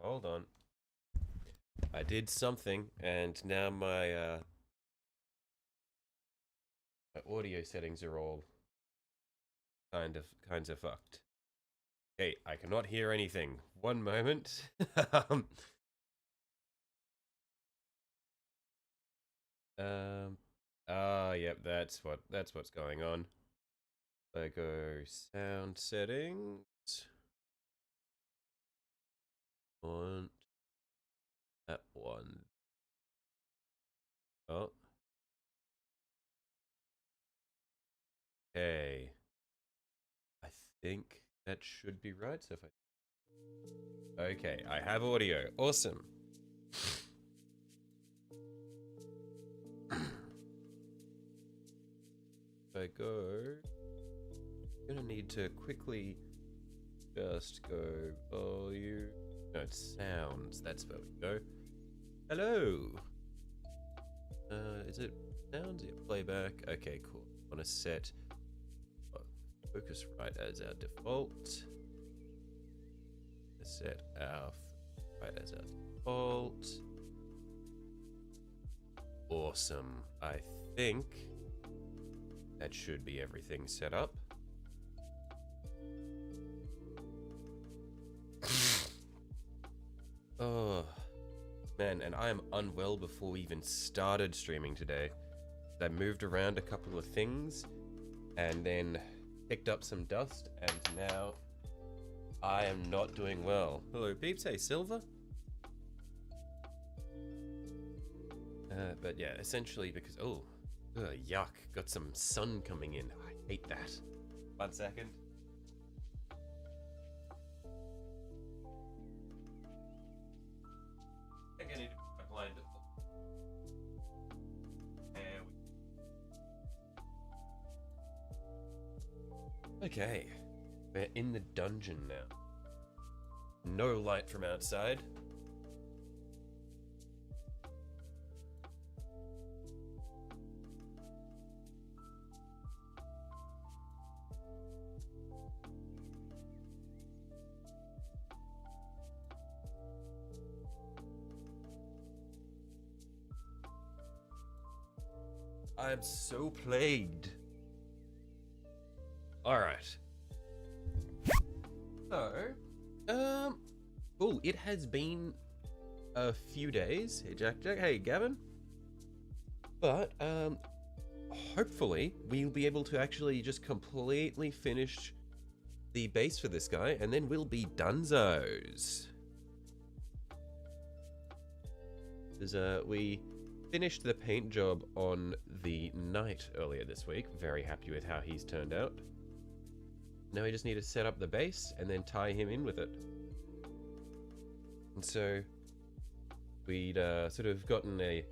hold on. I did something, and now my audio settings are all kinds of fucked. Hey, I cannot hear anything. One moment. Yep, that's what's going on. I go sound settings. Want that one. Oh. Okay. I think that should be right. So if okay, I have audio. Awesome. If I go, I'm gonna need to quickly just go volume. No, it's sounds. That's where we go. Hello. Is it sounds? Yeah, playback. Okay, cool. I want to set focus right as our default. Set our right as our default. Awesome. I think that should be everything set up. Oh, man, and I am unwell before we even started streaming today. I moved around a couple of things and then picked up some dust, and now I am not doing well. Hello, peeps. Hey, Silver. But yeah, essentially because, yuck, got some sun coming in. I hate that. 1 second. I think I need to put my blind up. Okay, we're in the dungeon now. No light from outside. I'm so plagued. Alright. So, it has been a few days. Hey, Jack. Hey, Gavin. But, hopefully, we'll be able to actually just completely finish the base for this guy, and then we'll be dunzos. Because, we finished the paint job on the knight earlier this week. Very happy with how he's turned out. Now we just need to set up the base and then tie him in with it. And so we'd sort of gotten a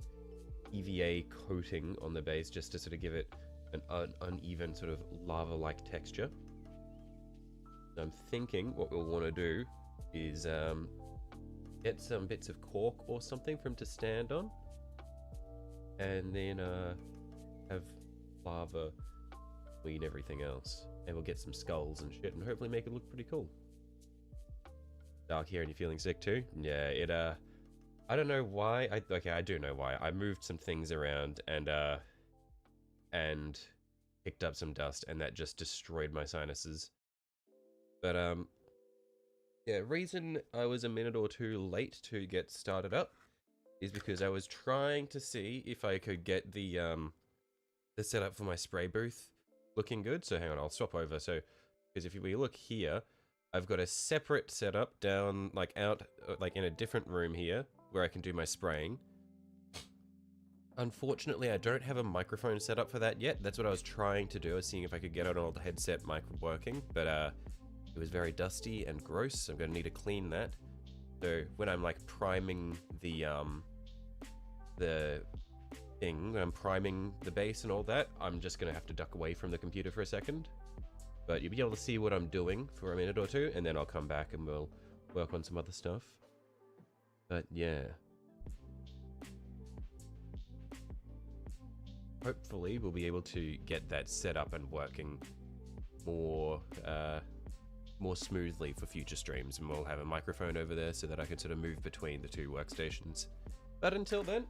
EVA coating on the base just to sort of give it an uneven sort of lava-like texture. So I'm thinking what we'll want to do is get some bits of cork or something for him to stand on, and then have lava clean everything else. And we'll get some skulls and shit and hopefully make it look pretty cool. Dark here, and you're feeling sick too? Yeah, I don't know why. Okay, I do know why. I moved some things around and picked up some dust, and that just destroyed my sinuses. But yeah, reason I was a minute or two late to get started up is because I was trying to see if I could get the setup for my spray booth looking good. So hang on, I'll swap over. So, because if we look here, I've got a separate setup down, like out, like in a different room here, where I can do my spraying. Unfortunately, I don't have a microphone set up for that yet. That's what I was trying to do. I was seeing if I could get an old headset mic working, but it was very dusty and gross. So I'm gonna need to clean that. So when I'm like priming the thing, when I'm priming the base and all that, I'm just gonna have to duck away from the computer for a second. But you'll be able to see what I'm doing for a minute or two, and then I'll come back and we'll work on some other stuff. But yeah. Hopefully we'll be able to get that set up and working more more smoothly for future streams, and we'll have a microphone over there so that I can sort of move between the two workstations. But until then,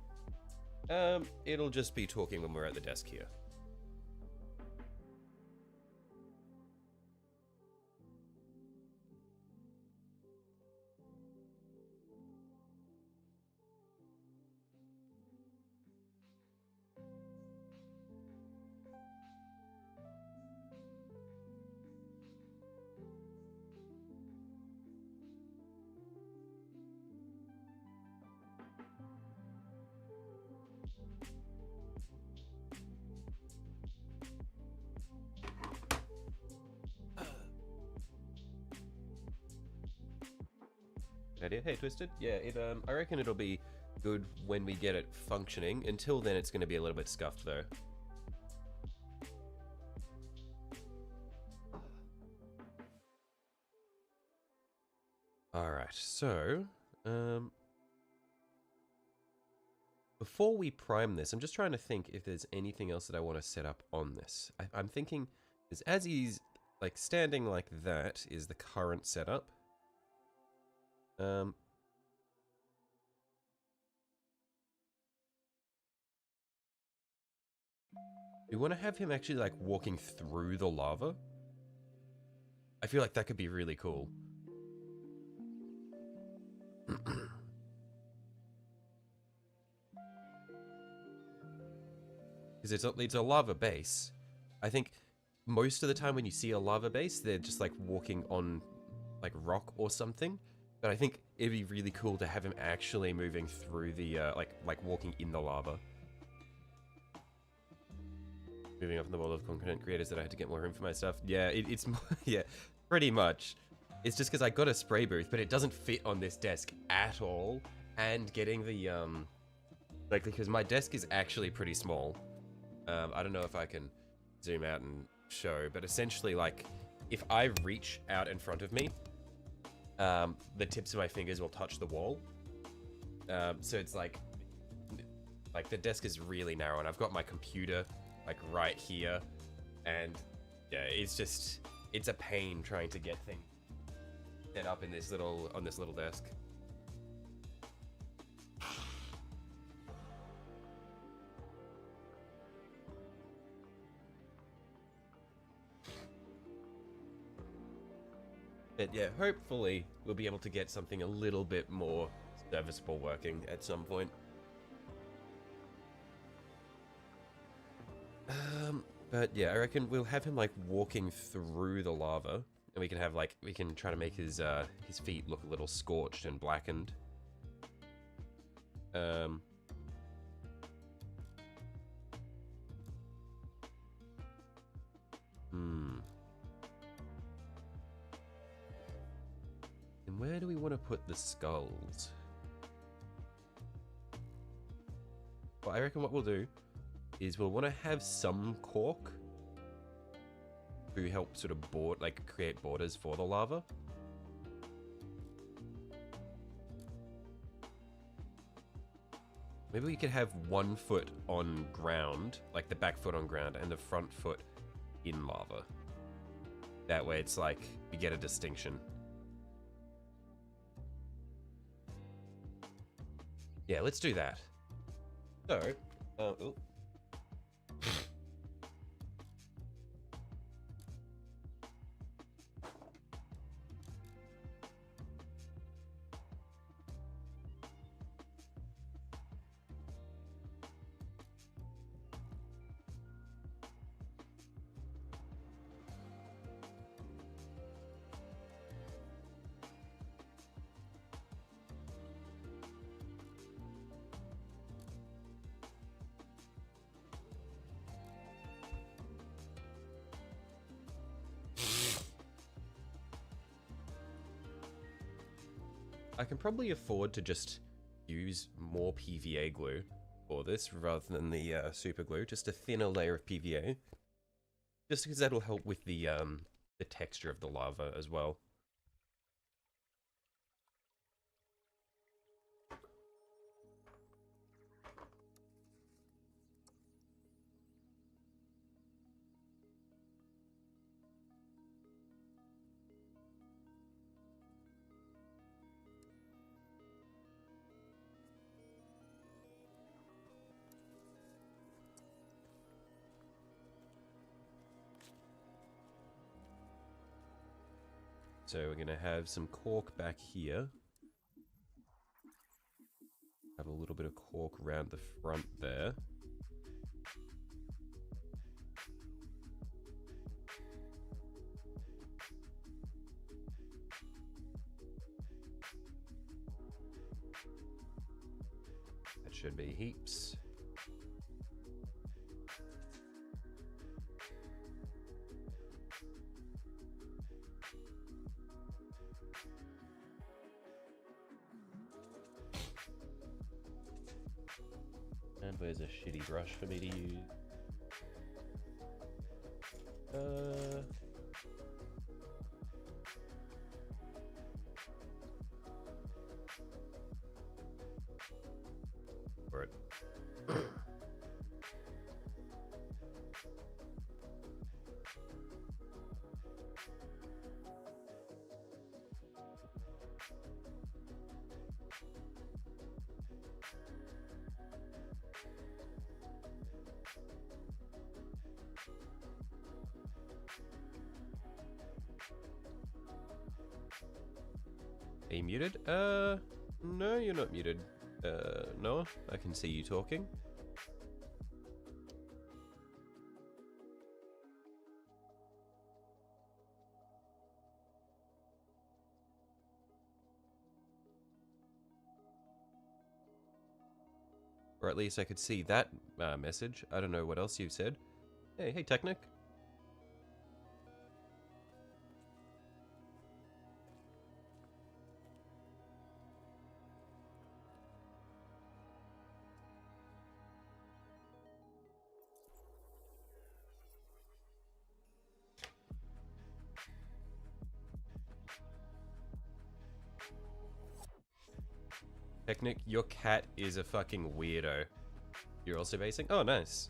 it'll just be talking when we're at the desk here. Idea. Hey, Twisted. Yeah, I reckon it'll be good when we get it functioning. Until then, it's going to be a little bit scuffed, though. All right, so before we prime this, I'm just trying to think if there's anything else that I want to set up on this. I'm thinking, as he's like standing like that is the current setup. We want to have him actually like walking through the lava. I feel like that could be really cool. Because it's a lava base. I think most of the time when you see a lava base, they're just like walking on like rock or something. But I think it'd be really cool to have him actually moving through the like walking in the lava. Moving up in the world of content creators that I had to get more room for my stuff. Yeah, it's yeah, pretty much. It's just because I got a spray booth, but it doesn't fit on this desk at all. And getting the like, because my desk is actually pretty small. I don't know if I can zoom out and show, but essentially, like, if I reach out in front of me, the tips of my fingers will touch the wall. So it's like the desk is really narrow, and I've got my computer like right here, and yeah, it's a pain trying to get things set up in this little desk. But yeah, hopefully we'll be able to get something a little bit more serviceable working at some point. But yeah, I reckon we'll have him like walking through the lava, and we can have like, we can try to make his feet look a little scorched and blackened. And where do we want to put the skulls? Well, I reckon what we'll do is we'll want to have some cork to help sort of create borders for the lava. Maybe we could have 1 foot on ground, like the back foot on ground, and the front foot in lava. That way it's like, we get a distinction. Yeah, let's do that. So, ooh. I can probably afford to just use more PVA glue for this rather than the super glue, just a thinner layer of PVA, just because that'll help with the texture of the lava as well. So we're going to have some cork back here. Have a little bit of cork around the front there. That should be heaps. And where's a shitty brush for me to use? For it. Are you muted? No, you're not muted. Noah, I can see you talking. Or at least I could see that message. I don't know what else you've said. Hey, Technic. Technic, your cat is a fucking weirdo. You're also basing? Oh, nice.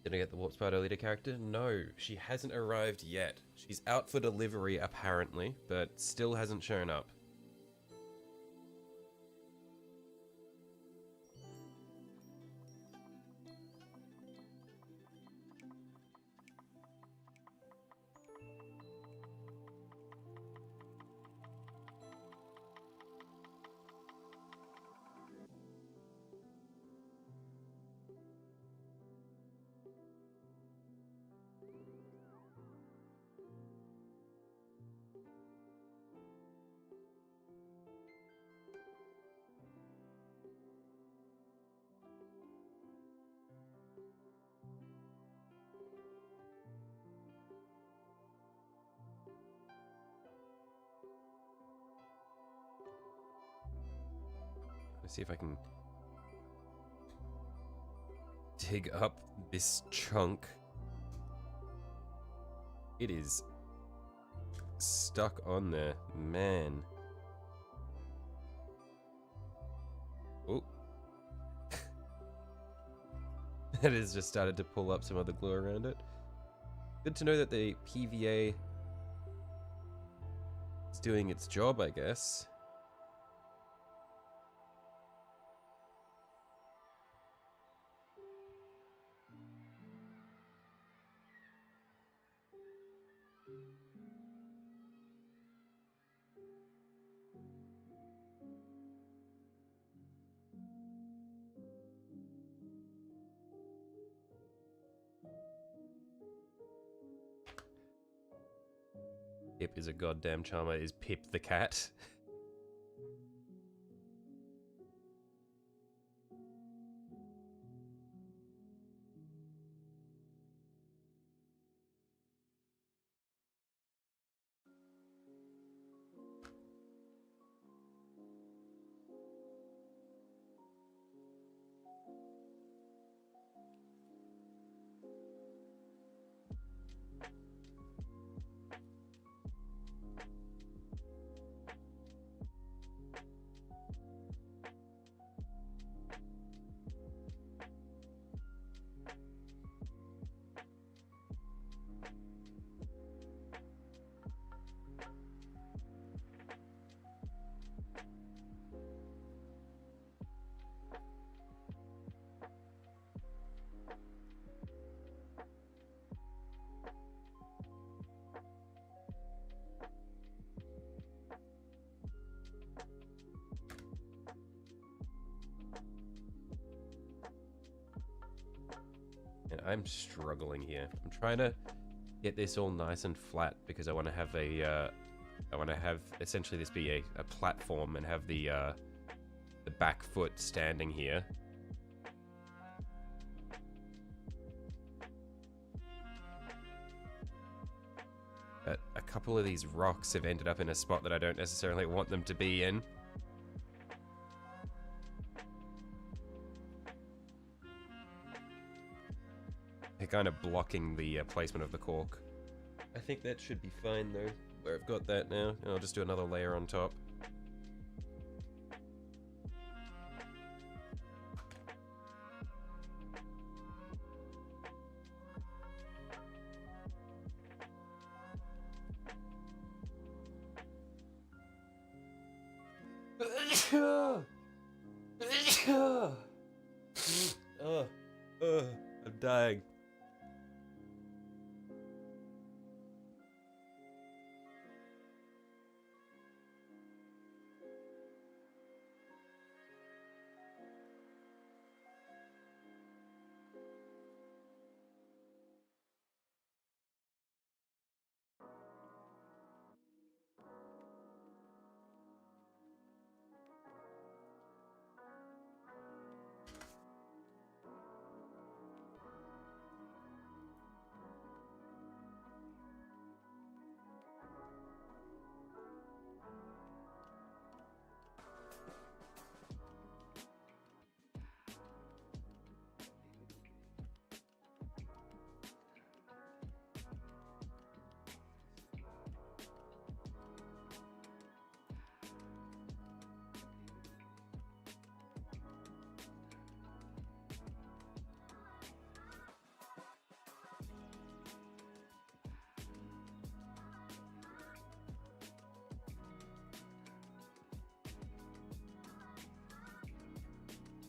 Did I get the Warp Sprite leader character? No, she hasn't arrived yet. She's out for delivery apparently, but still hasn't shown up. Let's see if I can dig up this chunk. It is stuck on there, man. Oh. It has just started to pull up some other glue around it. Good to know that the PVA is doing its job, I guess. Pip is a goddamn charmer. Is Pip the cat? And I'm struggling here. I'm trying to get this all nice and flat because I want to have a, I want to have essentially this be a platform and have the back foot standing here. But a couple of these rocks have ended up in a spot that I don't necessarily want them to be in. They're kind of blocking the placement of the cork. I think that should be fine though, where I've got that now. And I'll just do another layer on top. I'm dying.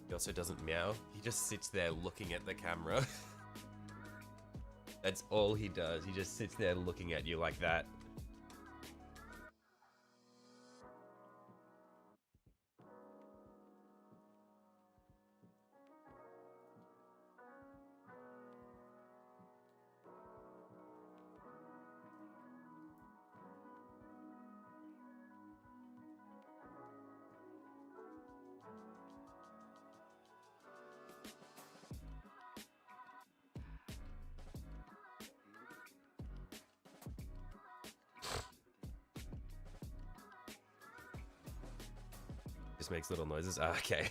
He also doesn't meow. He just sits there looking at the camera. That's all he does. He just sits there looking at you like that. Just makes little noises. Ah, okay.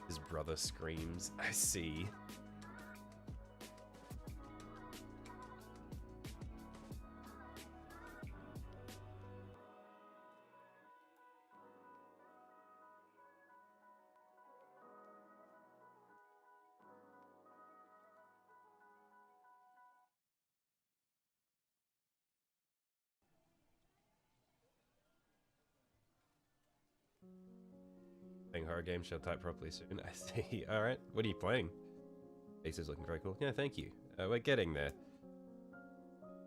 His brother screams. I see. Playing horror games, shall type properly soon. I see. Alright, what are you playing? Base is looking very cool. Yeah, thank you. We're getting there.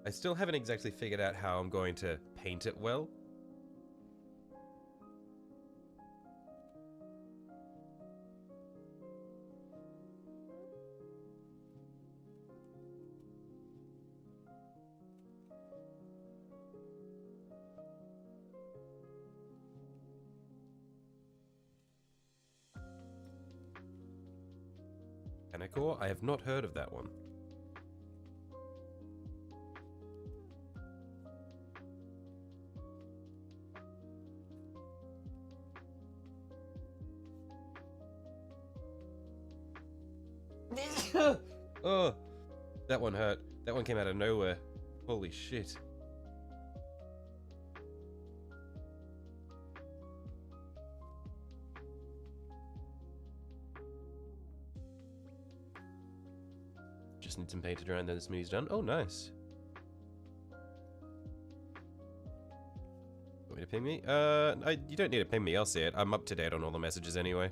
I still haven't exactly figured out how I'm going to paint it well. Anacor? I have not heard of that one. Oh, that one hurt. That one came out of nowhere. Holy shit. Just need some painted around, then this movie's done. Oh, nice. Want me to ping me? You don't need to ping me, I'll see it. I'm up to date on all the messages anyway.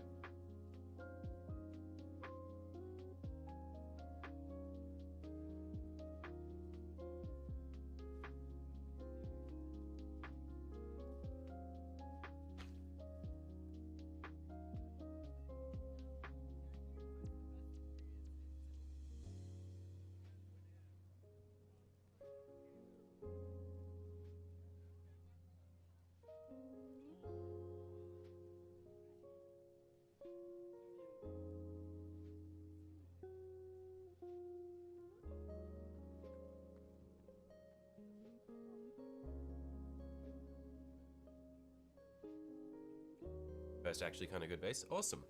First actually kind of good base. Awesome.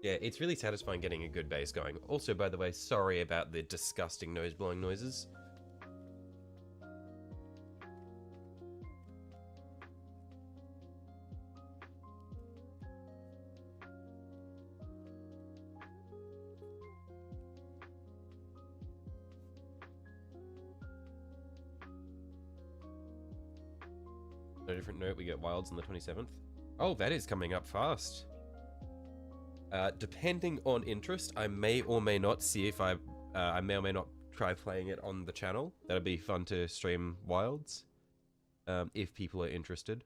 Yeah, it's really satisfying getting a good base going. Also, by the way, sorry about the disgusting nose-blowing noises. On a different note, we get Wilds on the 27th. Oh, that is coming up fast. Depending on interest, I may or may not see if I may or may not try playing it on the channel. That'd be fun to stream Wilds, if people are interested.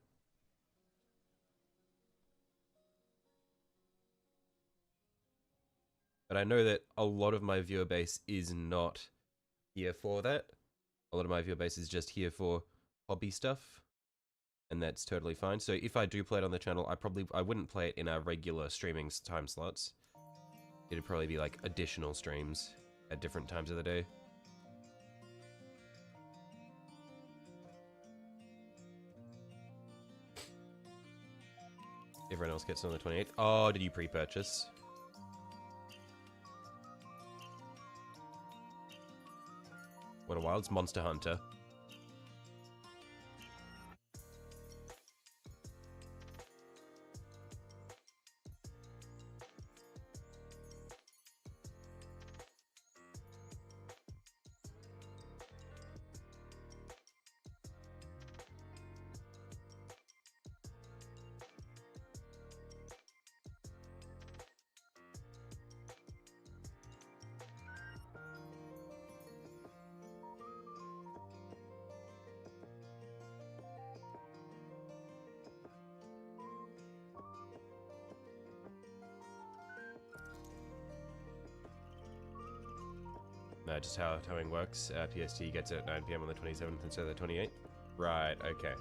But I know that a lot of my viewer base is not here for that. A lot of my viewer base is just here for hobby stuff. And that's totally fine. So if I do play it on the channel, I wouldn't play it in our regular streaming time slots. It'd probably be like additional streams at different times of the day. Everyone else gets it on the 28th. Oh, did you pre-purchase? What a Wilds Monster Hunter. Just how towing works. PST gets it at 9 PM on the 27th instead of the 28th. Right, okay.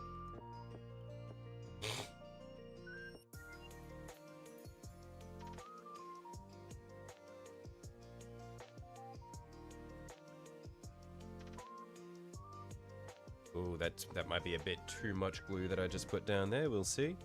Ooh, that might be a bit too much glue that I just put down there. We'll see.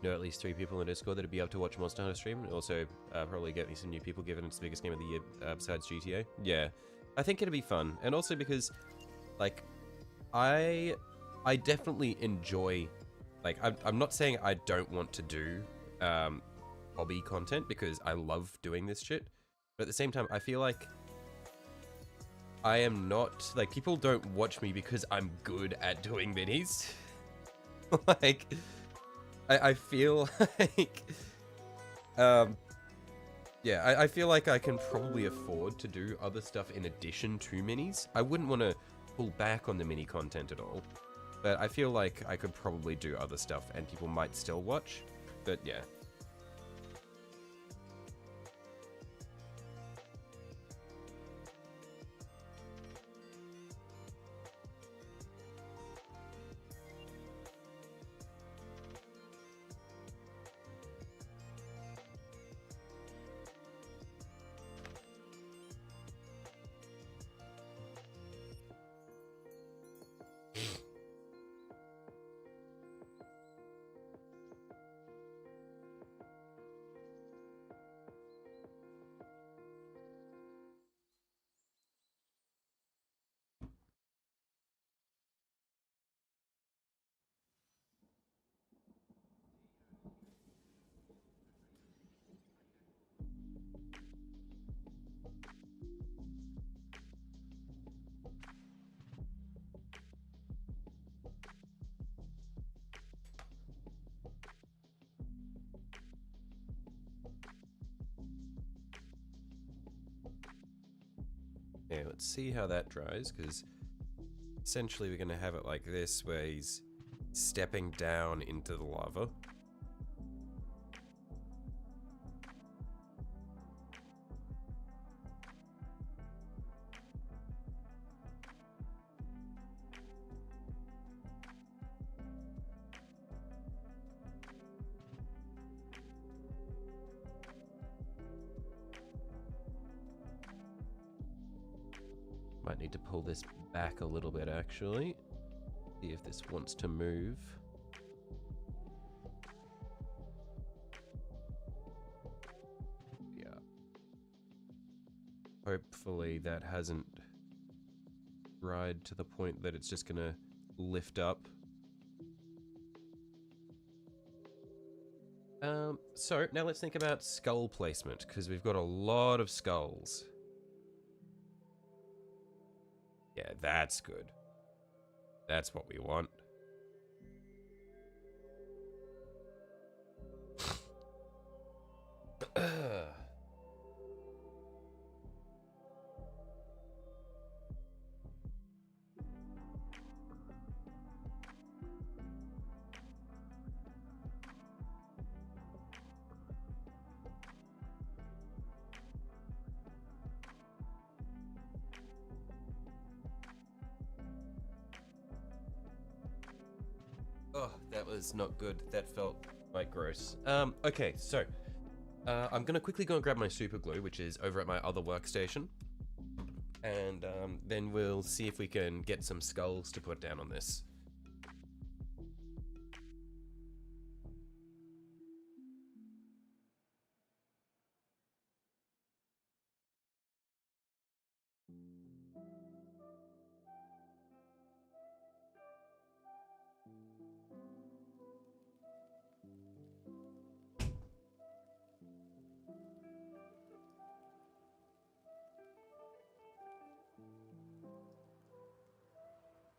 Know at least 3 people in Discord that'd be up to watch Monster Hunter stream. And also, probably get me some new people, given it's the biggest game of the year besides GTA. Yeah, I think it'd be fun, and also because, like, I definitely enjoy. Like, I'm not saying I don't want to do hobby content because I love doing this shit, but at the same time, I feel like I am not like people don't watch me because I'm good at doing minis. Like. I feel like, yeah, I feel like I can probably afford to do other stuff in addition to minis. I wouldn't want to pull back on the mini content at all, but I feel like I could probably do other stuff and people might still watch, but yeah. Yeah, let's see how that dries, because essentially we're going to have it like this, where he's stepping down into the lava. Might need to pull this back a little bit, actually. See if this wants to move. Yeah. Hopefully that hasn't dried to the point that it's just gonna lift up. So now let's think about skull placement, because we've got a lot of skulls. Yeah, that's good. That's what we want. Oh, that was not good. That felt quite gross. Okay, so I'm gonna quickly go and grab my super glue, which is over at my other workstation, and then we'll see if we can get some skulls to put down on this.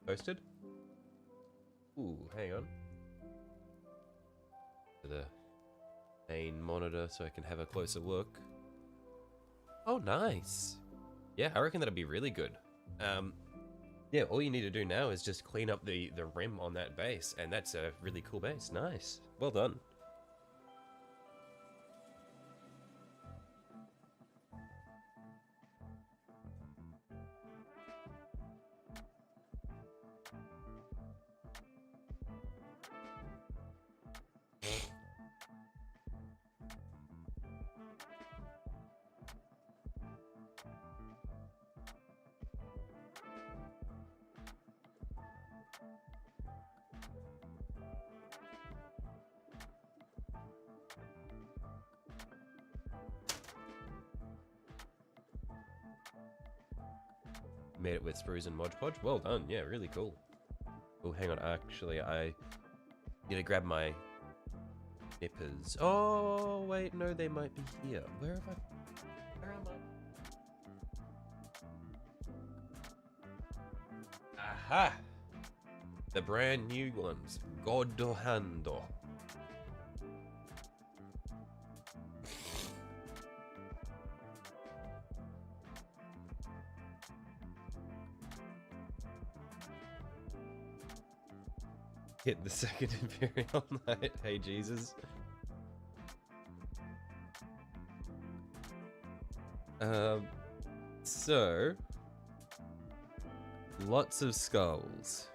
Posted? Ooh, hang on. To the main monitor so I can have a closer look. Oh, nice. Yeah, I reckon that'd be really good. Yeah, all you need to do now is just clean up the rim on that base, and that's a really cool base. Nice. Well done. made it with sprues and Mod Podge. Well done. Yeah, really cool. Oh, hang on. Actually, I need to grab my nippers. Oh, wait. No, they might be here. Where have I... Where am I? Aha! The brand new ones. Godhando. Hit the second Imperial Knight. Hey, Jesus. So... Lots of skulls.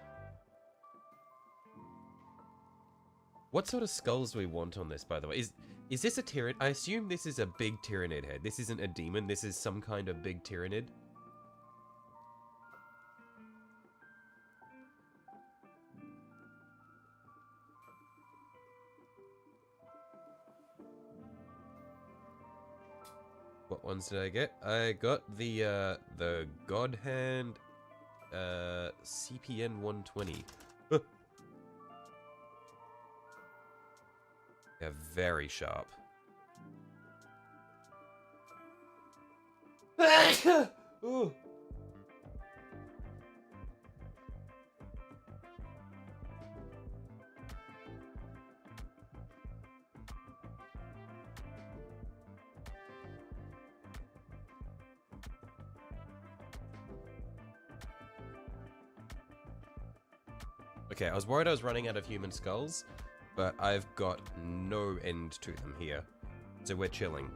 What sort of skulls do we want on this, by the way? Is this a Tyrannid? I assume this is a big Tyrannid head. This isn't a demon. This is some kind of big Tyrannid. What ones did I get? I got the God Hand CPN 120. Yeah, very sharp. Ooh. Okay, I was worried I was running out of human skulls, but I've got no end to them here. So we're chilling.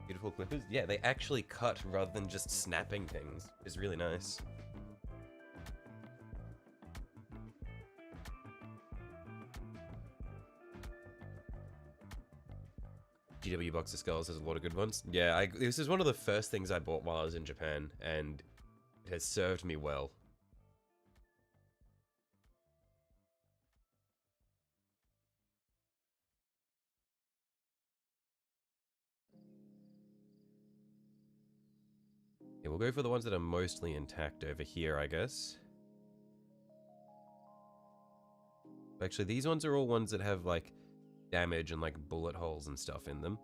Beautiful clippers. Yeah, they actually cut rather than just snapping things. It's really nice. GW Box of Skulls has a lot of good ones. Yeah, this is one of the first things I bought while I was in Japan, and it has served me well. Yeah, we'll go for the ones that are mostly intact over here, I guess. Actually, these ones are all ones that have, like, damage and, like, bullet holes and stuff in them.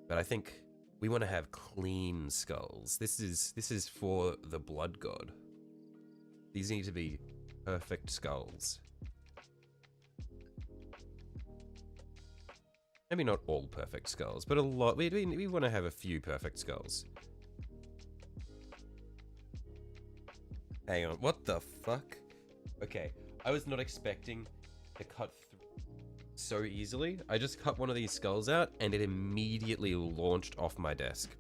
But I think we want to have clean skulls. This is for the Blood God. These need to be perfect skulls. Maybe not all perfect skulls, but a lot. We want to have a few perfect skulls. Hang on, what the fuck? Okay, I was not expecting to cut through so easily. I just cut one of these skulls out, and it immediately launched off my desk.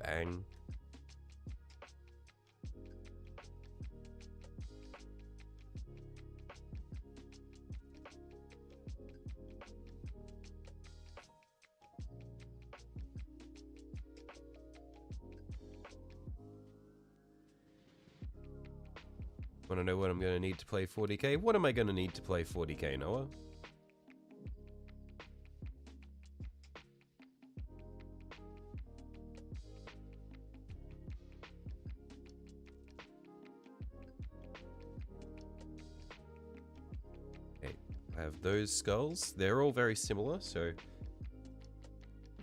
Bang. Want to know what I'm going to need to play 40k? What am I going to need to play 40k, Noah? Okay, I have those skulls. They're all very similar, so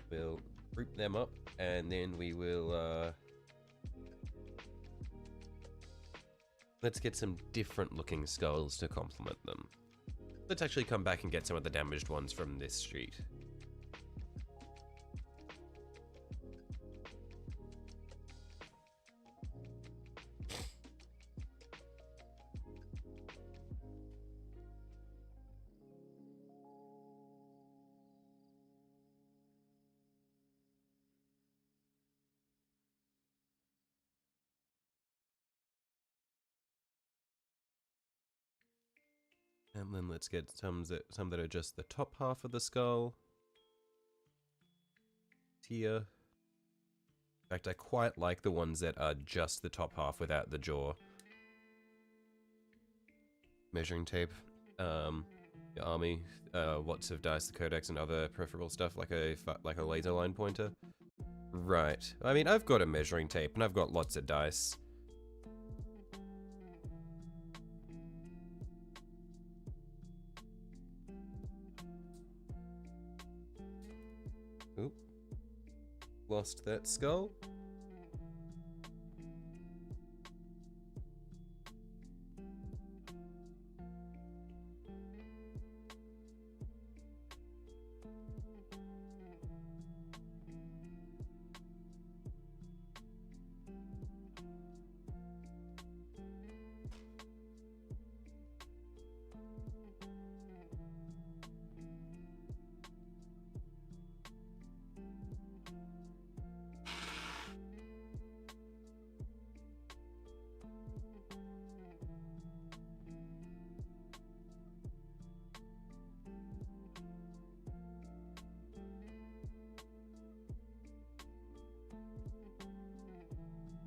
we'll group them up, and then we will let's get some different looking skulls to complement them. Let's actually come back and get some of the damaged ones from this street. And then let's get some that are just the top half of the skull. Here. In fact, I quite like the ones that are just the top half without the jaw. Measuring tape. Your army. Lots of dice, the codex, and other peripheral stuff like a laser line pointer. Right. I mean, I've got a measuring tape and I've got lots of dice. Oop. Lost that skull.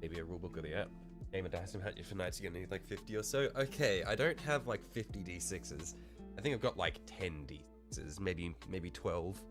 Maybe a rulebook of the app. Game of dice and hunt you for nights, you're gonna need like 50 or so. Okay, I don't have like 50 d6s. I think I've got like 10 d6s, maybe 12.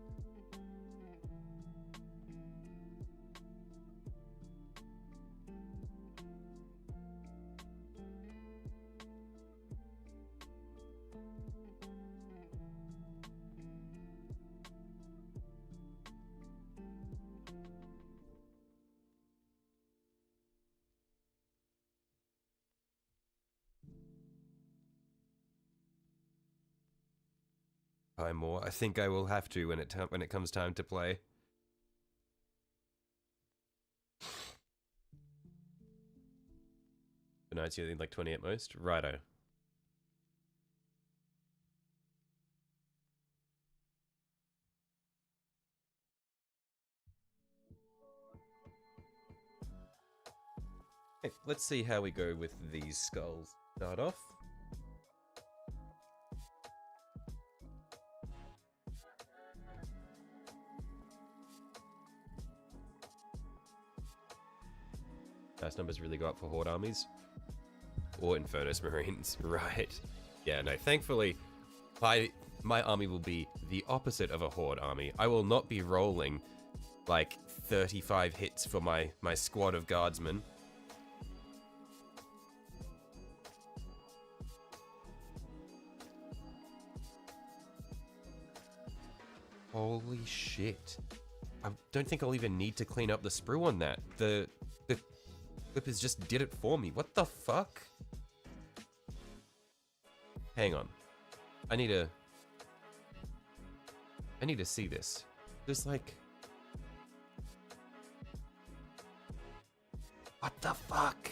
Buy more. I think I will have to when it comes time to play. The nights you need like 20 at most. Righto. Okay, let's see how we go with these skulls. Start off. Dice numbers really go up for Horde armies. Or Infernus Marines, right. Yeah, no, thankfully, my army will be the opposite of a Horde army. I will not be rolling, like, 35 hits for my squad of guardsmen. Holy shit. I don't think I'll even need to clean up the sprue on that. The Clippers just did it for me. What the fuck? Hang on. I need to see this. There's like... What the fuck?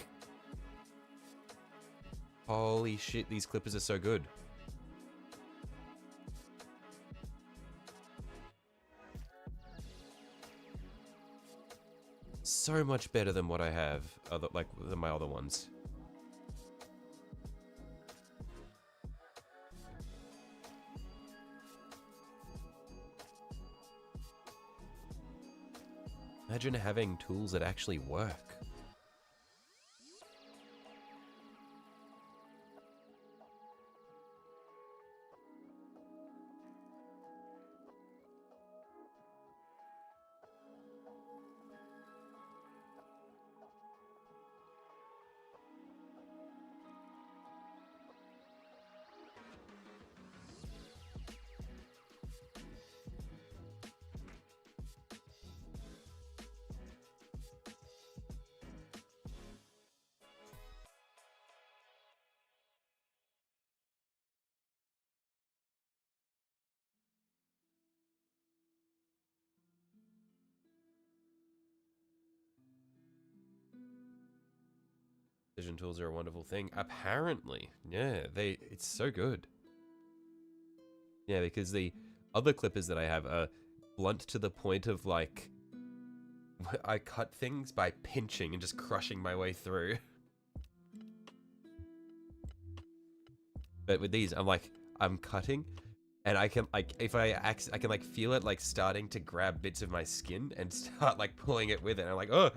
Holy shit, these Clippers are so good. So much better than what I have, than my other ones. Imagine having tools that actually work. Vision tools are a wonderful thing. Apparently. Yeah, it's so good. Yeah, because the other clippers that I have are blunt to the point of like... I cut things by pinching and just crushing my way through. But with these, I'm like, I'm cutting, and I can like if I can like feel it like starting to grab bits of my skin and start like pulling it with it. And I'm like, oh,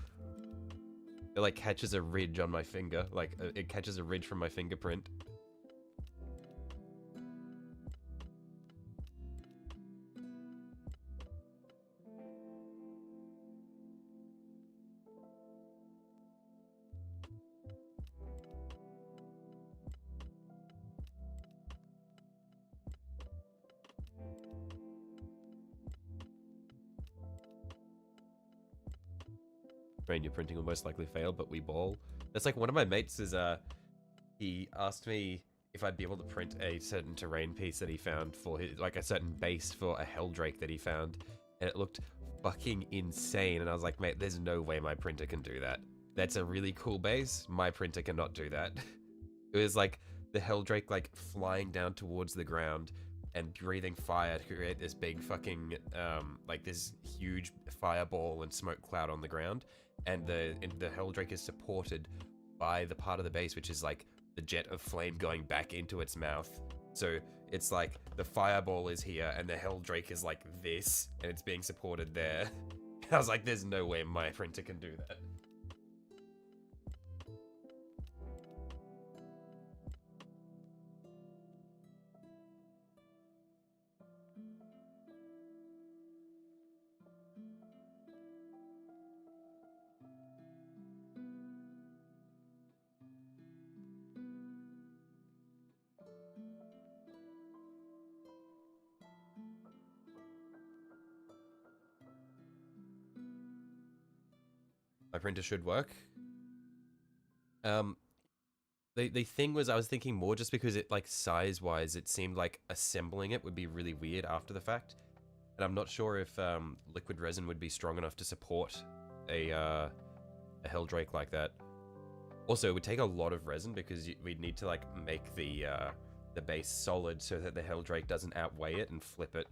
it like catches a ridge on my finger, like it catches a ridge from my fingerprint. Rain, your printing will most likely fail, but we ball. That's like one of my mates is he asked me if I'd be able to print a certain terrain piece that he found for his, like a certain base for a Helldrake that he found, and it looked fucking insane. And I was like, mate, there's no way my printer can do that. That's a really cool base. My printer cannot do that. It was like the Helldrake like flying down towards the ground and breathing fire to create this big fucking like this huge fireball and smoke cloud on the ground. And the Helldrake is supported by the part of the base which is like the jet of flame going back into its mouth. So it's like the fireball is here and the Helldrake is like this, and it's being supported there. I was like, there's no way my printer can do that. My printer should work. The thing was, I was thinking more just because it, like, size-wise, it seemed like assembling it would be really weird after the fact. And I'm not sure if liquid resin would be strong enough to support a Helldrake like that. Also, it would take a lot of resin because we'd need to, like, make the base solid so that the Helldrake doesn't outweigh it and flip it.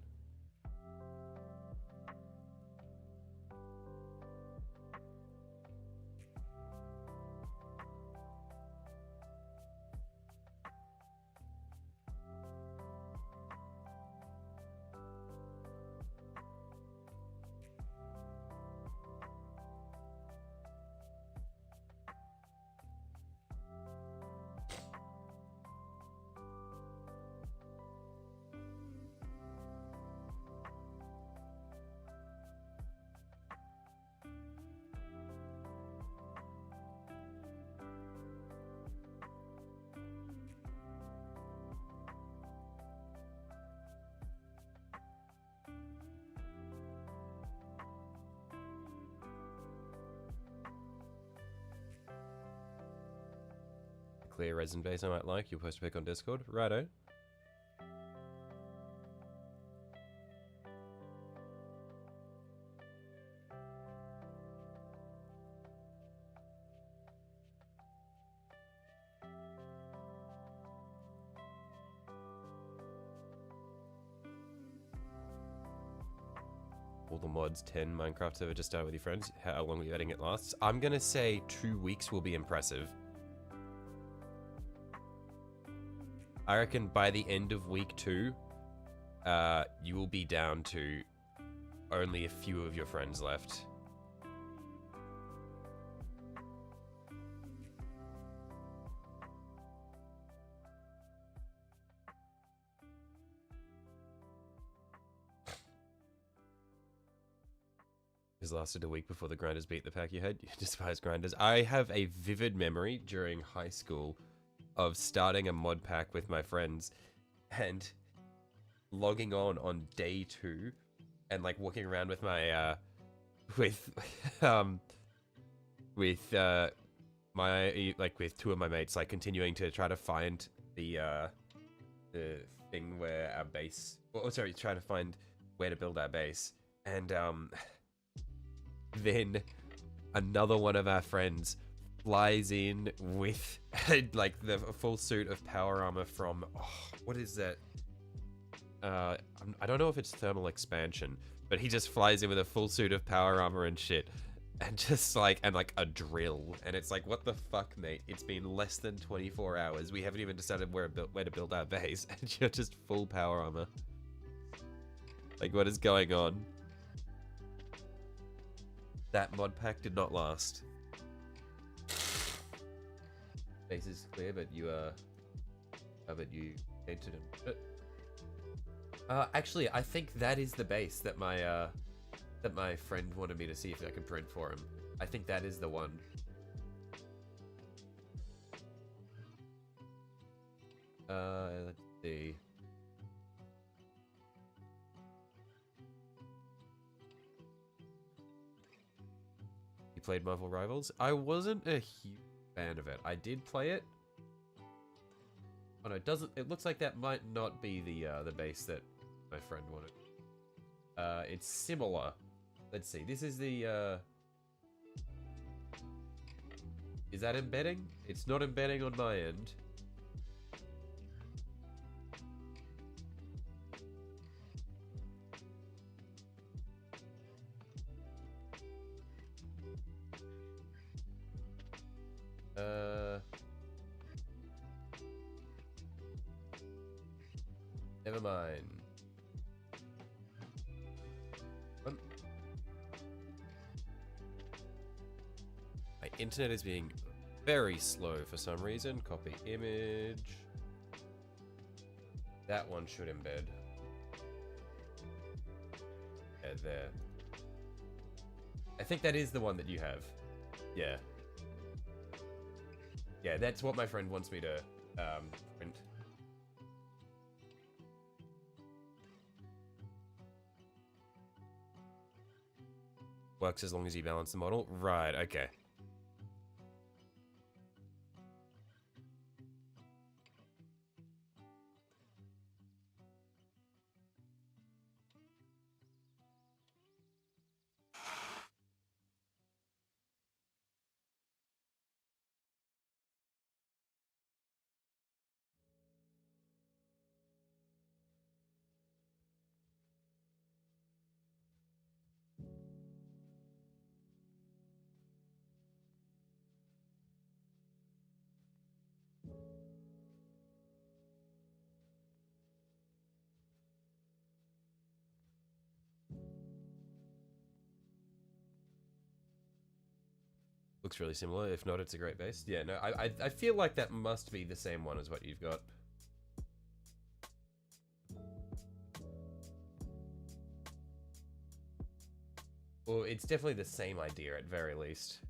Clear resin base I might like. You'll post a pic on Discord. Righto. All the mods 10 Minecraft server just start with your friends. How long are you letting it last? I'm gonna say 2 weeks will be impressive. I reckon by the end of week 2, you will be down to only a few of your friends left. This lasted a week before the grinders beat the pack you had. You despise grinders. I have a vivid memory during high school of starting a mod pack with my friends and logging on day 2 and like walking around with my with my like with 2 of my mates, like continuing to try to find the thing where our base, oh sorry, trying to find where to build our base. And then another one of our friends flies in with like the full suit of power armor from, oh, what is that? I don't know if it's thermal expansion, but he just flies in with a full suit of power armor and shit. and just like, and like a drill. And it's like, what the fuck, mate? It's been less than 24 hours. We haven't even decided where to build our base, and you're just full power armor. Like, what is going on? That mod pack did not last. Base is clear, but you entered it. Actually, I think that is the base that my friend wanted me to see if I can print for him. I think that is the one. Let's see. You played Marvel Rivals? I wasn't a huge fan of it. I did play it. Oh no, it looks like that might not be the base that my friend wanted. It's similar. Let's see. This is the is that embedding? It's not embedding on my end. Never mind. My internet is being very slow for some reason. Copy image. That one should embed. Yeah, there. I think that is the one that you have. Yeah. Yeah, that's what my friend wants me to print. Works as long as you balance the model. Right, okay. Looks really similar. If not, it's a great base. Yeah, no, I feel like that must be the same one as what you've got. Well, it's definitely the same idea at very least.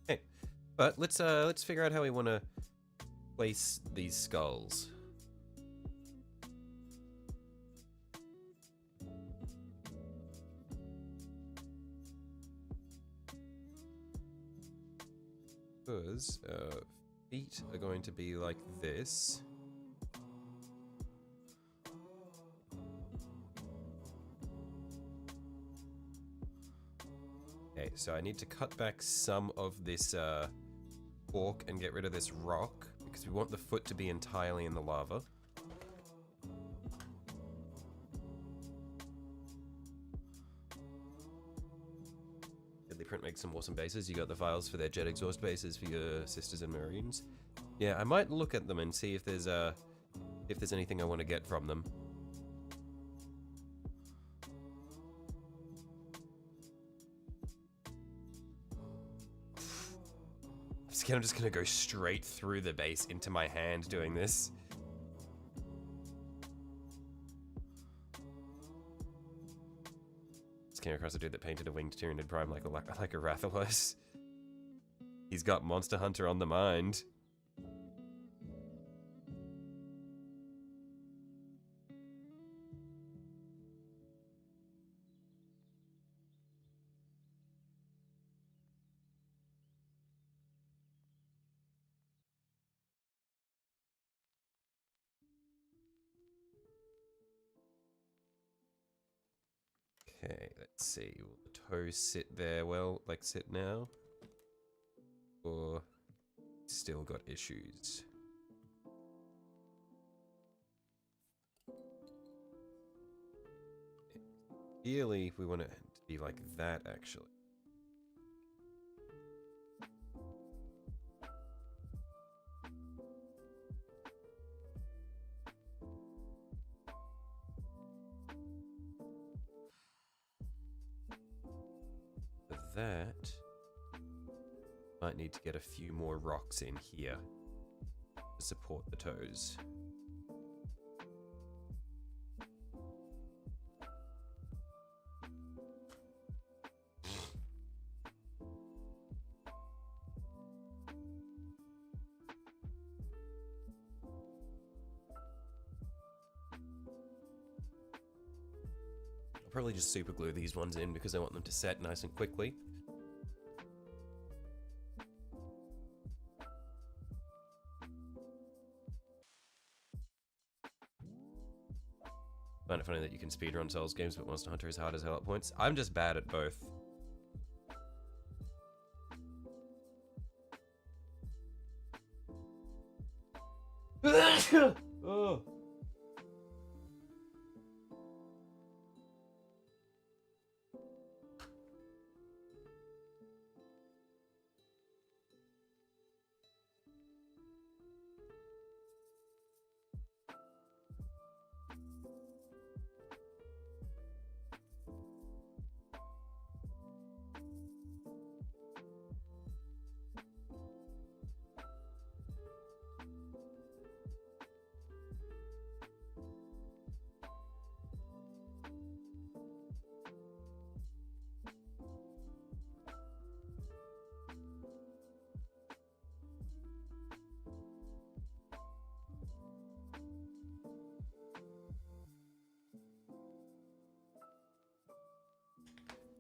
Okay, but let's figure out how we want to place these skulls. Because feet are going to be like this. Okay, so I need to cut back some of this fork and get rid of this rock because we want the foot to be entirely in the lava. Print makes some awesome bases. You got the files for their jet exhaust bases for your sisters and marines. Yeah, I might look at them and see if there's anything I want to get from them. I'm just gonna go straight through the base into my hand doing this. Came across a dude that painted a winged Tyranid Prime like a Rathalos. He's got Monster Hunter on the mind. Okay, let's see. Will the toes sit there? Well, like sit now? Or still got issues. Ideally, we want it to be like that, actually. For that, might need to get a few more rocks in here to support the toes. I'll probably just super glue these ones in because I want them to set nice and quickly. I find it funny that you can speedrun Souls games, but Monster Hunter is hard as hell at points. I'm just bad at both. Oh.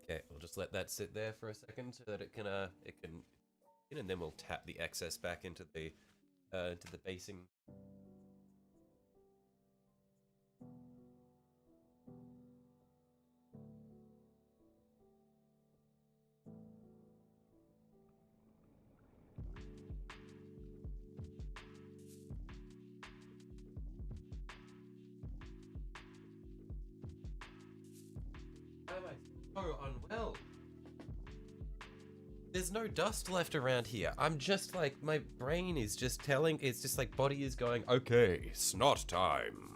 Okay, we'll just let that sit there for a second so that it can and then we'll tap the excess back into the basing. Why am I so unwell? There's no dust left around here. I'm just like, my brain is just telling, it's just like body is going, okay, snot time.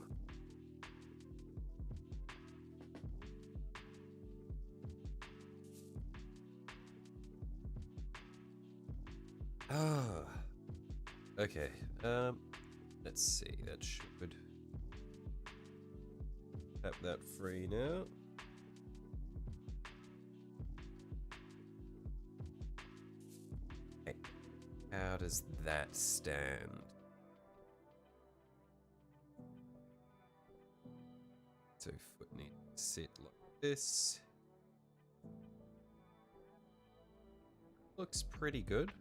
Ah. Okay, let's see, that should have that free now. Okay, how does that stand? So foot needs to sit like this. Looks pretty good.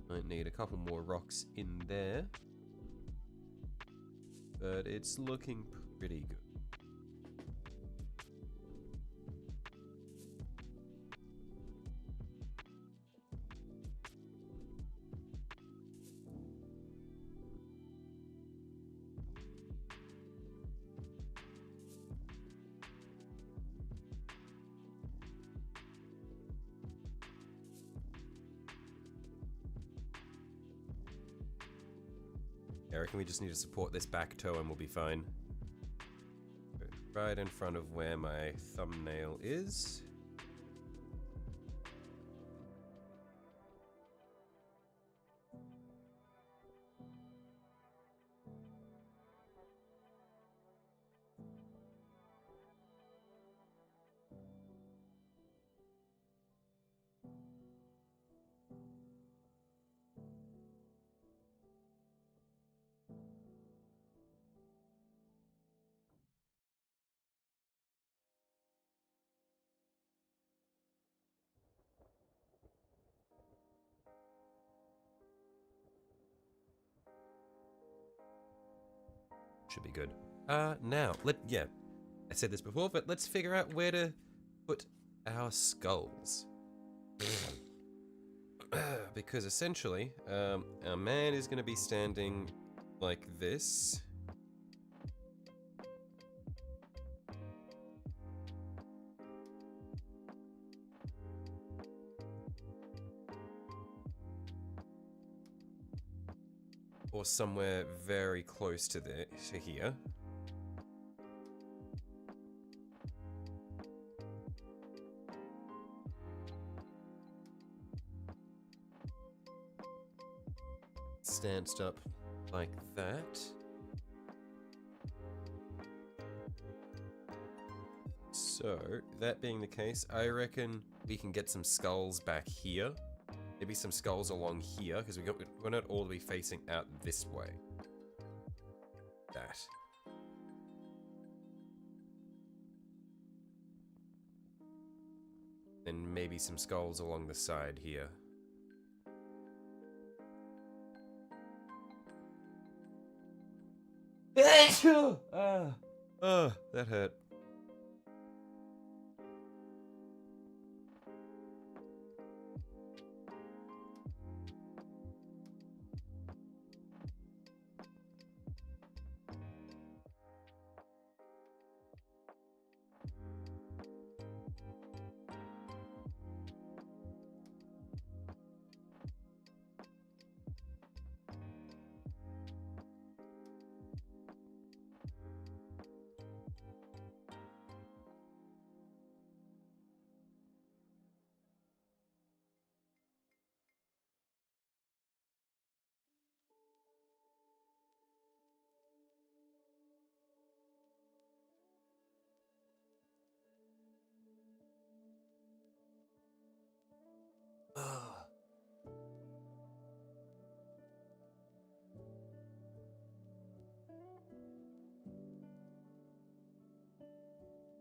Might need a couple more rocks in there, but it's looking pretty good. I reckon we just need to support this back toe and we'll be fine. Right in front of where my thumbnail is. Should be good. Now, I said this before, but let's figure out where to put our skulls. because essentially, our man is going to be standing like this. Or somewhere very close to here. Stanced up like that. So, that being the case, I reckon we can get some skulls back here. Maybe some skulls along here, because we're not all to be facing out this way. That. And maybe some skulls along the side here. That hurt.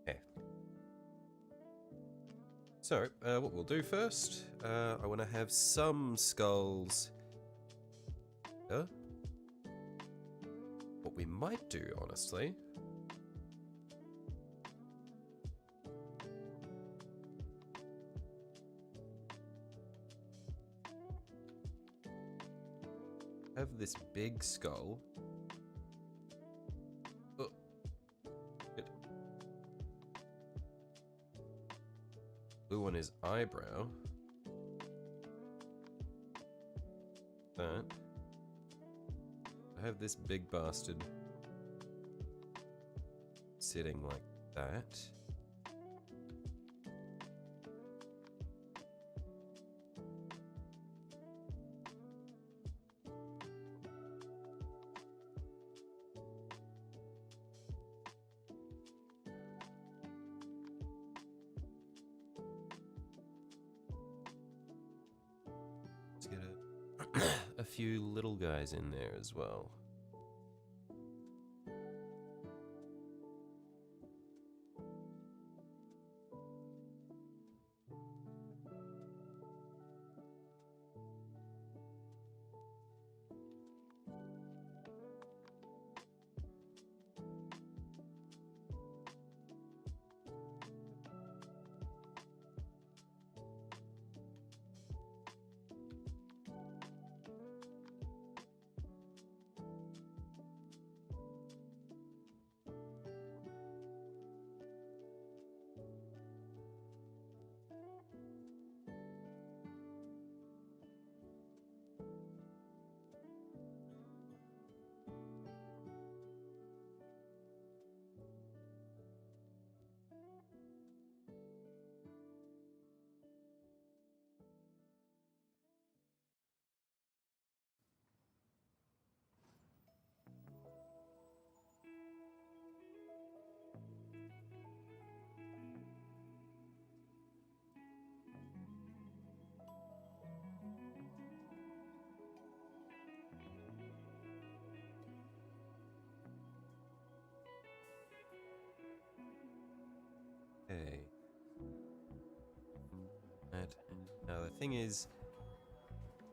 Okay. So, what we'll do first, I want to have some skulls. What we might do, honestly, have this big skull. Oh. Good. Blue on his eyebrow. That. I have this big bastard sitting like that. Let's get a few little guys in there as well. Okay. Now the thing is,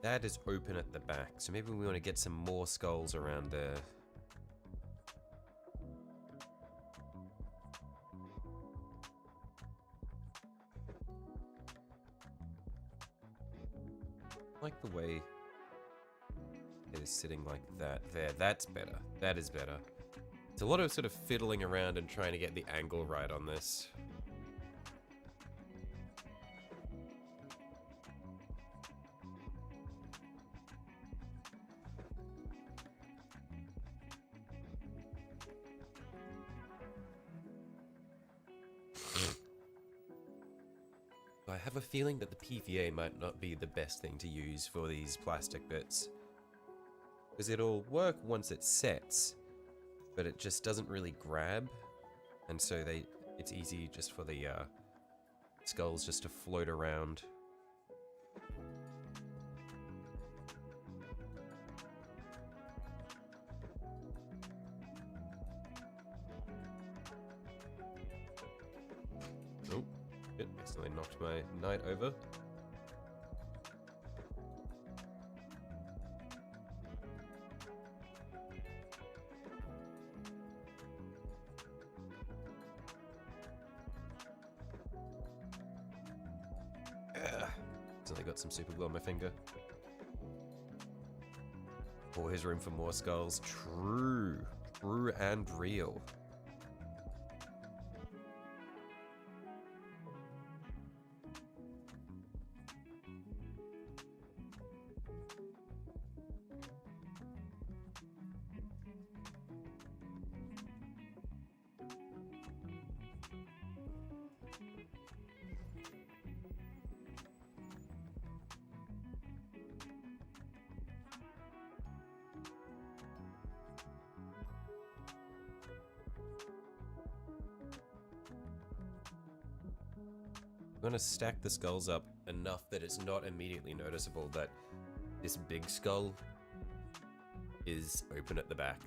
that is open at the back, so maybe we want to get some more skulls around there. like the way it is sitting like that. There, that's better. That is better. It's a lot of sort of fiddling around and trying to get the angle right on this. I have a feeling that the PVA might not be the best thing to use for these plastic bits. Because it'll work once it sets, but it just doesn't really grab. And so it's easy just for the skulls just to float around. Oh, shit, accidentally knocked my knight over. I got some super glue on my finger. Oh, here's room for more skulls. True. True and real. I'm going to stack the skulls up enough that it's not immediately noticeable that this big skull is open at the back.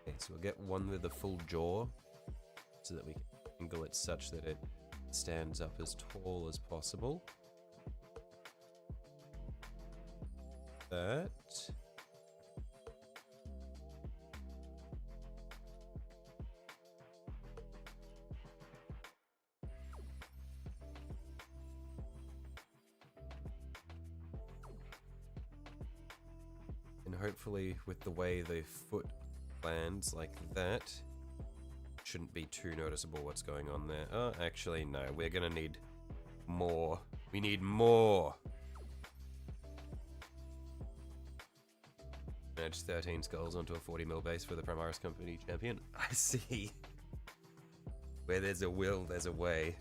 Okay, so we'll get one with a full jaw so that we can angle it such that it stands up as tall as possible. That. And hopefully with the way the foot lands like that, shouldn't be too noticeable what's going on there. Oh, actually, no, we're gonna need more. We need more! Match 13 skulls onto a 40mm base for the Primaris Company champion. I see. Where there's a will, there's a way.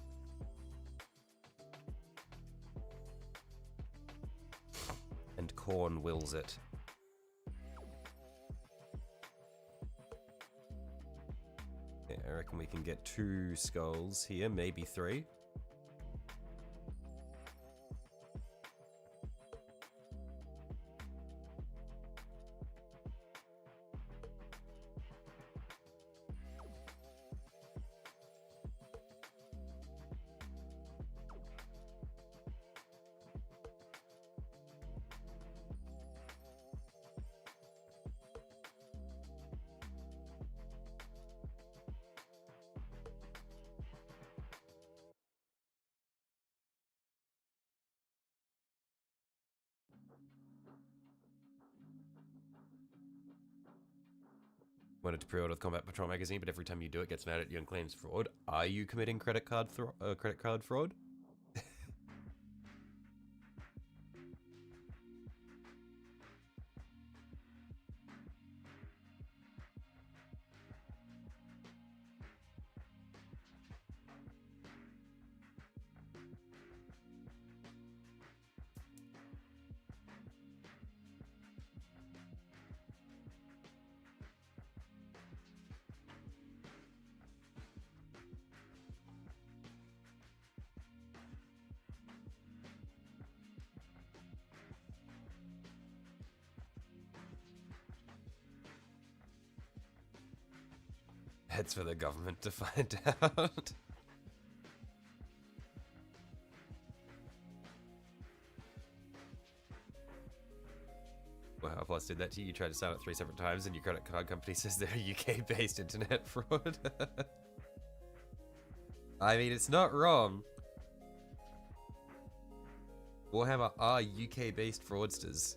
And Korn wills it. Yeah, I reckon we can get 2 skulls here, maybe 3. Wanted to pre-order the Combat Patrol magazine, but every time you do it, gets mad at you and claims fraud. Are you committing credit card fraud? That's for the government to find out. Wow, Plus did that to you. You tried to sign up 3 separate times and your credit card company says they're a UK-based internet fraud. I mean, it's not wrong. Warhammer are UK-based fraudsters.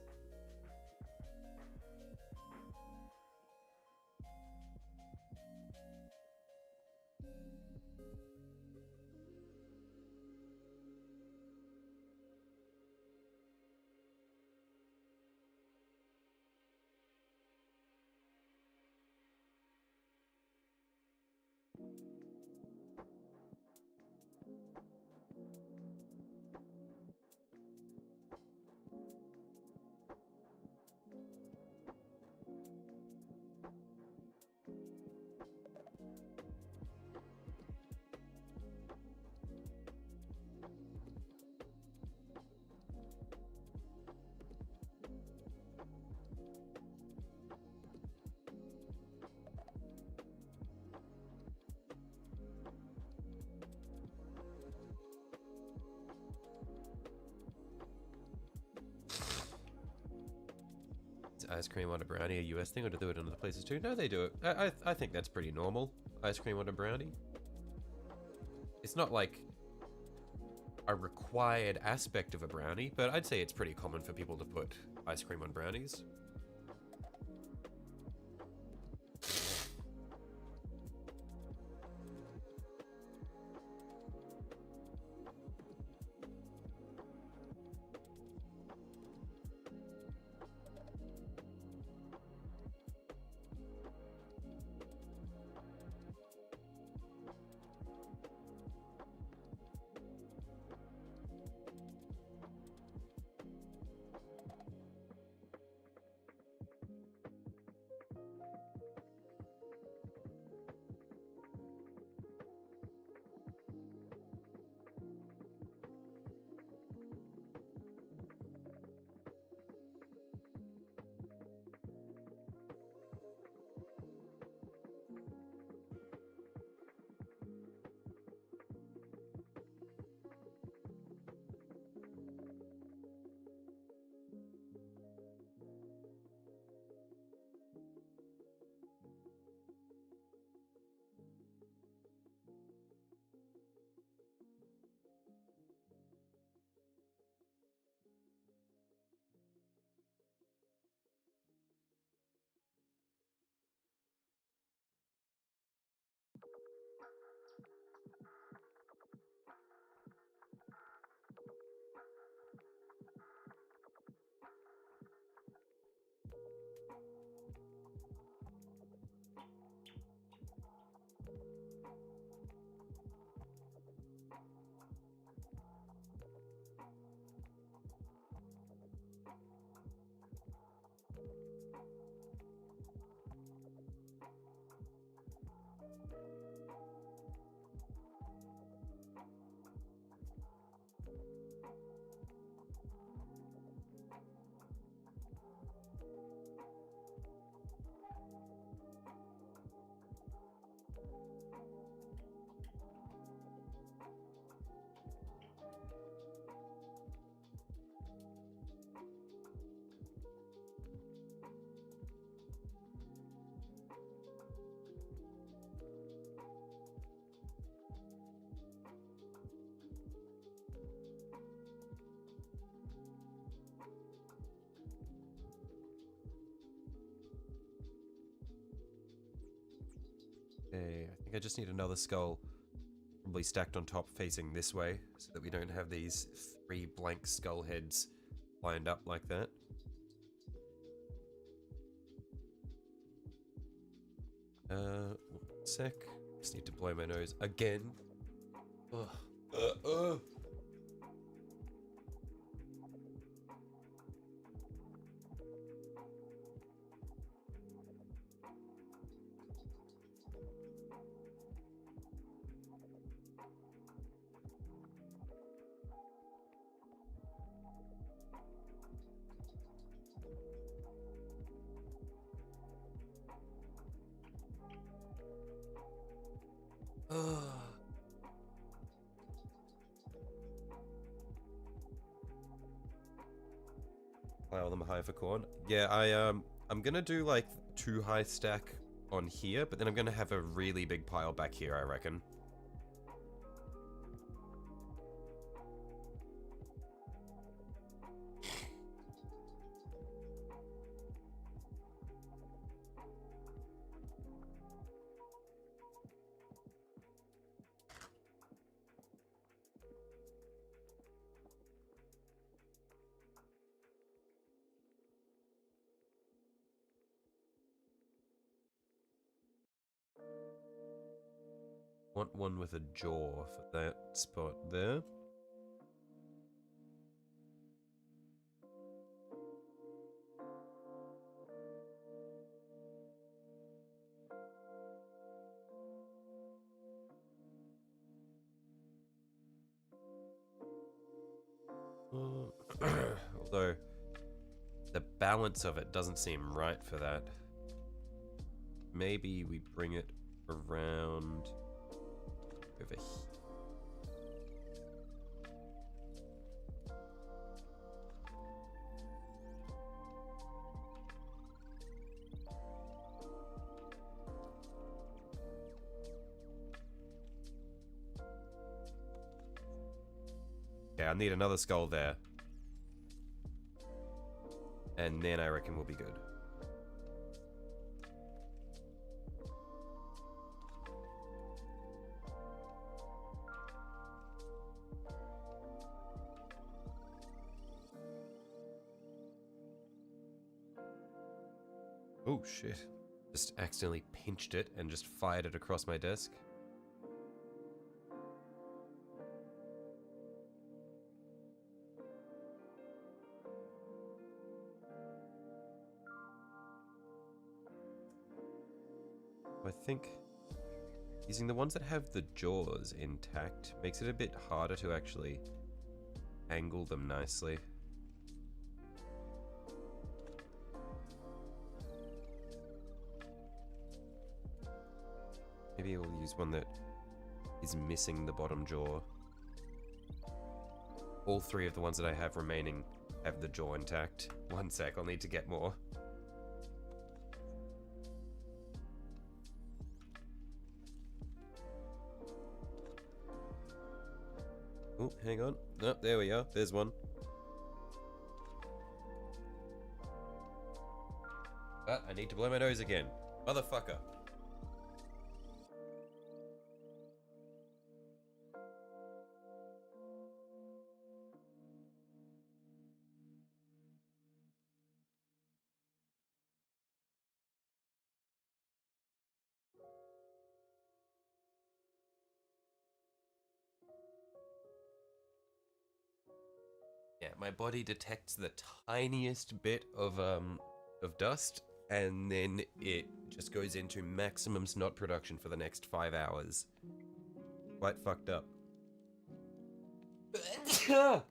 Is ice cream on a brownie a US thing, or do they do it in other places too? No, they do it. I think that's pretty normal. Ice cream on a brownie. It's not like a required aspect of a brownie, but I'd say it's pretty common for people to put ice cream on brownies. I just need another skull, probably stacked on top facing this way, so that we don't have these 3 blank skull heads lined up like that. One sec. Just need to blow my nose again. Ugh. Pile them high for corn. Yeah, I'm gonna do like 2 high stack on here, but then I'm gonna have a really big pile back here, I reckon. Want one with a jaw for that spot there. Although the balance of it doesn't seem right for that. Maybe we bring it around over here. Yeah, I need another skull there. And then I reckon we'll be good. Oh shit. Just accidentally pinched it and just fired it across my desk. I think using the ones that have the jaws intact makes it a bit harder to actually angle them nicely. Maybe we'll use one that is missing the bottom jaw. All 3 of the ones that I have remaining have the jaw intact. One sec, I'll need to get more. Oh, hang on. Oh, there we are. There's one. But I need to blow my nose again. Motherfucker. Yeah, my body detects the tiniest bit of dust, and then it just goes into maximum snot production for the next 5 hours. Quite fucked up. Yeah.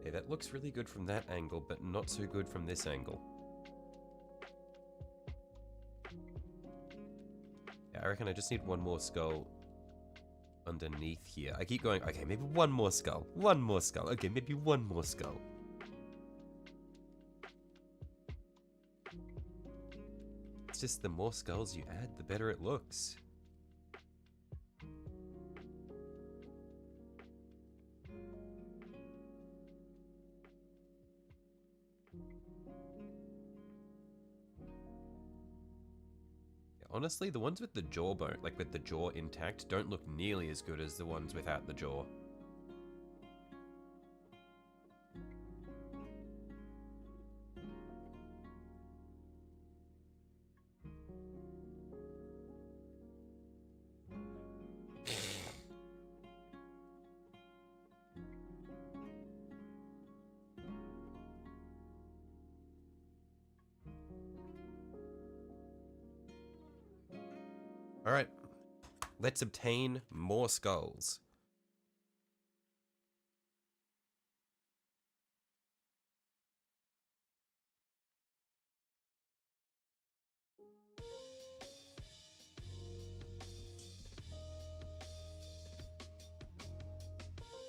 Okay, that looks really good from that angle, but not so good from this angle. Yeah, I reckon I just need one more skull underneath here. I keep going, okay, maybe one more skull. One more skull. Okay, maybe one more skull. It's just the more skulls you add, the better it looks. Honestly, the ones with the jawbone, like with the jaw intact, don't look nearly as good as the ones without the jaw. Alright, let's obtain more skulls.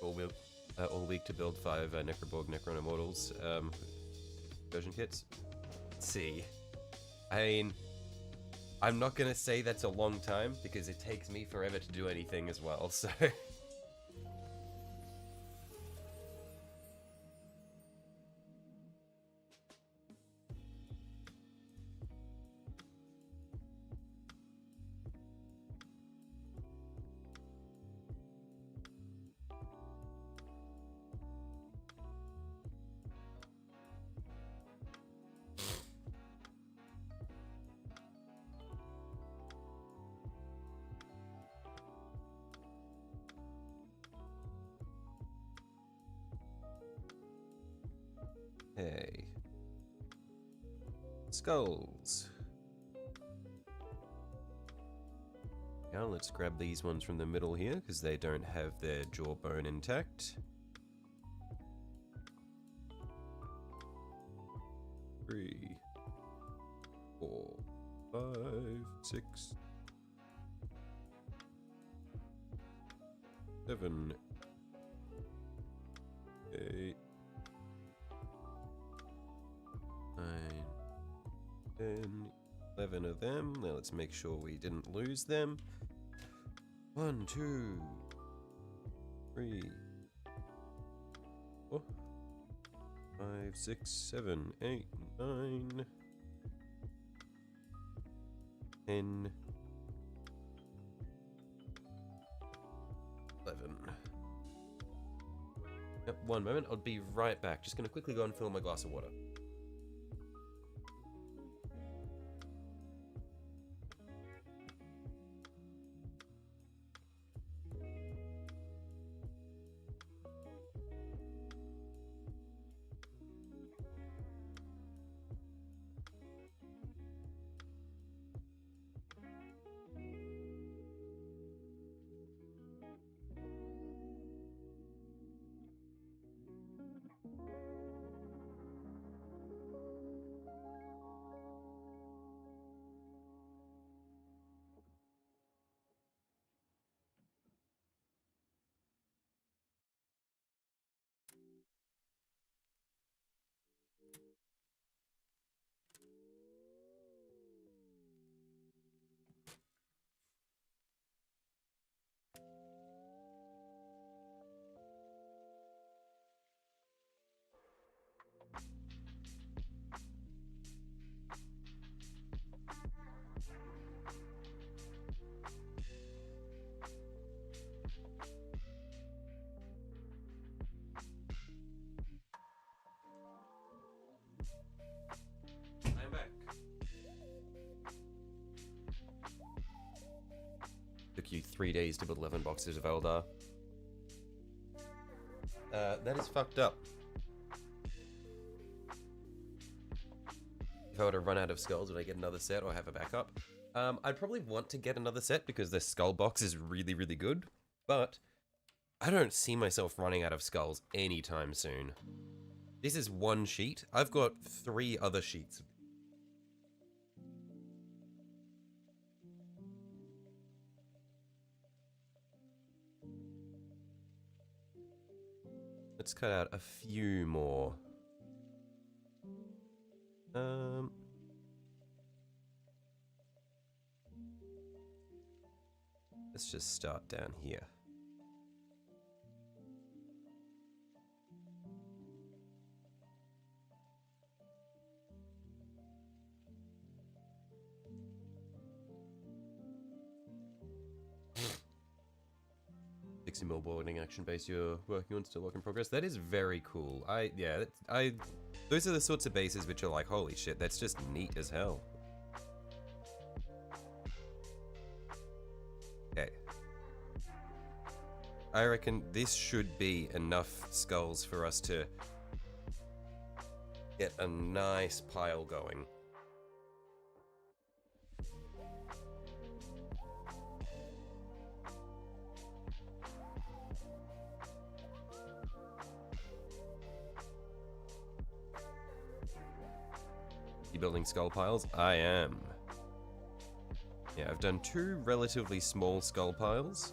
All week to build 5 Necroborg Necron Immortals version kits. Let's see. I mean, I'm not gonna say that's a long time because it takes me forever to do anything as well, so... Hey. Skulls. Now let's grab these ones from the middle here, because they don't have their jawbone intact. 3, 4, 5, 6, 7, 8, 9, 10, 11 of them. Now let's make sure we didn't lose them. 1, 2, 3, 4, 5, 6, 7, 8, 9, 10, 11. Yep, one moment, I'll be right back. Just gonna quickly go and fill my glass of water. I'm back. Took you 3 days to build 11 boxes of Eldar. That is fucked up. If I were to run out of skulls, would I get another set or have a backup? I'd probably want to get another set because the skull box is really, really good, but I don't see myself running out of skulls anytime soon. This is one sheet. I've got 3 other sheets. Let's cut out a few more. Let's just start down here. Millboarding action base you're working on, still work in progress. That is very cool. Those are the sorts of bases which are like, holy shit, that's just neat as hell. Okay. I reckon this should be enough skulls for us to get a nice pile going. Building skull piles? I am. Yeah, I've done 2 relatively small skull piles,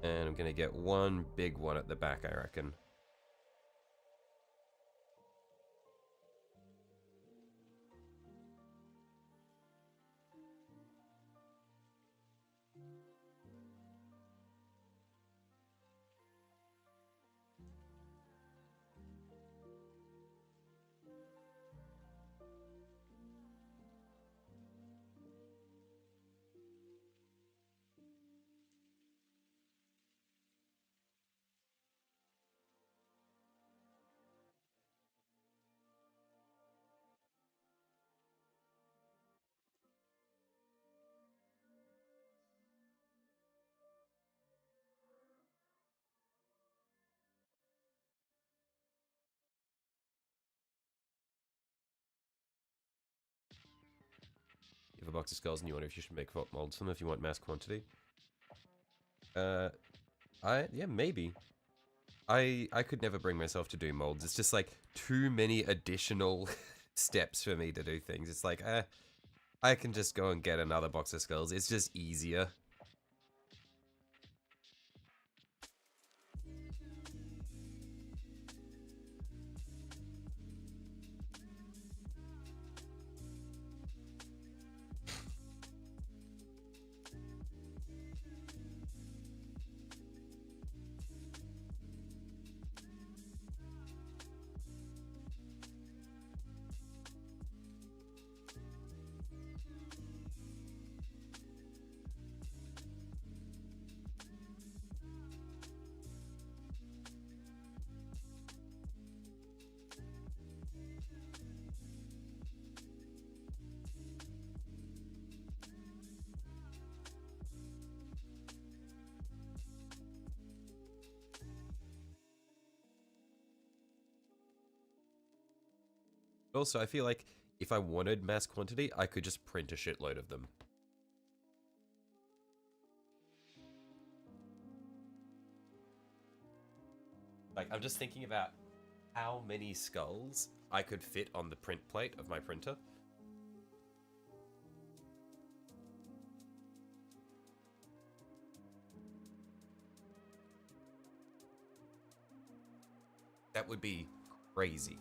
and I'm gonna get 1 big one at the back, I reckon. You have a box of skulls and you wonder if you should make molds them if you want mass quantity. Yeah, maybe. I could never bring myself to do molds. It's just like too many additional steps for me to do things. It's like, I can just go and get another box of skulls. It's just easier. Also, I feel like if I wanted mass quantity, I could just print a shitload of them. Like, I'm just thinking about how many skulls I could fit on the print plate of my printer. That would be crazy.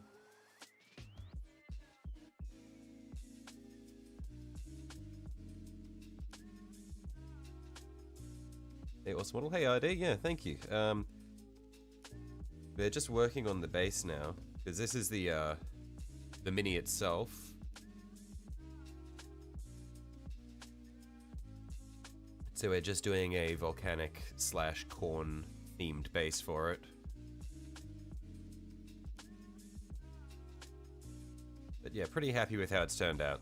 Hey, awesome model. Hey, ID. Yeah, thank you. They're just working on the base now, because this is the mini itself. So we're just doing a volcanic / corn themed base for it. But yeah, pretty happy with how it's turned out.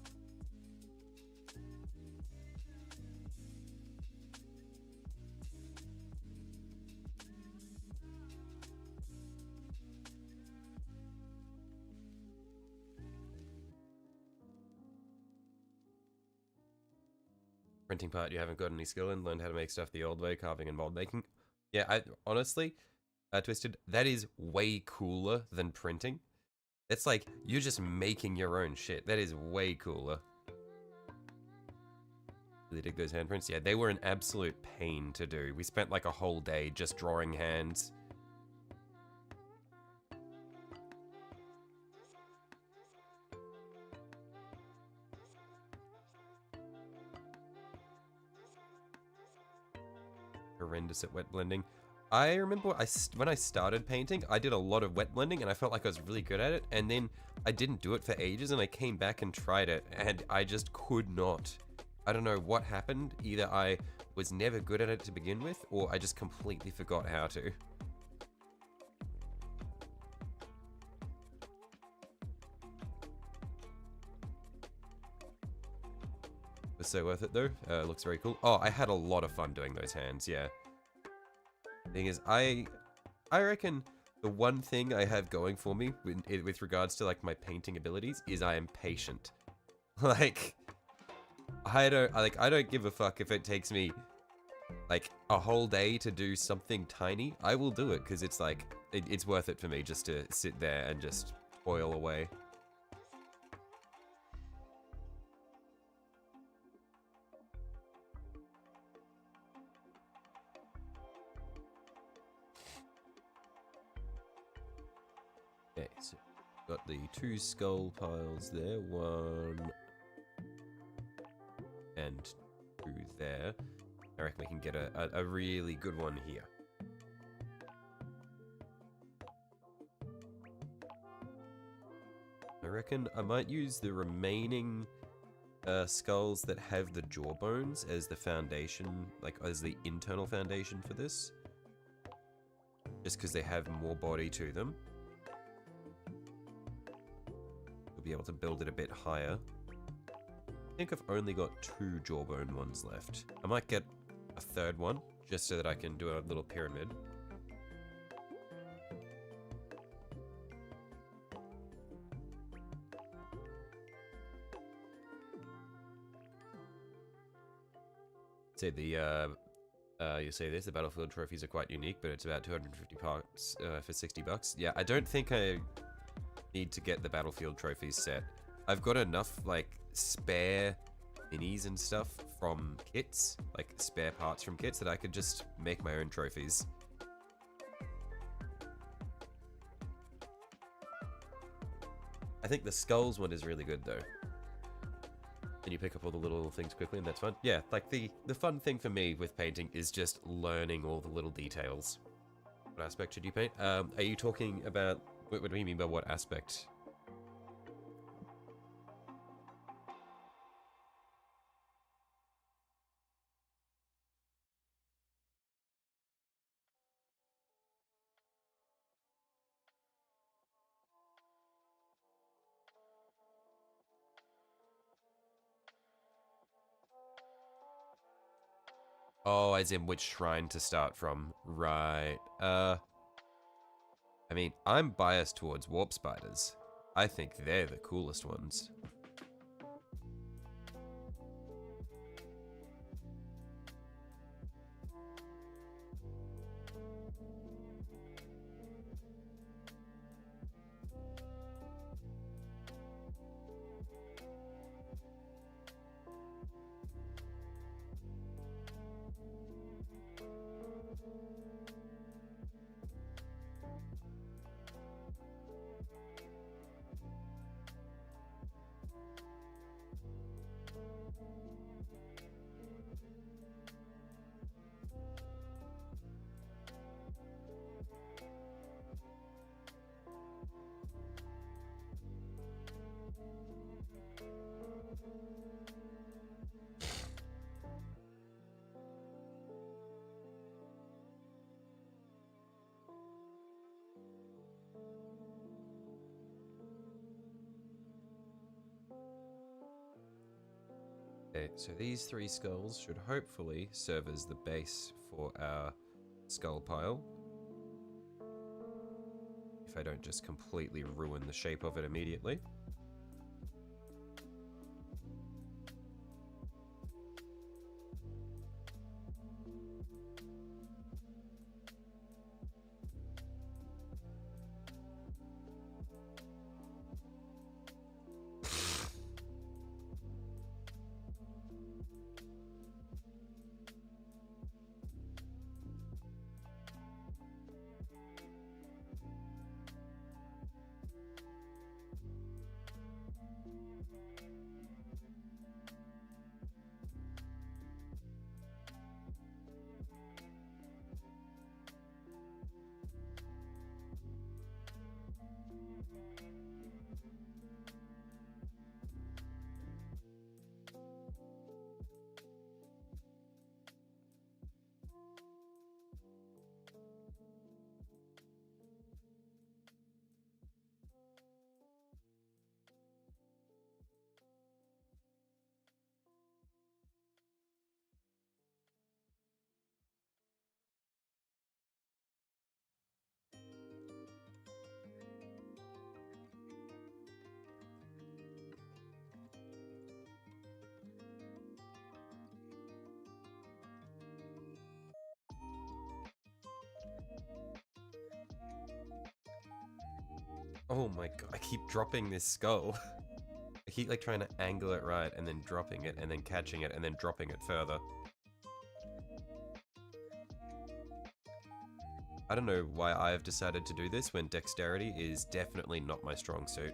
Printing part you haven't got any skill in, learned how to make stuff the old way, carving and mold making. Yeah, I honestly, Twisted, that is way cooler than printing. It's like you're just making your own shit. That is way cooler. They dig those handprints. Yeah, they were an absolute pain to do. We spent like a whole day just drawing hands. Horrendous at wet blending. I remember when I started painting, I did a lot of wet blending and I felt like I was really good at it. And then I didn't do it for ages and I came back and tried it and I just could not. I don't know what happened. Either I was never good at it to begin with or I just completely forgot how to. It was so worth it though. Looks very cool. Oh, I had a lot of fun doing those hands, yeah. Thing is, I reckon the one thing I have going for me with regards to like my painting abilities is I am patient. Like I don't give a fuck if it takes me like a whole day to do something tiny. I will do it because it's like it's worth it for me just to sit there and just toil away. Okay, so got the 2 skull piles there, 1 and 2 there. I reckon we can get a really good one here. I reckon I might use the remaining skulls that have the jawbones as the foundation, like as the internal foundation for this. Just because they have more body to them. We'll be able to build it a bit higher. I think I've only got 2 jawbone ones left. I might get a 3rd one, just so that I can do a little pyramid. Say you say this, the Battlefield trophies are quite unique, but it's about 250 parts for 60 bucks. Yeah, I don't think I need to get the Battlefield trophies set. I've got enough, like, spare minis and stuff from kits, like spare parts from kits, that I could just make my own trophies. I think the skulls one is really good, though. And you pick up all the little things quickly, and that's fun. Yeah, like the fun thing for me with painting is just learning all the little details. What aspect should you paint? Are you talking about... What do you mean by what aspect? Oh, as in which shrine to start from. Right. I mean, I'm biased towards warp spiders. I think they're the coolest ones. Okay, so these 3 skulls should hopefully serve as the base for our skull pile. If I don't just completely ruin the shape of it immediately. Oh my god, I keep dropping this skull. I keep like trying to angle it right and then dropping it and then catching it and then dropping it further. I don't know why I've decided to do this when dexterity is definitely not my strong suit.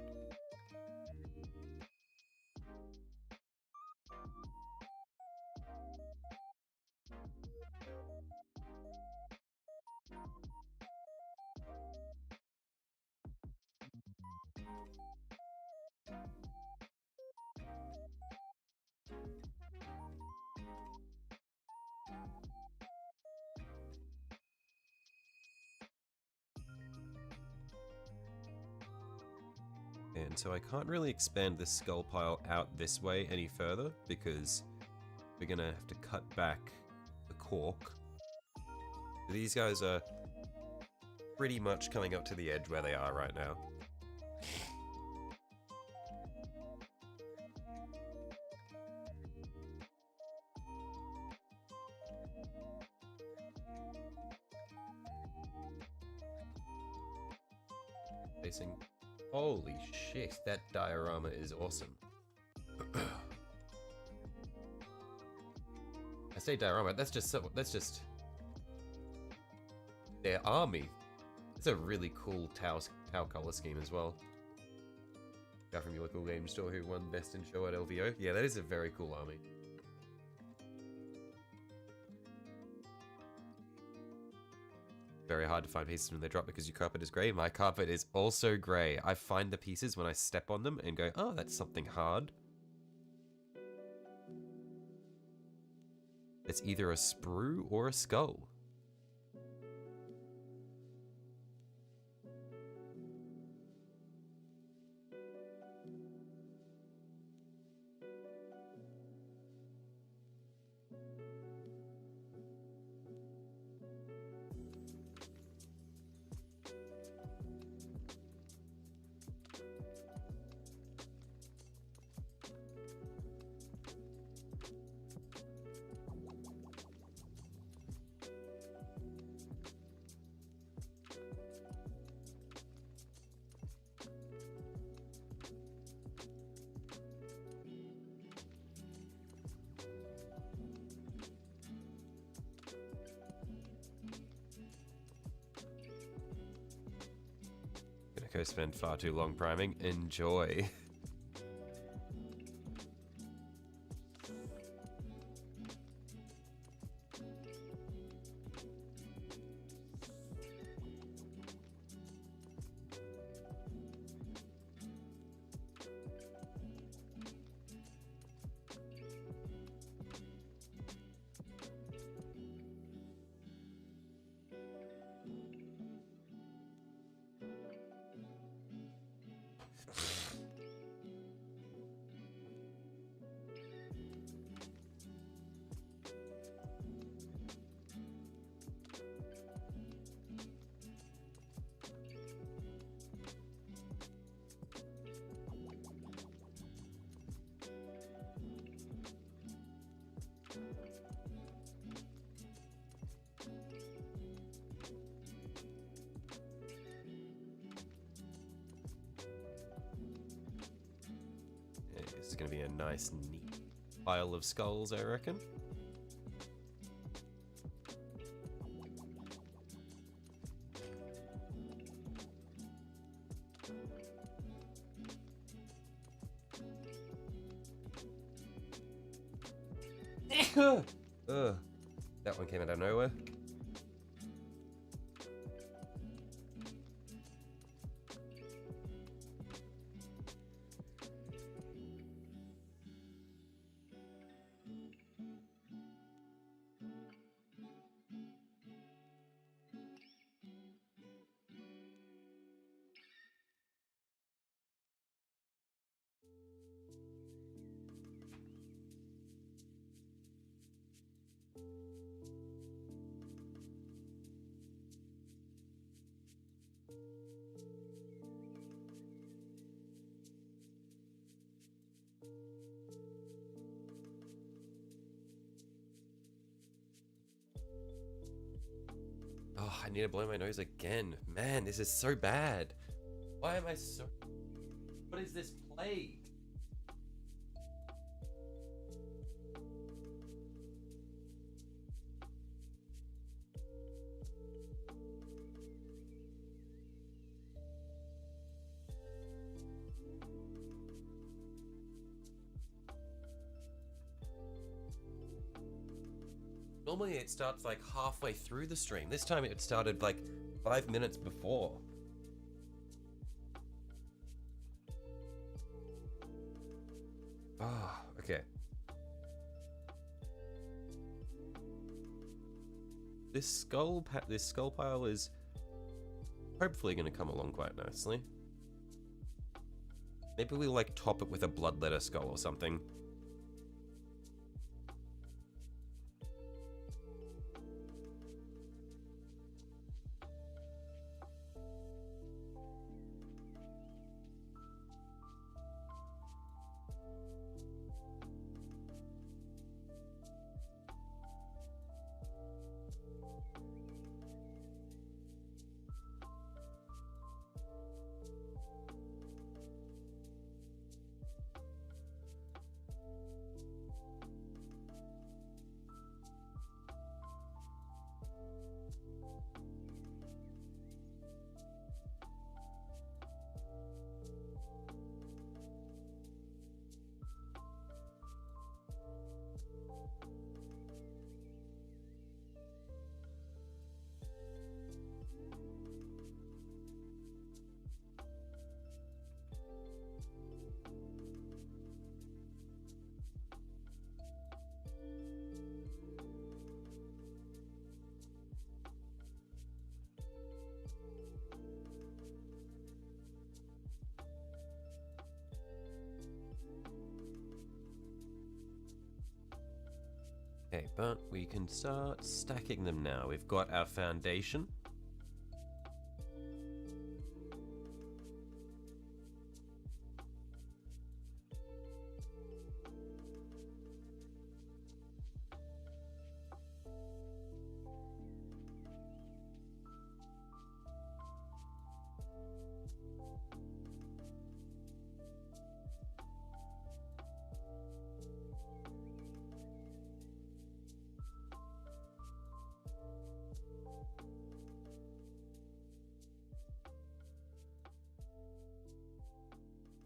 And so I can't really expand this skull pile out this way any further because we're gonna have to cut back the cork. These guys are pretty much coming up to the edge where they are right now. Facing. Holy shit, that diorama is awesome. I say diorama, that's just their army. It's a really cool Tau color scheme as well. Guy from your local game store who won Best in Show at LVO. Yeah, that is a very cool army. Very hard to find pieces when they drop because your carpet is grey. My carpet is also grey. I find the pieces when I step on them and go, oh, that's something hard. It's either a sprue or a skull. Go spend far too long priming. Enjoy. This is going to be a nice, neat pile of skulls, I reckon. That one came out of nowhere. Oh, I need to blow my nose again. Man, this is so bad. Why am I so... What is this plague? Normally it starts like halfway through the stream. This time it started like 5 minutes before. Ah, okay. This skull pile is hopefully going to come along quite nicely. Maybe we'll like top it with a bloodletter skull or something. Okay, but we can start stacking them now. We've got our foundation.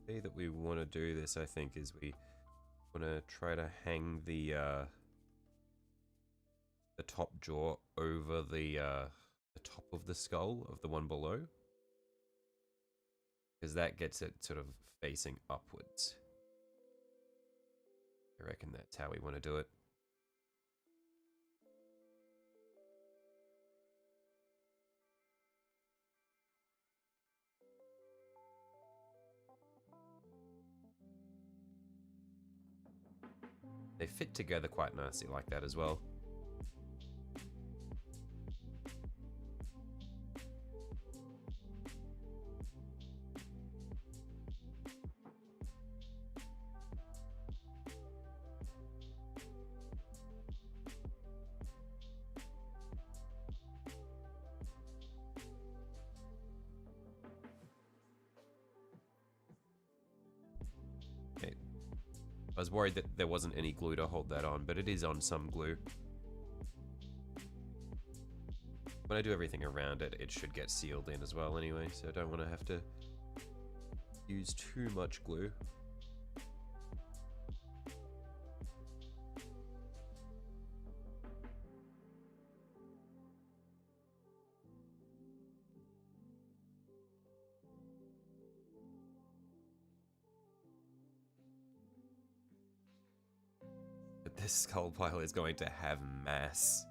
The way that we want to do this, I think, is we want to try to hang the top jaw over the top of the skull of the one below, because that gets it sort of facing upwards. I reckon that's how we want to do it. They fit together quite nicely like that as well. I was worried that there wasn't any glue to hold that on, but it is on some glue. When I do everything around it, it should get sealed in as well anyway, so I don't want to have to use too much glue. This skull pile is going to have mass.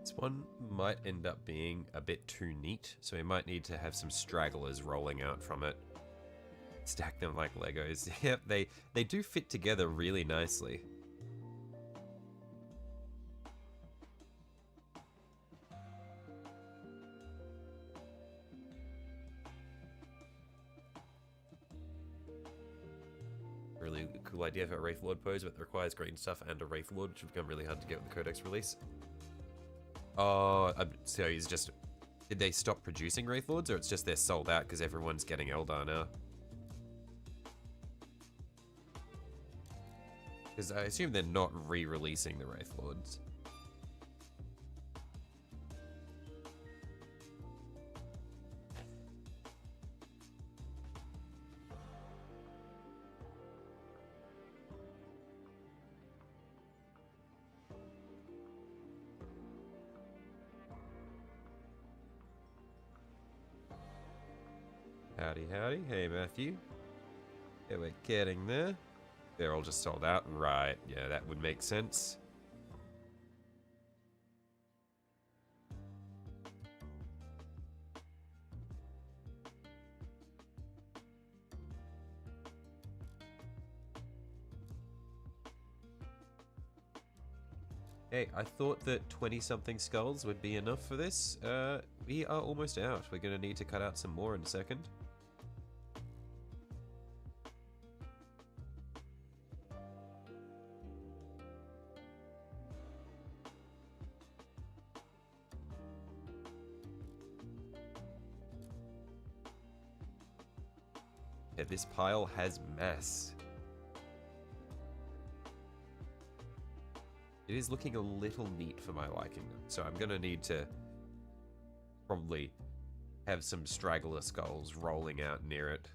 This one might end up being a bit too neat, so we might need to have some stragglers rolling out from it. Stack them like Legos. Yep, they do fit together really nicely. Really cool idea for a Wraith Lord pose, but it requires green stuff and a Wraith Lord, which would become really hard to get with the Codex release. Oh, so he's just... Did they stop producing Wraith Lords, or it's just they're sold out because everyone's getting Eldar now? Because I assume they're not re-releasing the Wraith Lords. Howdy, howdy. Hey, Matthew. Yeah, we're getting there. They're all just sold out. Right. Yeah, that would make sense. Hey, I thought that 20-something skulls would be enough for this. We are almost out. We're going to need to cut out some more in a second. Yeah, this pile has mass. It is looking a little neat for my liking, so I'm going to need to probably have some straggler skulls rolling out near it.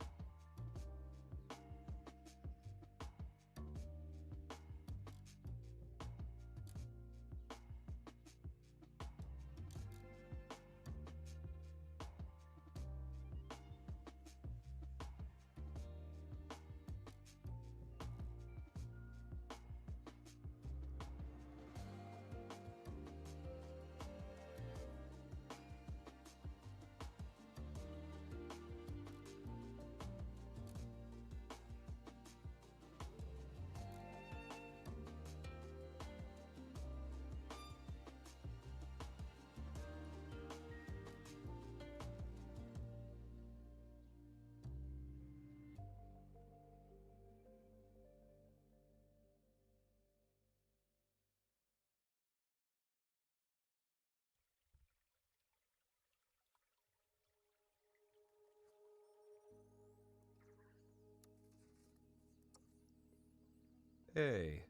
Hey.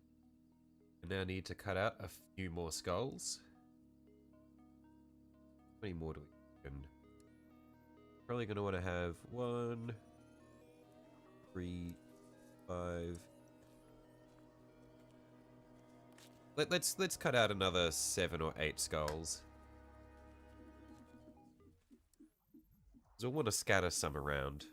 I now need to cut out a few more skulls. How many more do we need? Probably going to want to have 1, 3, 5. Let's cut out another 7 or 8 skulls. So I want to scatter some around.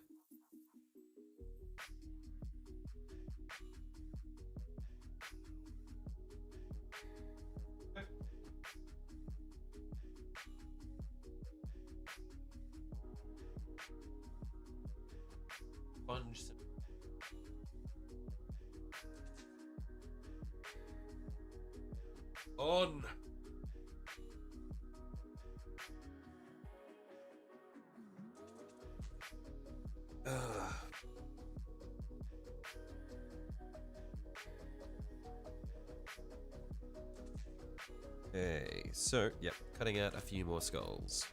Sponge some. On. Okay, so, yep, cutting out a few more skulls.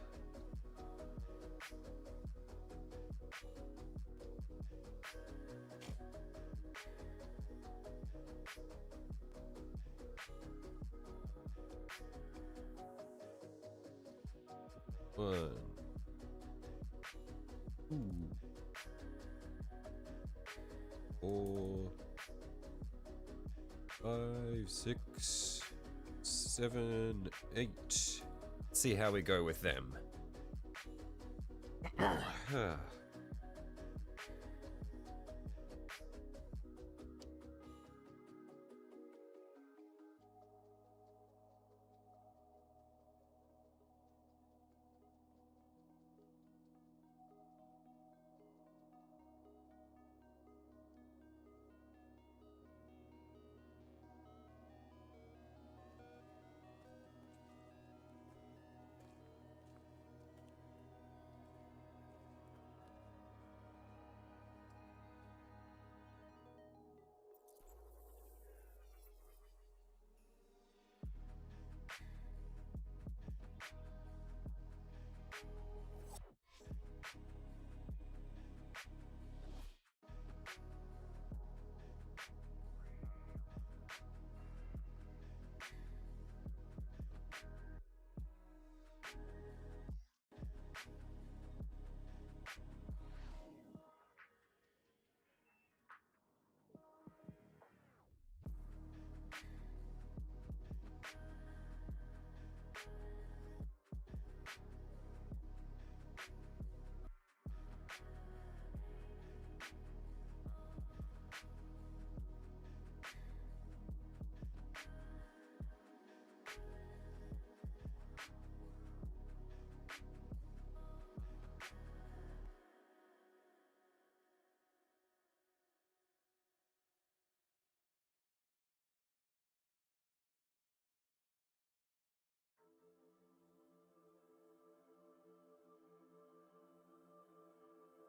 One. 2. 4. 5, 6, 7, 8. Let's see how we go with them.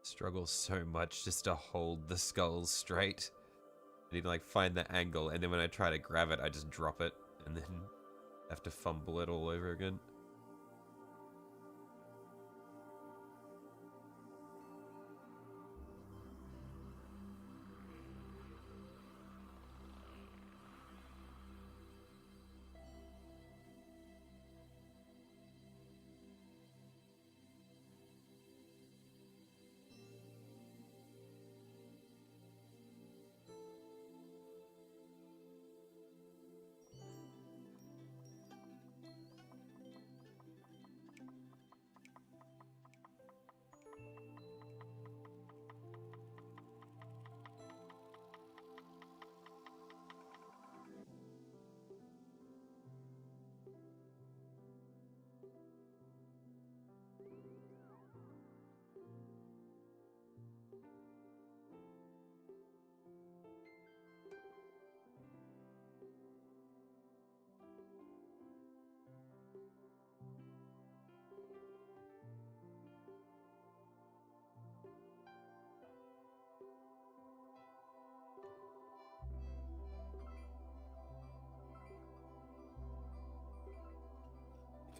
Struggle so much just to hold the skulls straight. I need to like find the angle, and then when I try to grab it, I just drop it, and then have to fumble it all over again.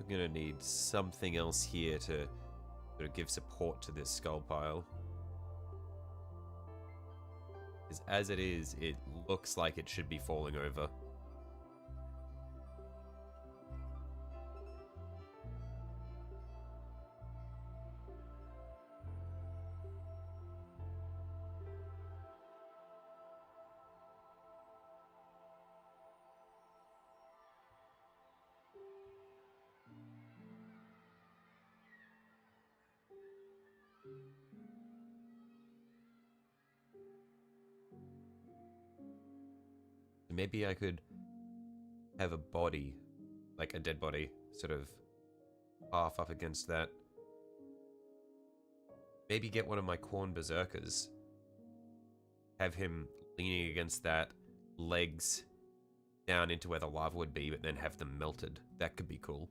I'm gonna need something else here to sort of give support to this skull pile. Because as it is, it looks like it should be falling over. Maybe I could have a body, like a dead body, sort of half up against that. Maybe get one of my corn berserkers. Have him leaning against that, legs down into where the lava would be, but then have them melted. That could be cool.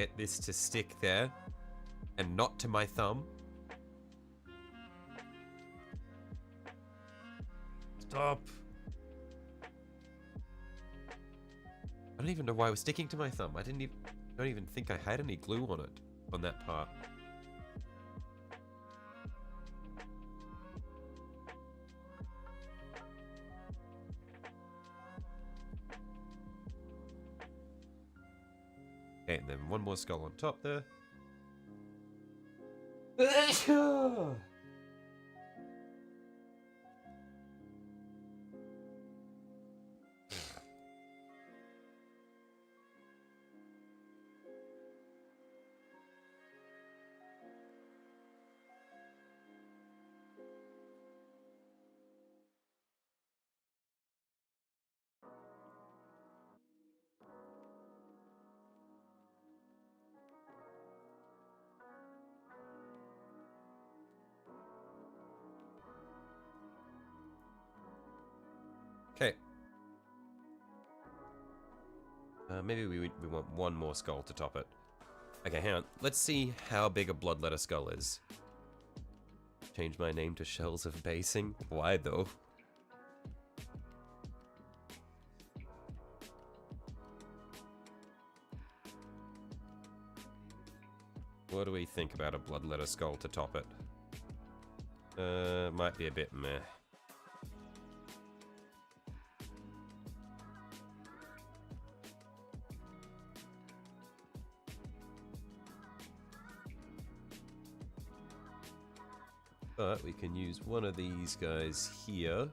get this to stick there and not to my thumb. Stop. I don't even know why it was sticking to my thumb. I don't even think I had any glue on it, on that part. Okay, and then one more skull on top there. Okay. Maybe we want one more skull to top it. Okay, hang on. Let's see how big a bloodletter skull is. Change my name to Shells of Basing? Why though? What do we think about a bloodletter skull to top it? Might be a bit meh. But we can use one of these guys here.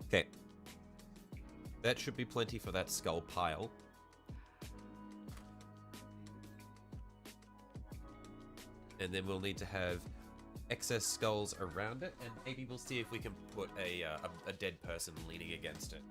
Okay. That should be plenty for that skull pile. And then we'll need to have excess skulls around it, and maybe we'll see if we can put a dead person leaning against it.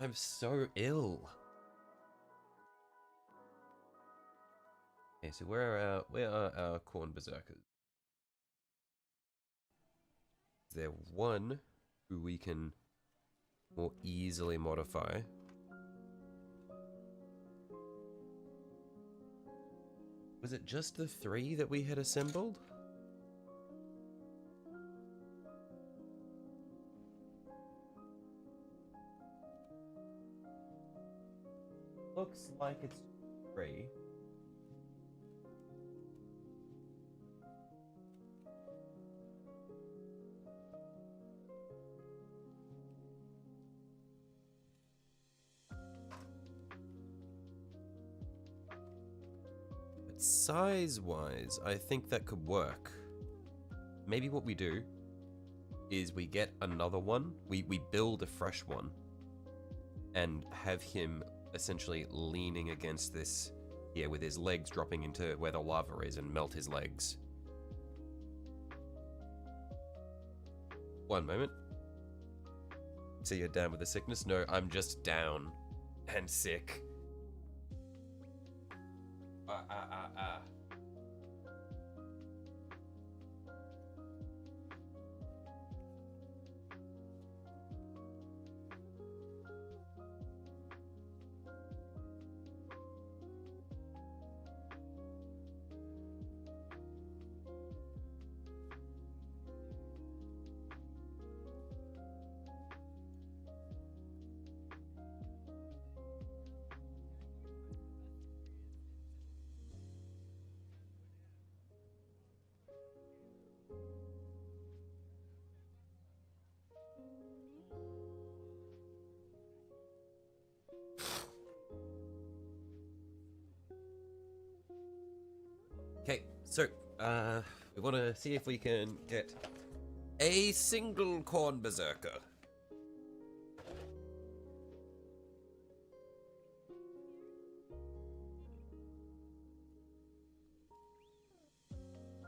I'm so ill. Okay, so where are our corn berserkers? Is there one who we can more easily modify? Was it just the 3 that we had assembled? Looks like it's 3. But size-wise, I think that could work. Maybe what we do is we get another one, we build a fresh one, and have him essentially leaning against this here with his legs dropping into where the lava is and melt his legs. One moment. So you're down with the sickness? No, I'm just down and sick. So, we want to see if we can get a single corn berserker.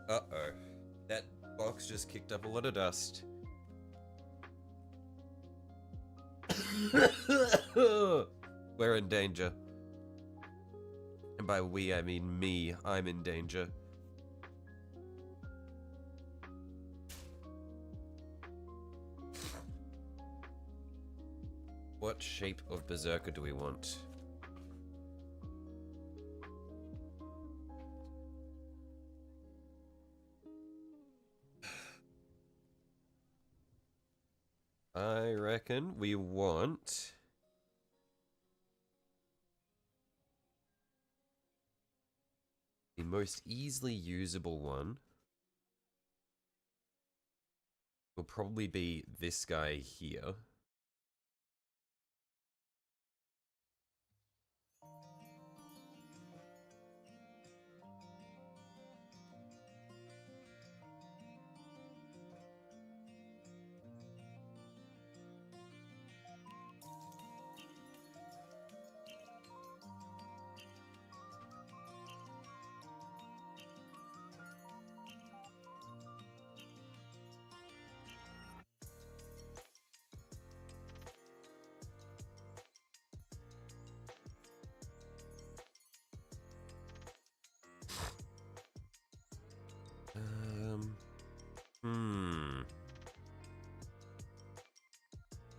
Uh-oh. That box just kicked up a lot of dust. We're in danger. And by we, I mean me. I'm in danger. What shape of berserker do we want? I reckon we want the most easily usable one will probably be this guy here.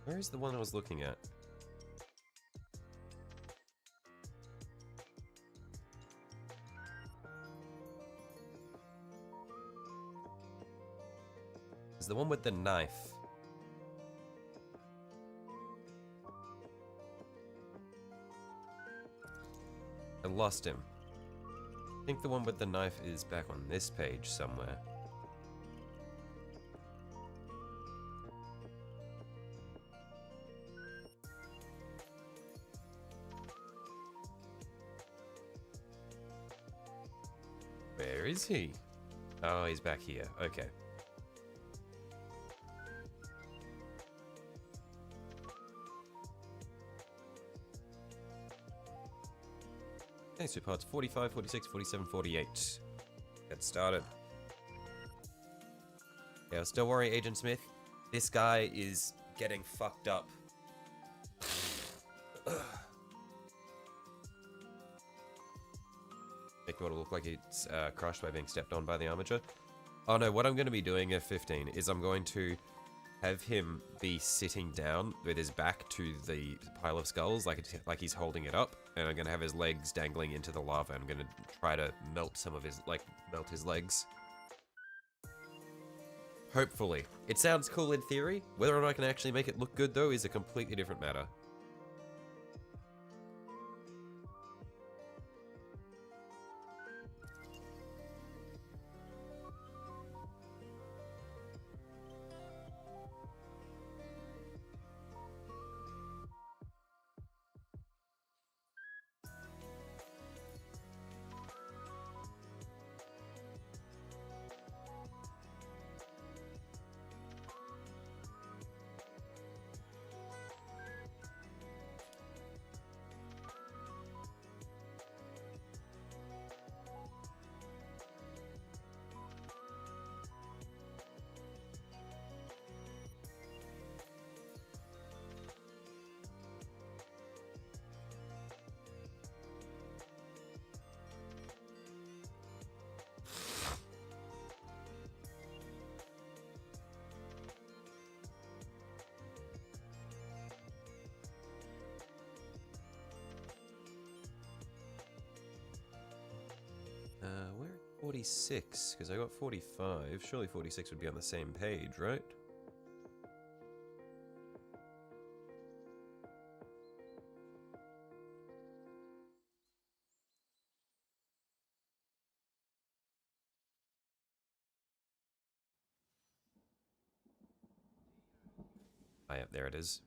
Where's the one I was looking at? It's the one with the knife. I lost him. I think the one with the knife is back on this page somewhere. Where is he? Oh, he's back here. Okay. Okay, so parts 45, 46, 47, 48. Get started. Yeah, still worry, Agent Smith. This guy is getting fucked up. Make what will look like it's crushed by being stepped on by the armiger. Oh no, what I'm going to be doing at 15 is I'm going to have him be sitting down with his back to the pile of skulls, like he's holding it up, and I'm going to have his legs dangling into the lava. I'm going to try to melt some of his, melt his legs. Hopefully. It sounds cool in theory. Whether or not I can actually make it look good, though, is a completely different matter. Where 46? Because I got 45. Surely 46 would be on the same page, right? Ah, yep, there it is.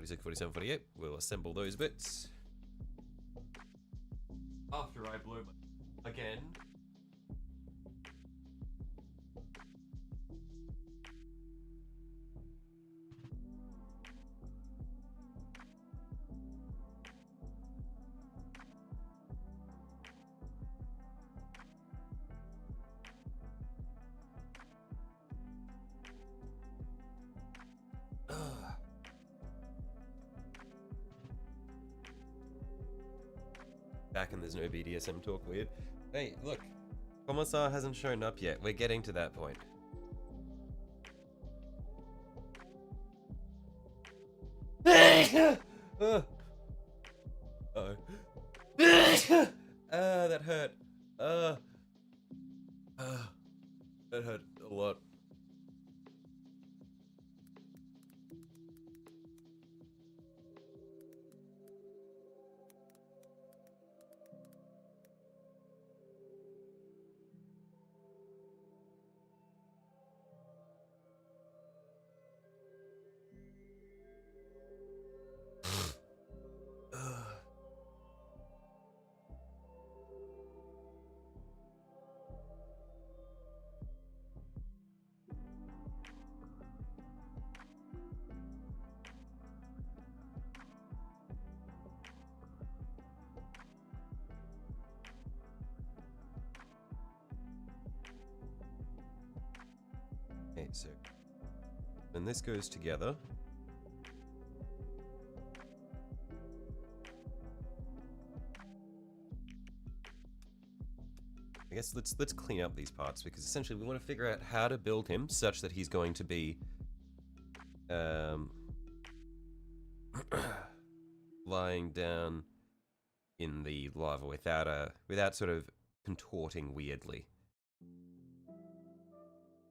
46, 47, 48. We'll assemble those bits. After I blow my... again. Back and there's no BDSM talk, weird. Hey, look. Commissar hasn't shown up yet. We're getting to that point. Uh-oh. That hurt. That hurt a lot. Okay, so when this goes together, I guess let's clean up these parts, because essentially we want to figure out how to build him such that he's going to be lying down in the lava without sort of contorting weirdly.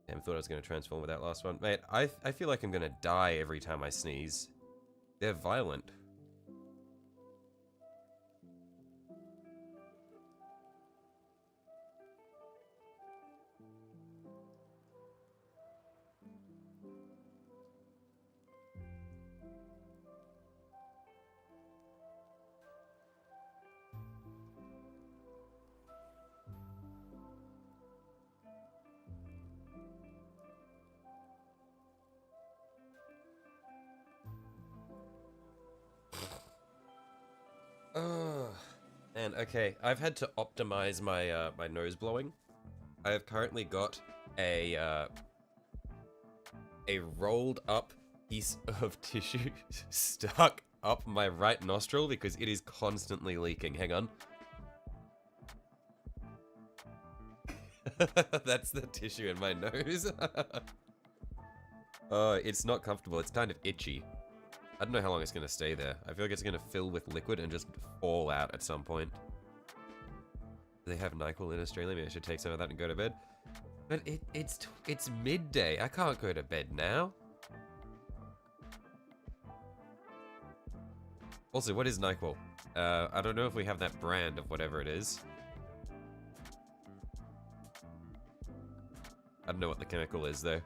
Damn, thought I was going to transform with that last one. Mate, I feel like I'm going to die every time I sneeze. They're violent. And okay, I've had to optimize my my nose blowing. I have currently got a rolled up piece of tissue stuck up my right nostril because it is constantly leaking. Hang on. That's the tissue in my nose. Oh, it's not comfortable. It's kind of itchy. I don't know how long it's going to stay there. I feel like it's going to fill with liquid and just fall out at some point. Do they have NyQuil in Australia? Maybe I should take some of that and go to bed. But it's midday. I can't go to bed now. Also, what is NyQuil? I don't know if we have that brand of whatever it is. I don't know what the chemical is, though.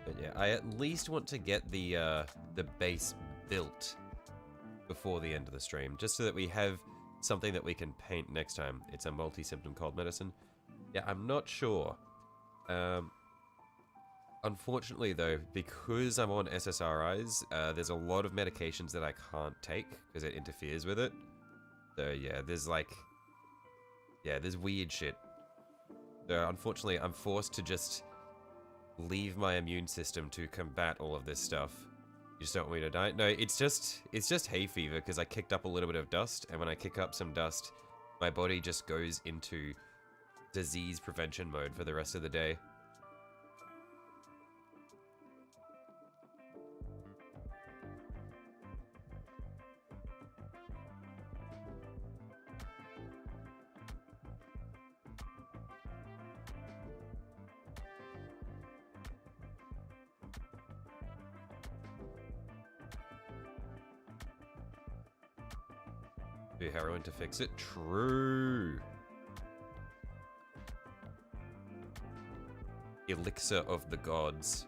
But yeah, I at least want to get the base built before the end of the stream, just so that we have something that we can paint next time. It's a multi-symptom cold medicine. Yeah, I'm not sure. Unfortunately, though, because I'm on SSRIs, there's a lot of medications that I can't take because it interferes with it. So yeah, there's weird shit. So unfortunately, I'm forced to just leave my immune system to combat all of this stuff. You just don't want me to die? No, it's just hay fever because I kicked up a little bit of dust, and when I kick up some dust, my body just goes into disease prevention mode for the rest of the day. Do heroin to fix it? True. Elixir of the gods.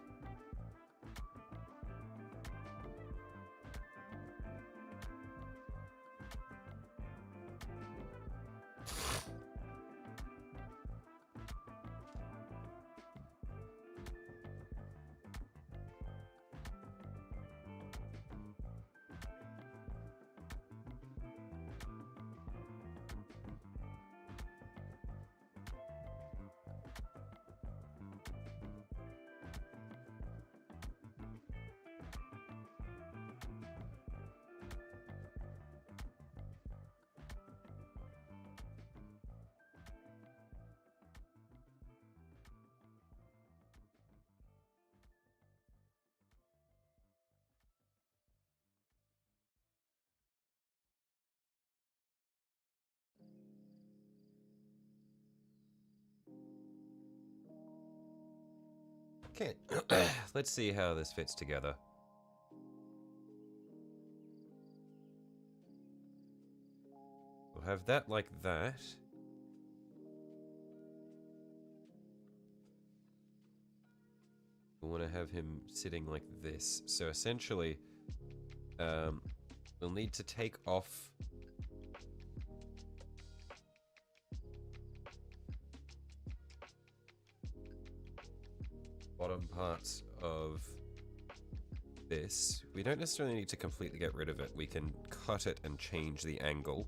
Okay, let's see how this fits together. We'll have that like that. We want to have him sitting like this. So essentially, we'll need to take off bottom parts of this. We don't necessarily need to completely get rid of it. We can cut it and change the angle.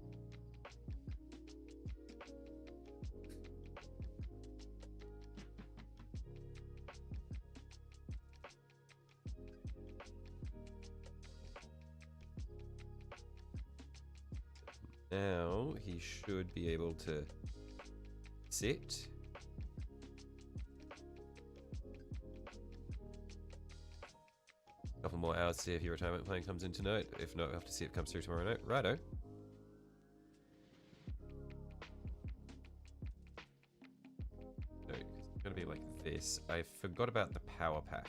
Now he should be able to sit. Couple more hours to see if your retirement plan comes in tonight. If not, we'll have to see if it comes through tomorrow night. Righto. So it's gonna be like this. I forgot about the power pack.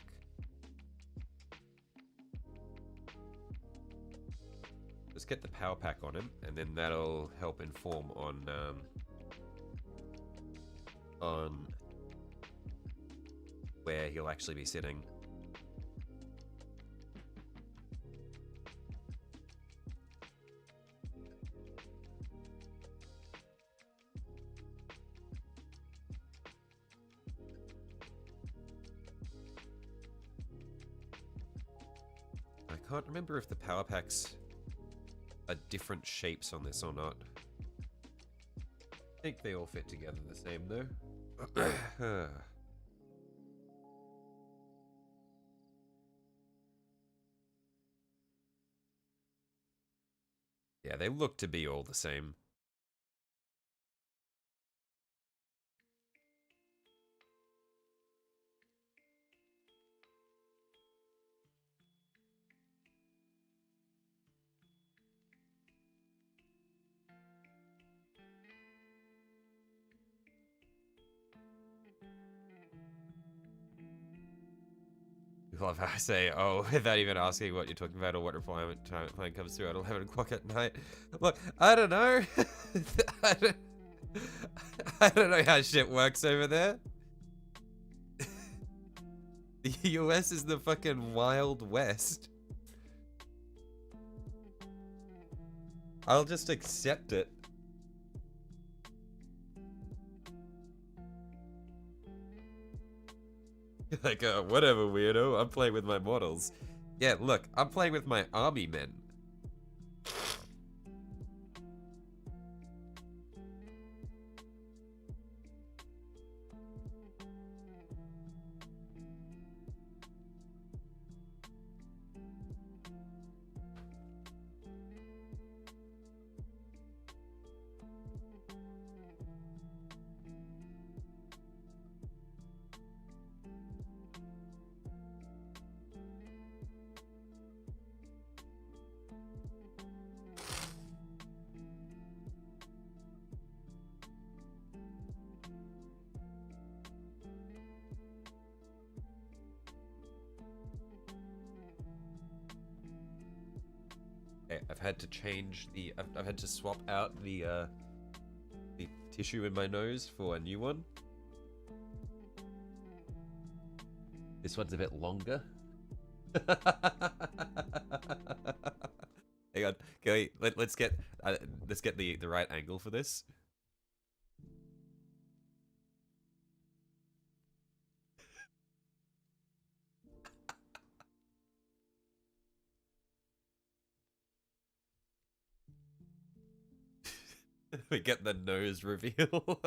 Let's get the power pack on him, and then that'll help inform on where he'll actually be sitting. I can't remember if the power packs are different shapes on this or not. I think they all fit together the same though. Yeah, they look to be all the same. I love how I say, oh, without even asking what you're talking about or what retirement plan comes through at 11 o'clock at night. Look, I don't know. I don't know how shit works over there. The US is the fucking Wild West. I'll just accept it. Like, whatever, weirdo. I'm playing with my models. Yeah, look, I'm playing with my army men. had to change the... I've had to swap out the tissue in my nose for a new one. This one's a bit longer. Hang on, can let's get the right angle for this. We get the nose reveal.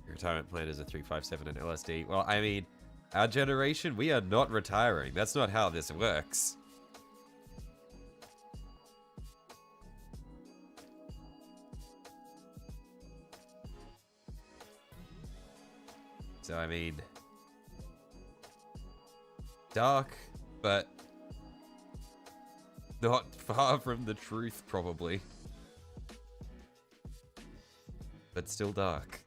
Retirement plan is a 357 and LSD. Well, I mean, our generation, we are not retiring. That's not how this works. So, I mean, dark, but not far from the truth, probably. But still dark.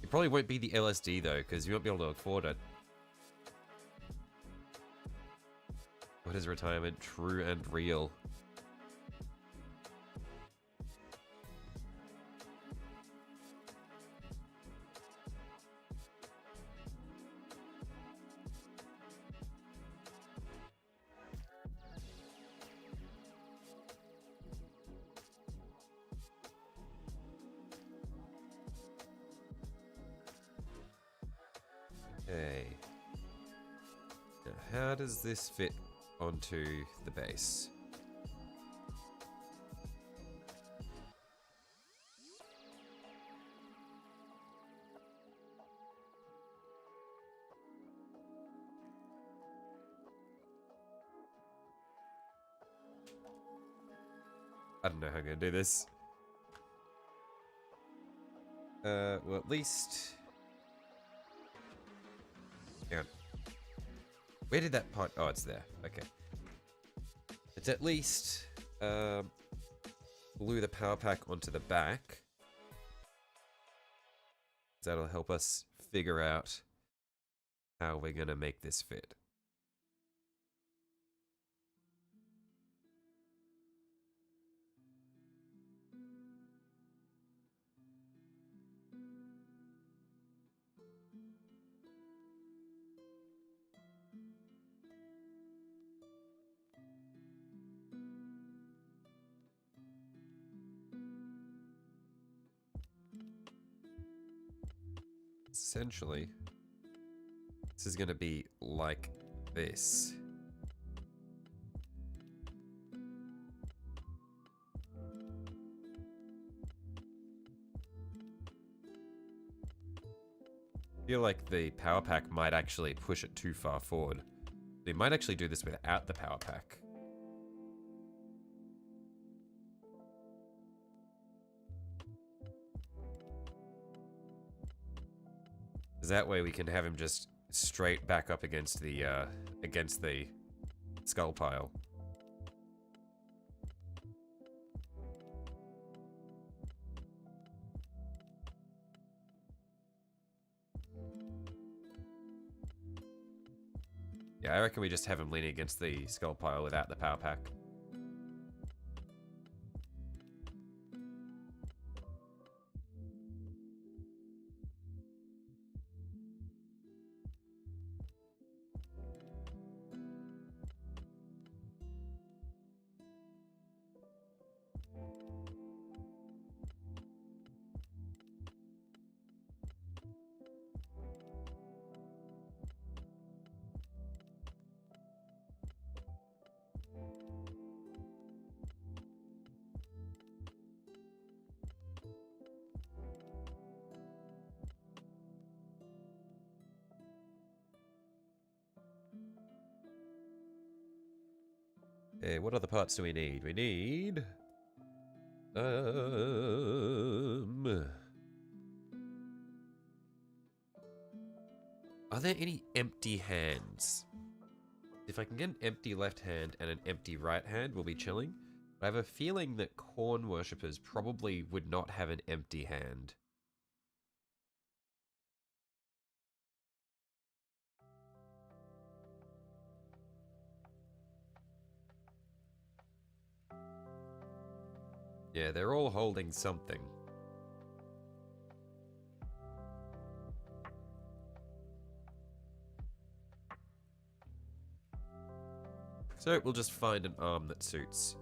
It probably won't be the LSD, though, because you won't be able to afford it. What is retirement? True and real. Okay. Now, how does this fit onto the base? I don't know how I'm gonna do this. Well, at least... Hang on. Where did that part... Oh, it's there. Okay. It's at least glue the power pack onto the back. That'll help us figure out how we're going to make this fit. Essentially, this is going to be like this. I feel like the power pack might actually push it too far forward. We might actually do this without the power pack. That way we can have him just straight back up against the skull pile. Yeah, I reckon we just have him leaning against the skull pile without the power pack. Okay, what other parts do we need? We need Are there any empty hands? If I can get an empty left hand and an empty right hand, we'll be chilling. But I have a feeling that corn worshippers probably would not have an empty hand. Yeah, they're all holding something. So we'll just find an arm that suits.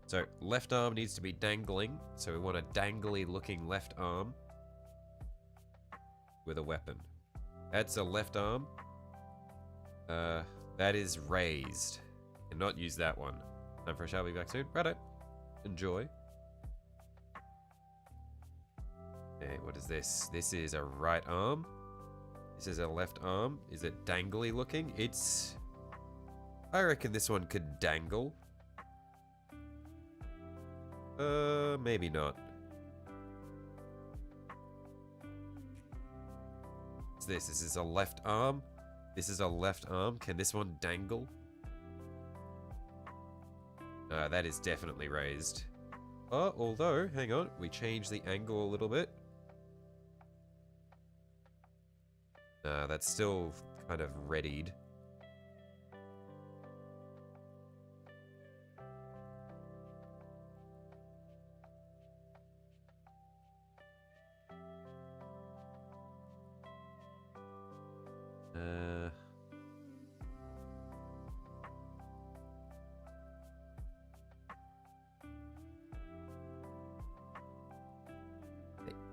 So left arm needs to be dangling. So we want a dangly looking left arm with a weapon. That's a left arm. That is raised. Cannot use that one. Time for a shall be back soon. Righto. Enjoy. Okay, what is this? This is a right arm. This is a left arm. Is it dangly looking? It's... I reckon this one could dangle. Maybe not. What's this? This is a left arm. This is a left arm. Can this one dangle? That is definitely raised. Although, hang on, we change the angle a little bit. That's still kind of readied.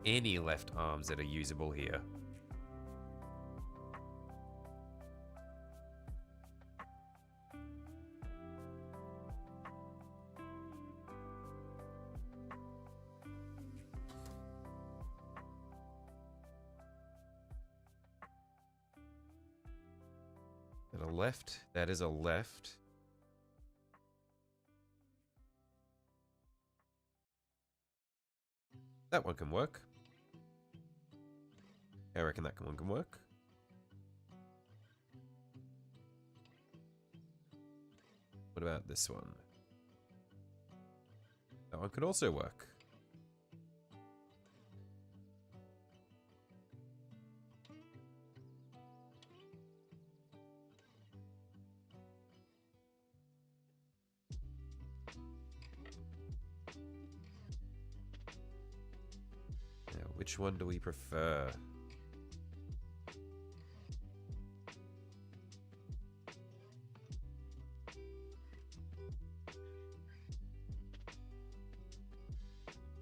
Any left arms that are usable here? And a left, that is a left. That one can work. I reckon that one can work. What about this one? That one could also work. Now, which one do we prefer?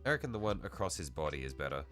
I reckon the one across his body is better.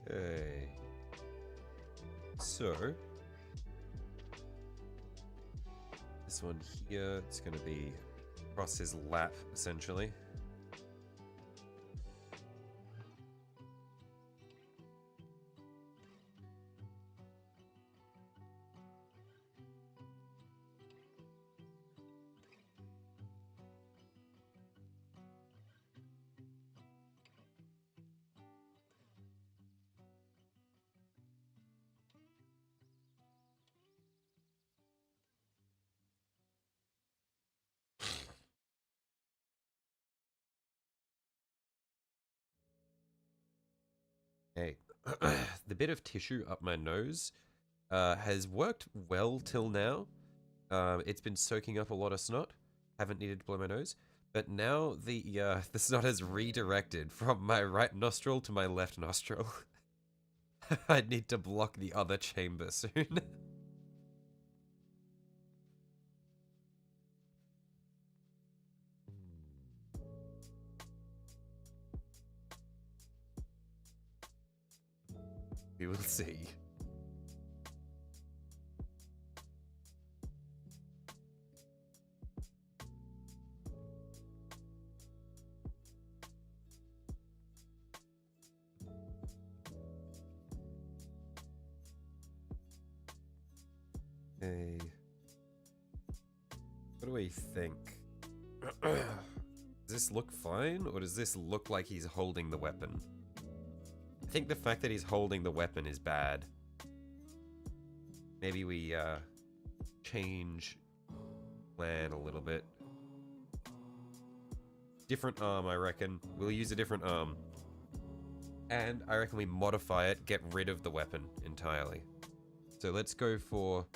Okay. So this one here, it's going to be across his lap, essentially. Okay. The bit of tissue up my nose has worked well till now. It's been soaking up a lot of snot. Haven't needed to blow my nose. But now the snot has redirected from my right nostril to my left nostril. I need to block the other chamber soon. We will see. Okay. What do we think? Does this look fine, or does this look like he's holding the weapon? I think the fact that he's holding the weapon is bad. Maybe we change plan a little bit. Different arm, I reckon. We'll use a different arm. And I reckon we modify it, get rid of the weapon entirely. So let's go for...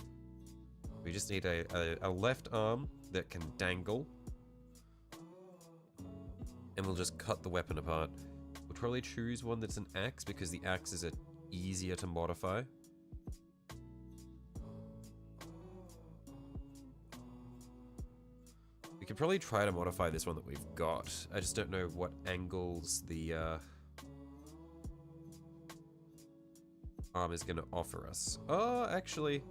We just need a left arm that can dangle. And we'll just cut the weapon apart. We'll probably choose one that's an axe because the axe is easier to modify. We could probably try to modify this one that we've got. I just don't know what angles the arm is going to offer us. Oh, actually,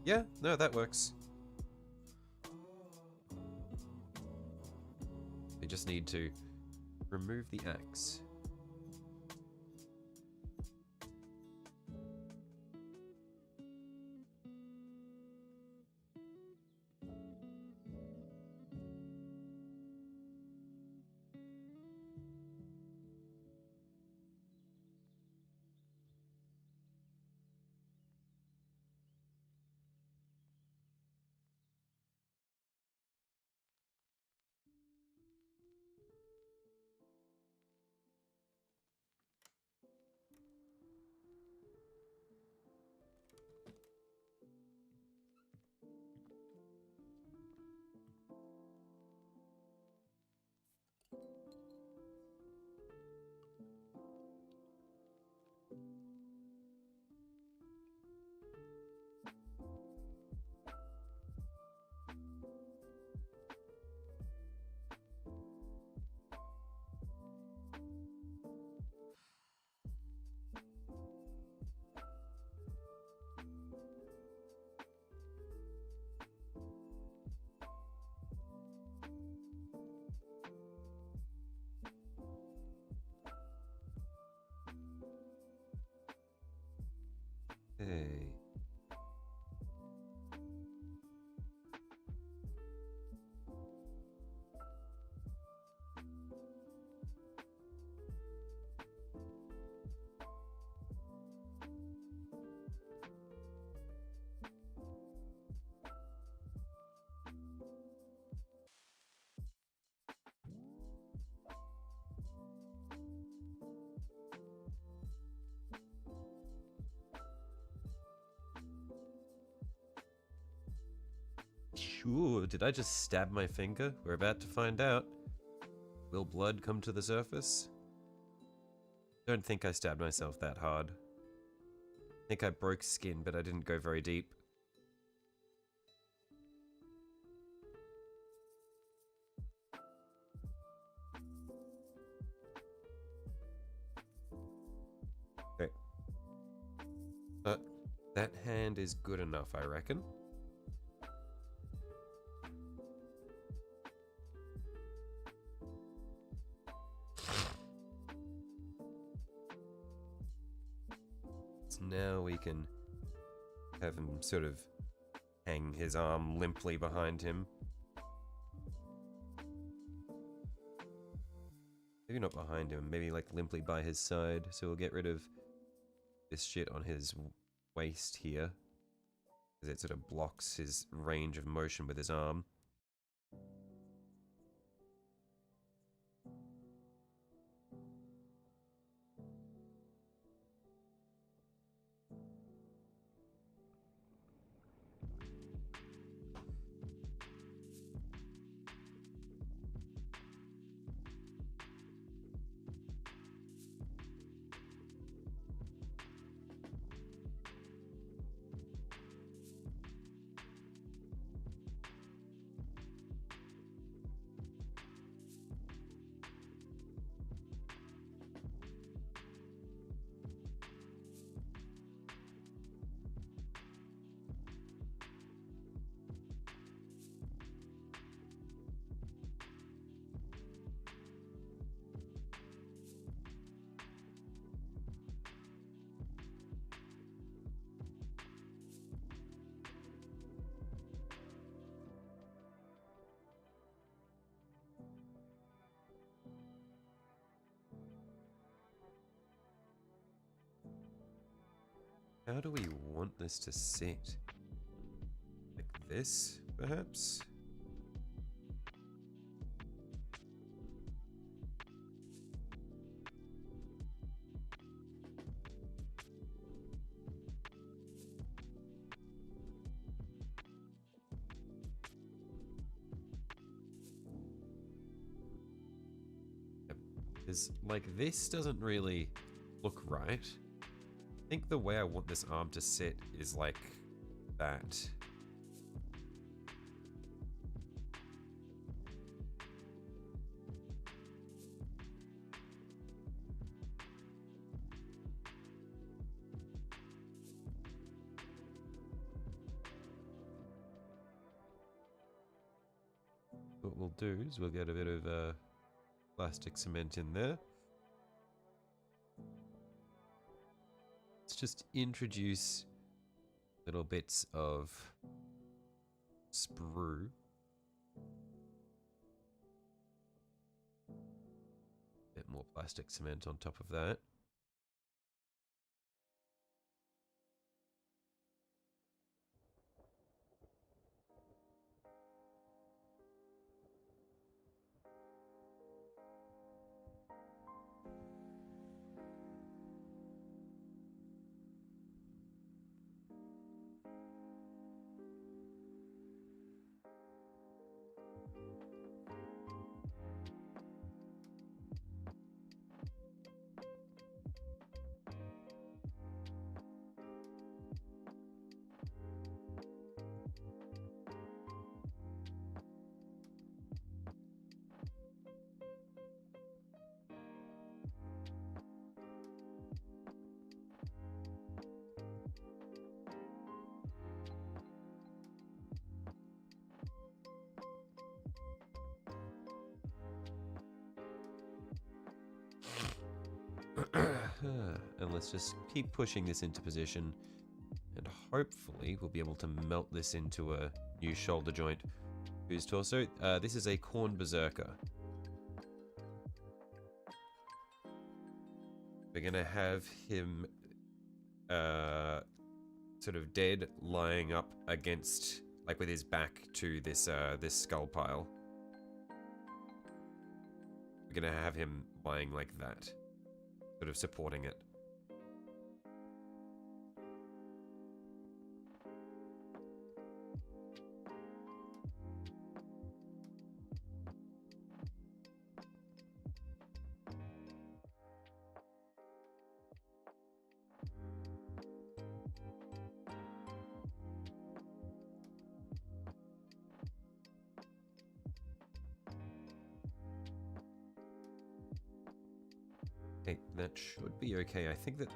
yeah, no, that works. We just need to remove the axe. Hey. Sure, did I just stab my finger? We're about to find out. Will blood come to the surface? Don't think I stabbed myself that hard. I think I broke skin, but I didn't go very deep. Okay. But that hand is good enough, I reckon. because now we can have him sort of hang his arm limply behind him. Maybe not behind him, maybe like limply by his side. So we'll get rid of this shit on his waist here, because it sort of blocks his range of motion with his arm. How do we want this to sit? Like this, perhaps? Because, like, this doesn't really look right. I think the way I want this arm to sit is like that. What we'll do is we'll get a bit of plastic cement in there. Let's just introduce little bits of sprue. Bit more plastic cement on top of that. And let's just keep pushing this into position, and hopefully we'll be able to melt this into a new shoulder joint for his torso. This is a Corn Berserker. We're gonna have him sort of dead, lying up against, like with his back to this this skull pile. We're gonna have him lying like that, sort of supporting it. Okay, that should be okay. I think that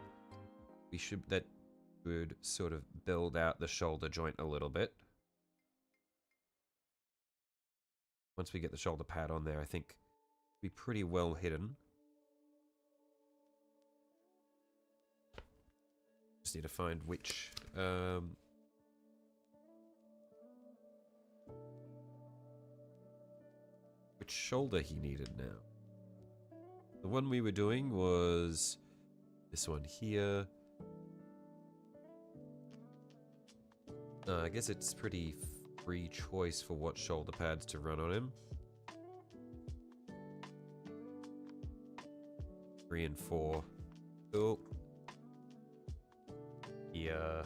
that would sort of build out the shoulder joint a little bit. Once we get the shoulder pad on there, I think it'll be pretty well hidden. just need to find which shoulder he needed now. The one we were doing was this one here. I guess it's pretty free choice for what shoulder pads to run on him. 3 and 4. Cool. Yeah.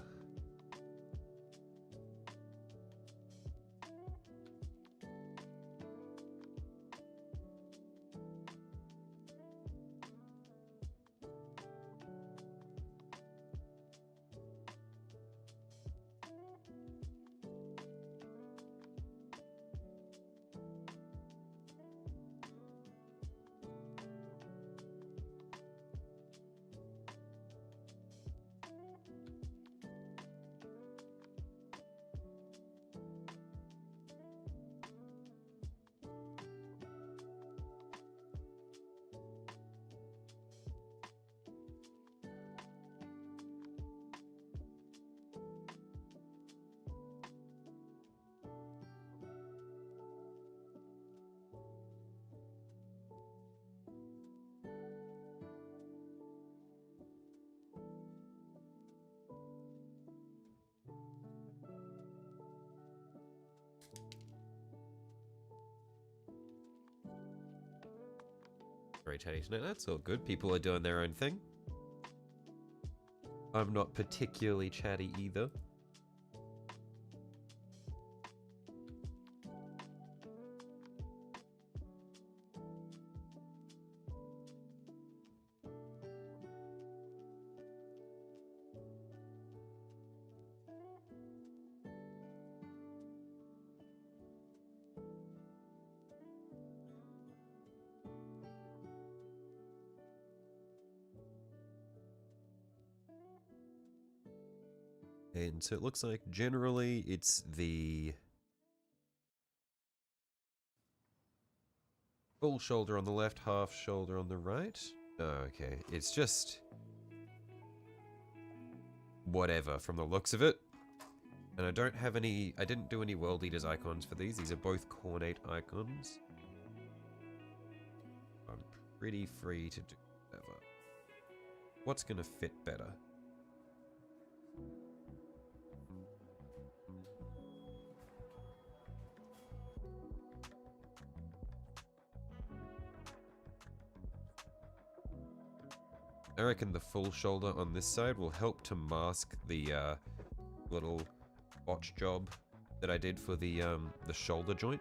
Rotating. No, that's all good. People are doing their own thing. I'm not particularly chatty either. And so it looks like generally it's the full shoulder on the left, half shoulder on the right. Oh, okay, it's just whatever from the looks of it. And I don't have any, I didn't do any World Eaters icons for these. These are both Cornate icons. I'm pretty free to do whatever. What's gonna fit better? I reckon the full shoulder on this side will help to mask the little botch job that I did for the shoulder joint.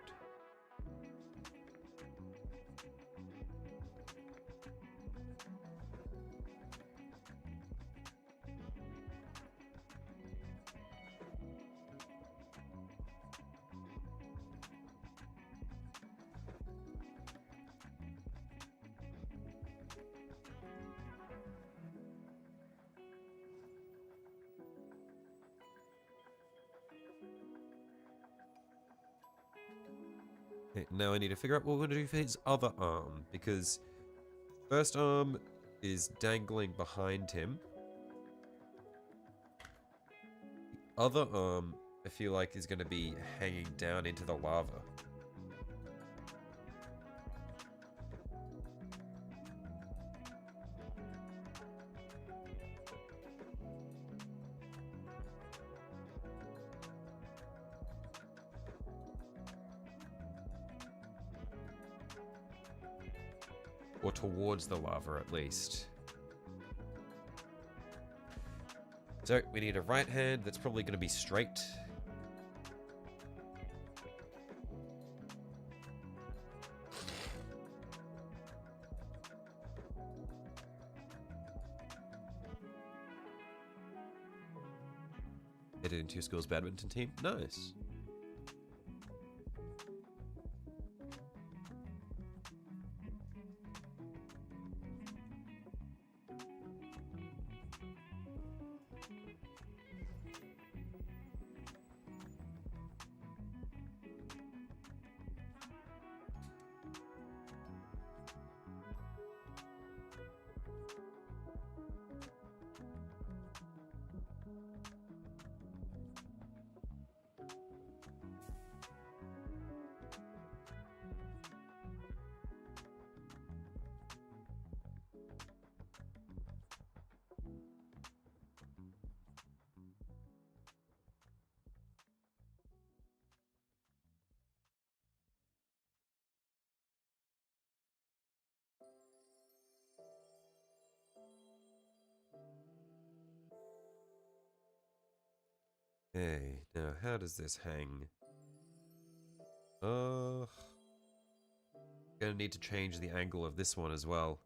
Okay, now I need to figure out what we're going to do for his other arm, because first arm is dangling behind him. The other arm, I feel like, is going to be hanging down into the lava. Or towards the lava, at least. So, we need a right hand that's probably going to be straight. Headed into your school's badminton team? Nice. Okay, now how does this hang? Gonna need to change the angle of this one as well.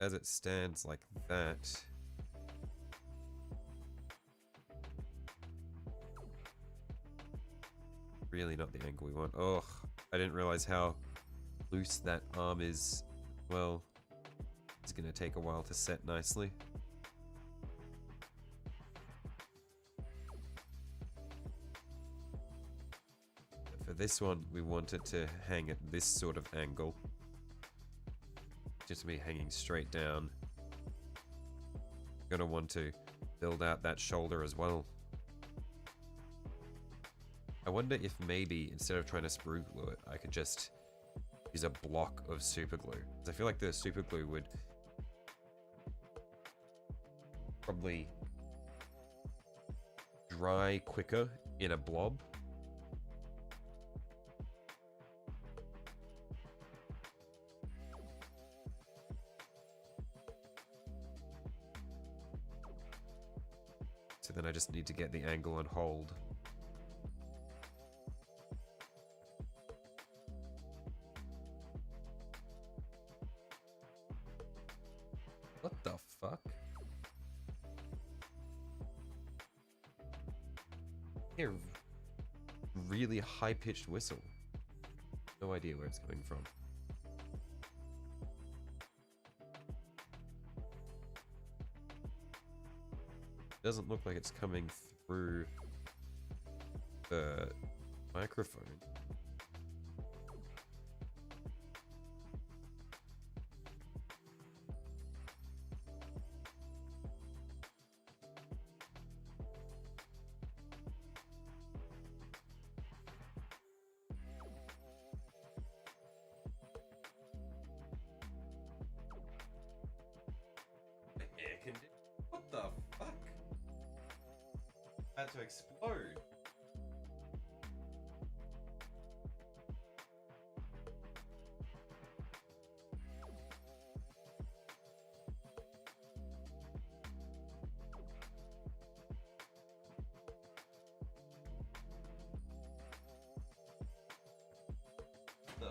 As it stands like that. Really not the angle we want. Oh, I didn't realize how loose that arm is. Well, it's gonna take a while to set nicely. For this one, we want it to hang at this sort of angle. Just me hanging straight down. Gonna want to build out that shoulder as well. I wonder if maybe instead of trying to sprue glue it, I could just use a block of super glue. Because I feel like the super glue would probably dry quicker in a blob. So then I just need to get the angle and hold. What the fuck? Hear really high-pitched whistle. No idea where it's coming from. Doesn't look like it's coming through the microphone. Air conditioner? What the fuck? Had to explode. The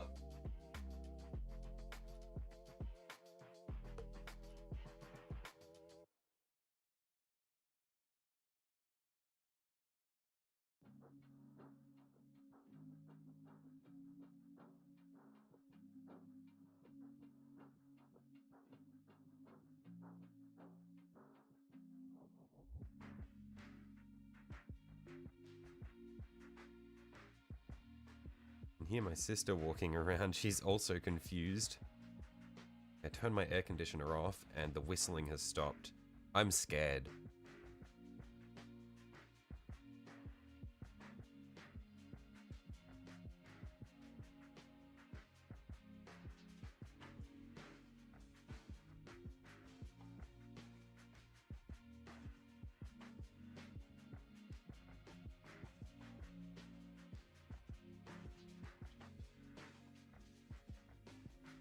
I hear my sister walking around. She's also confused. I turned my air conditioner off and the whistling has stopped. I'm scared.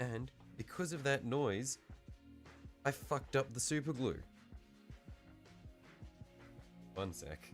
And because of that noise, I fucked up the super glue. One sec.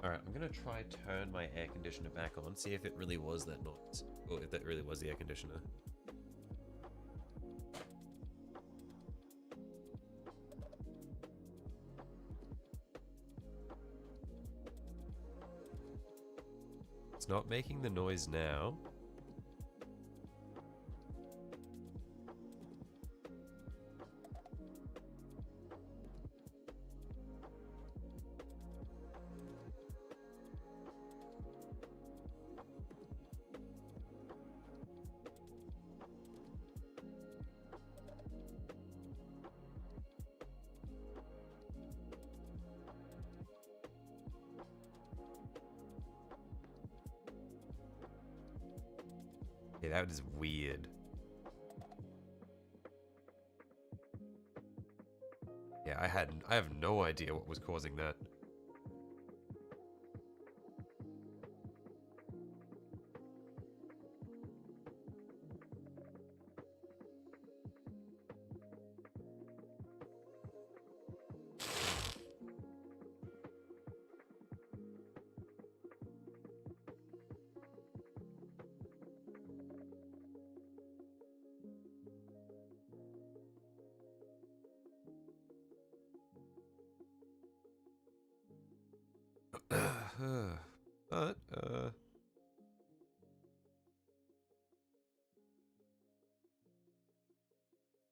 Alright, I'm gonna try turn my air conditioner back on, see if it really was that noise. Or if that really was the air conditioner. It's not making the noise now. Yeah, that is weird. Yeah, I have no idea what was causing that. But,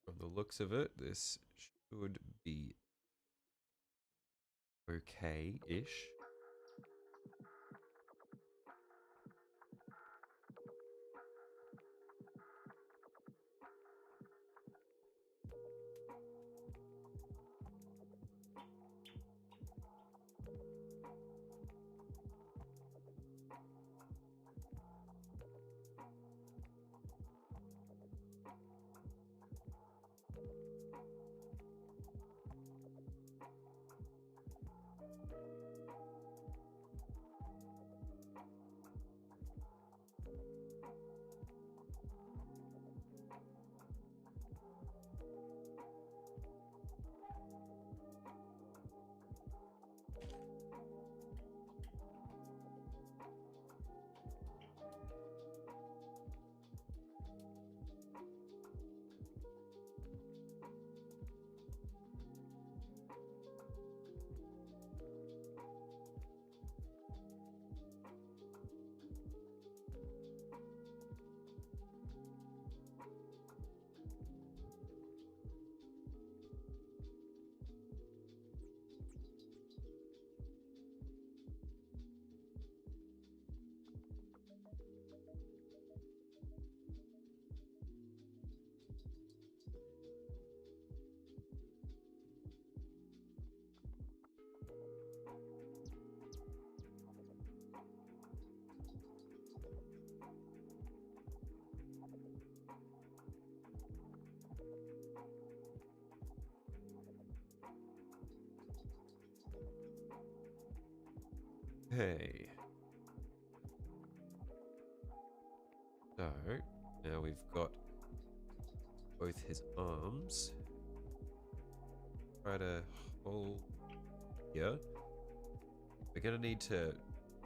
from the looks of it, this should be okay-ish. Hey. So, now we've got both his arms. Try to hold here. We're gonna need to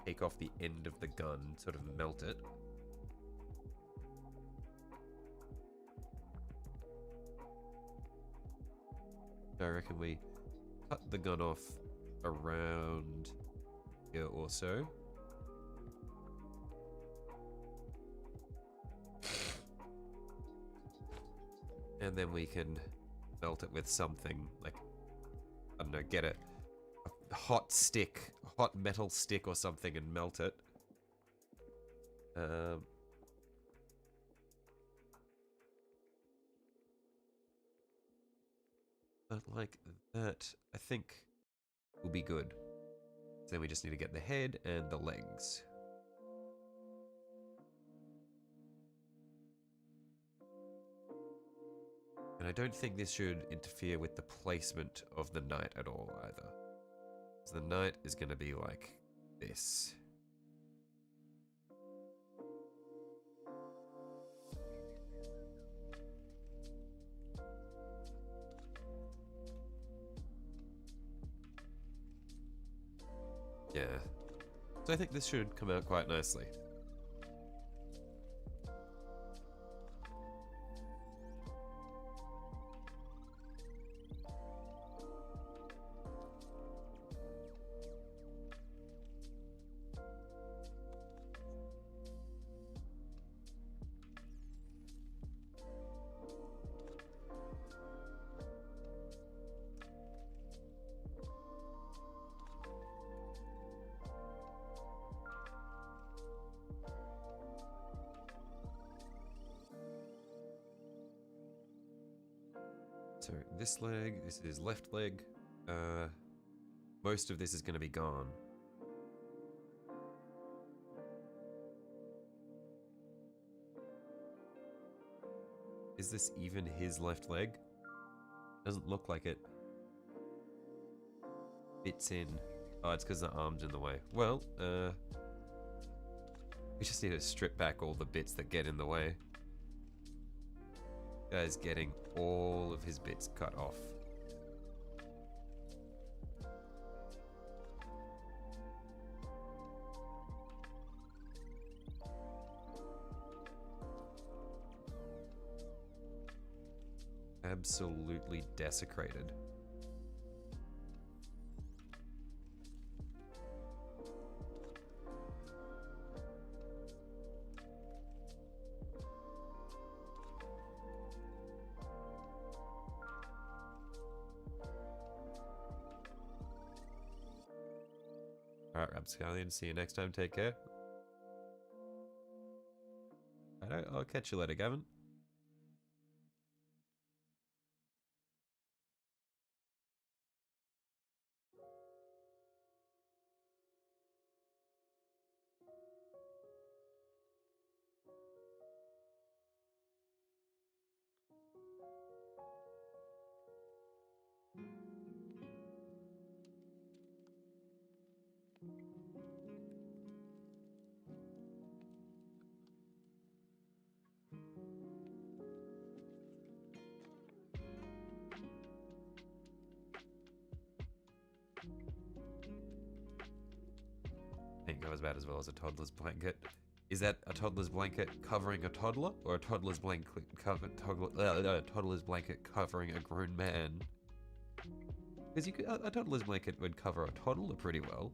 take off the end of the gun, sort of melt it. I reckon we cut the gun off around here also. And then we can melt it with something, like, I don't know, get a hot stick, a hot metal stick or something and melt it. But like that, I think will be good. So then we just need to get the head and the legs. And I don't think this should interfere with the placement of the knight at all either. So the knight is going to be like this. Yeah. So I think this should come out quite nicely. So this leg, this is left leg. Most of this is going to be gone. Is this even his left leg? Doesn't look like it. Fits in. Oh, it's because the arm's in the way. Well, we just need to strip back all the bits that get in the way. Guy's getting all of his bits cut off. Absolutely desecrated. Alright, Rapscallion, see you next time, take care. I'll catch you later, Gavin. Ain't go as bad as well as a toddler's blanket. Is that a toddler's blanket covering a toddler, or a toddler's blanket toddler's blanket covering a grown man? Because you could, a toddler's blanket would cover a toddler pretty well.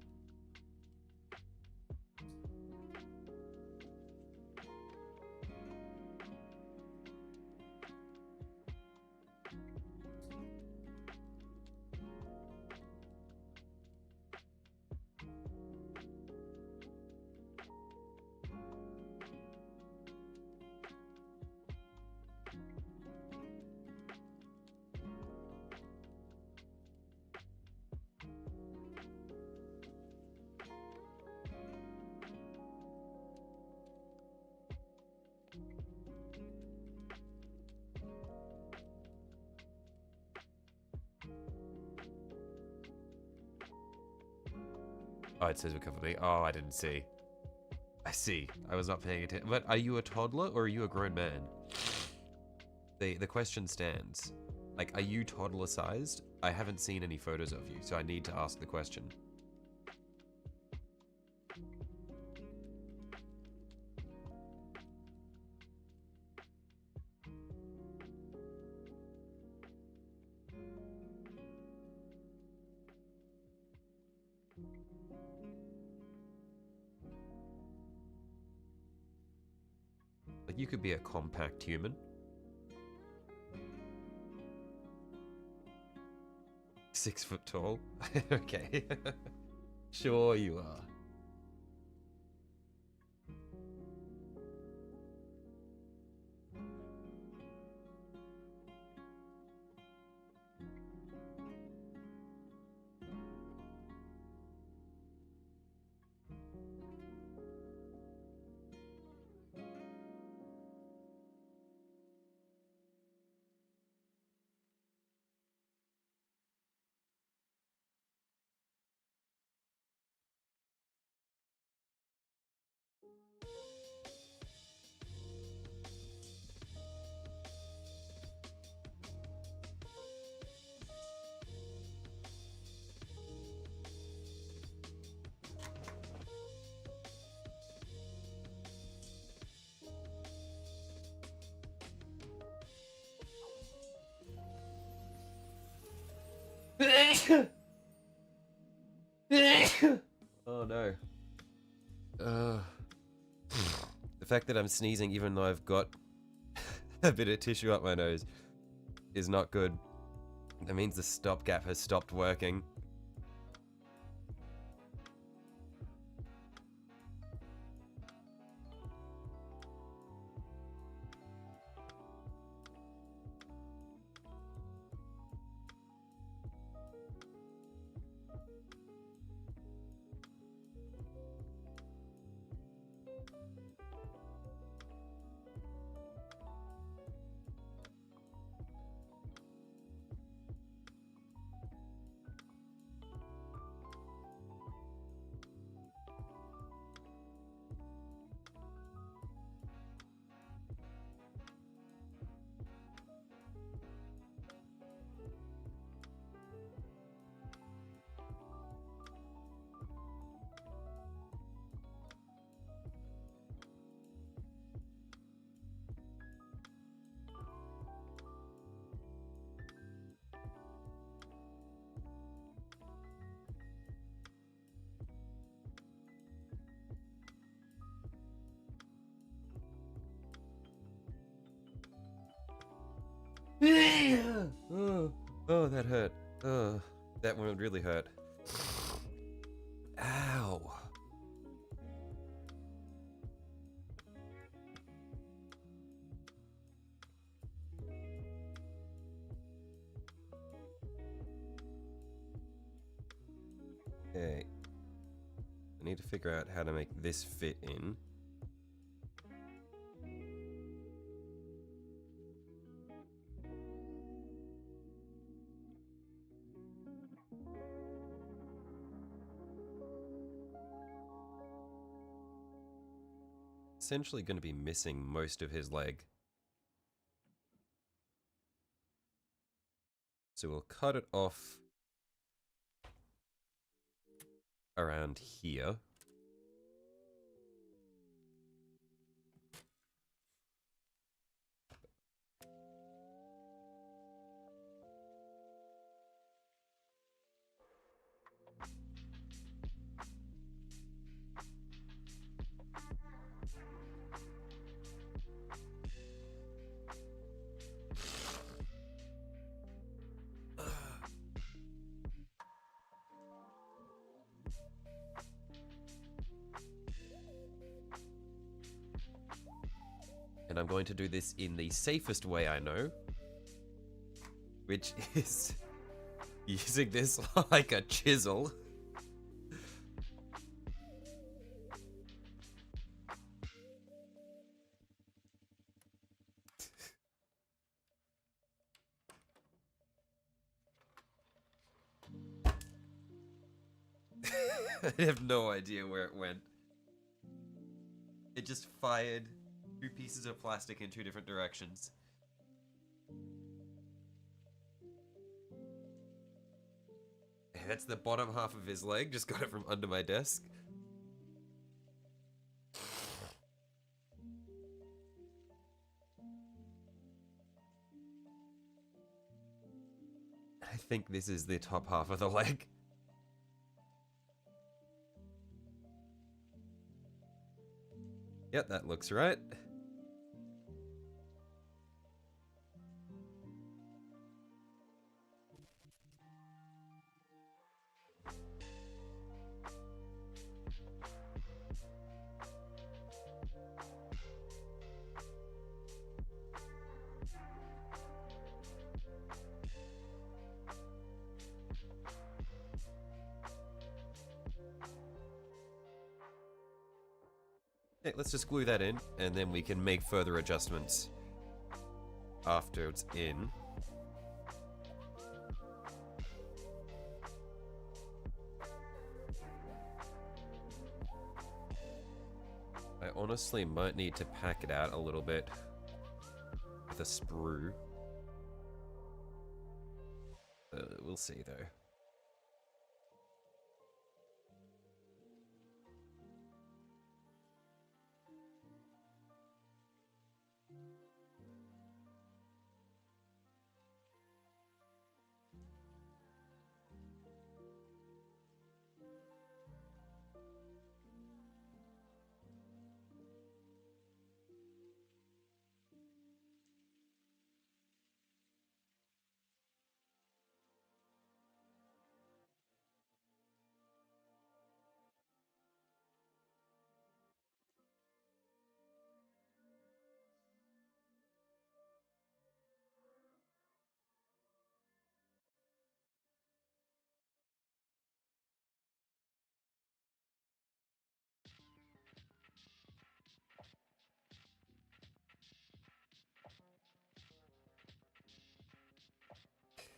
Oh, it says recover me. Oh, I didn't see. I see. I was not paying attention. But are you a toddler or are you a grown man? The question stands. Like, are you toddler sized? I haven't seen any photos of you, so I need to ask the question. Like, you could be a compact human. 6 foot tall. Okay. Sure you are. Oh no. The fact that I'm sneezing even though I've got a bit of tissue up my nose is not good. That means the stopgap has stopped working. Oh, that hurt. Oh, that one really hurt. Ow. Okay. I need to figure out how to make this fit in. Essentially going to be missing most of his leg. So we'll cut it off around here. And I'm going to do this in the safest way I know, which is using this like a chisel. I have no idea where it went. It just fired two pieces of plastic in two different directions. That's the bottom half of his leg. Just got it from under my desk. I think this is the top half of the leg. Yep, that looks right. Okay, let's just glue that in, and then we can make further adjustments after it's in. I honestly might need to pack it out a little bit with a sprue. We'll see though.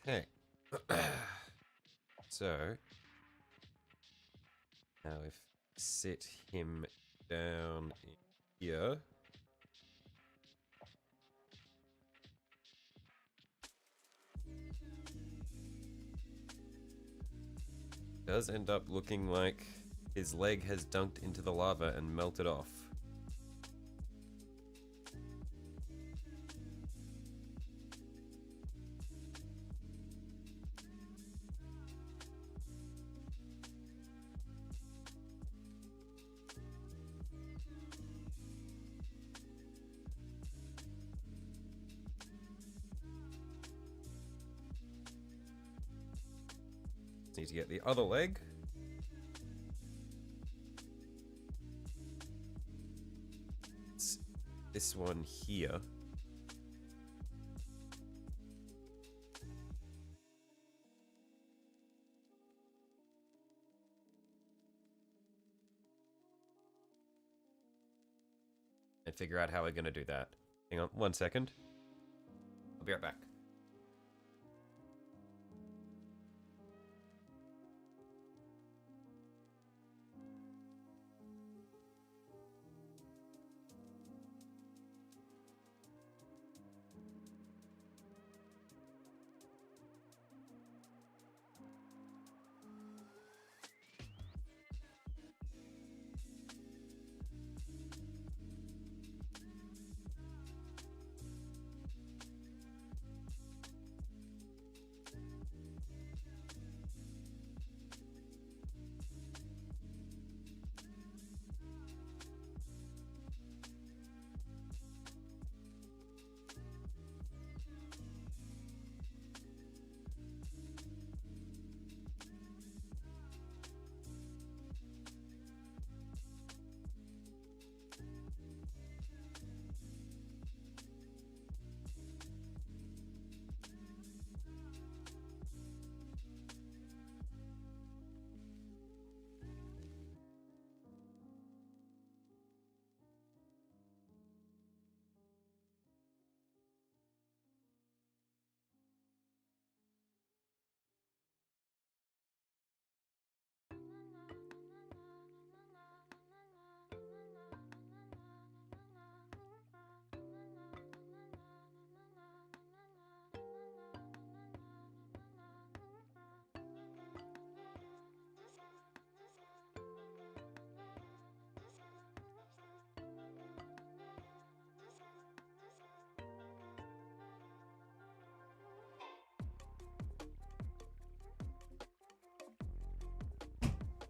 Okay. So now if sit him down here. Does end up looking like his leg has dunked into the lava and melted off. Need to get the other leg. It's this one here. And figure out how we're going to do that. Hang on 1 second. I'll be right back.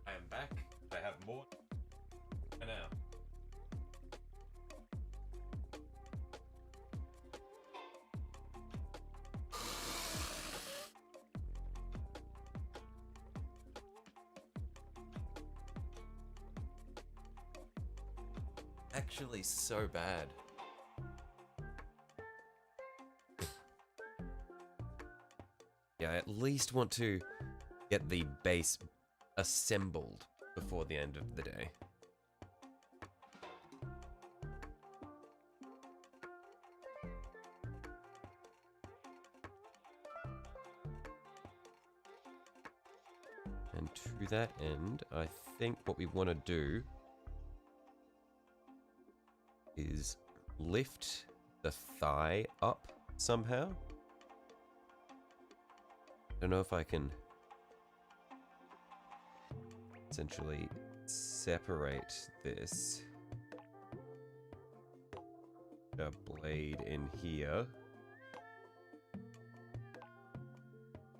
I am back. I have more for now. Actually, so bad. Yeah, I at least want to get the base assembled before the end of the day. And to that end, I think what we want to do is lift the thigh up somehow. Don't know if I can essentially separate this. A blade in here.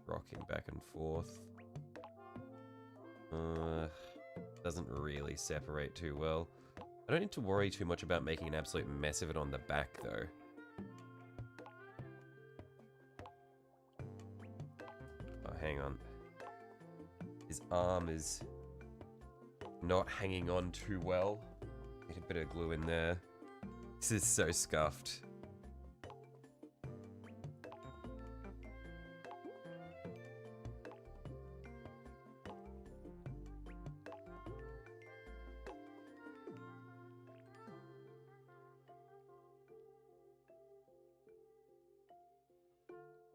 Rocking back and forth. Doesn't really separate too well. I don't need to worry too much about making an absolute mess of it on the back though. Oh, hang on. His arm is not hanging on too well. Get a bit of glue in there. This is so scuffed.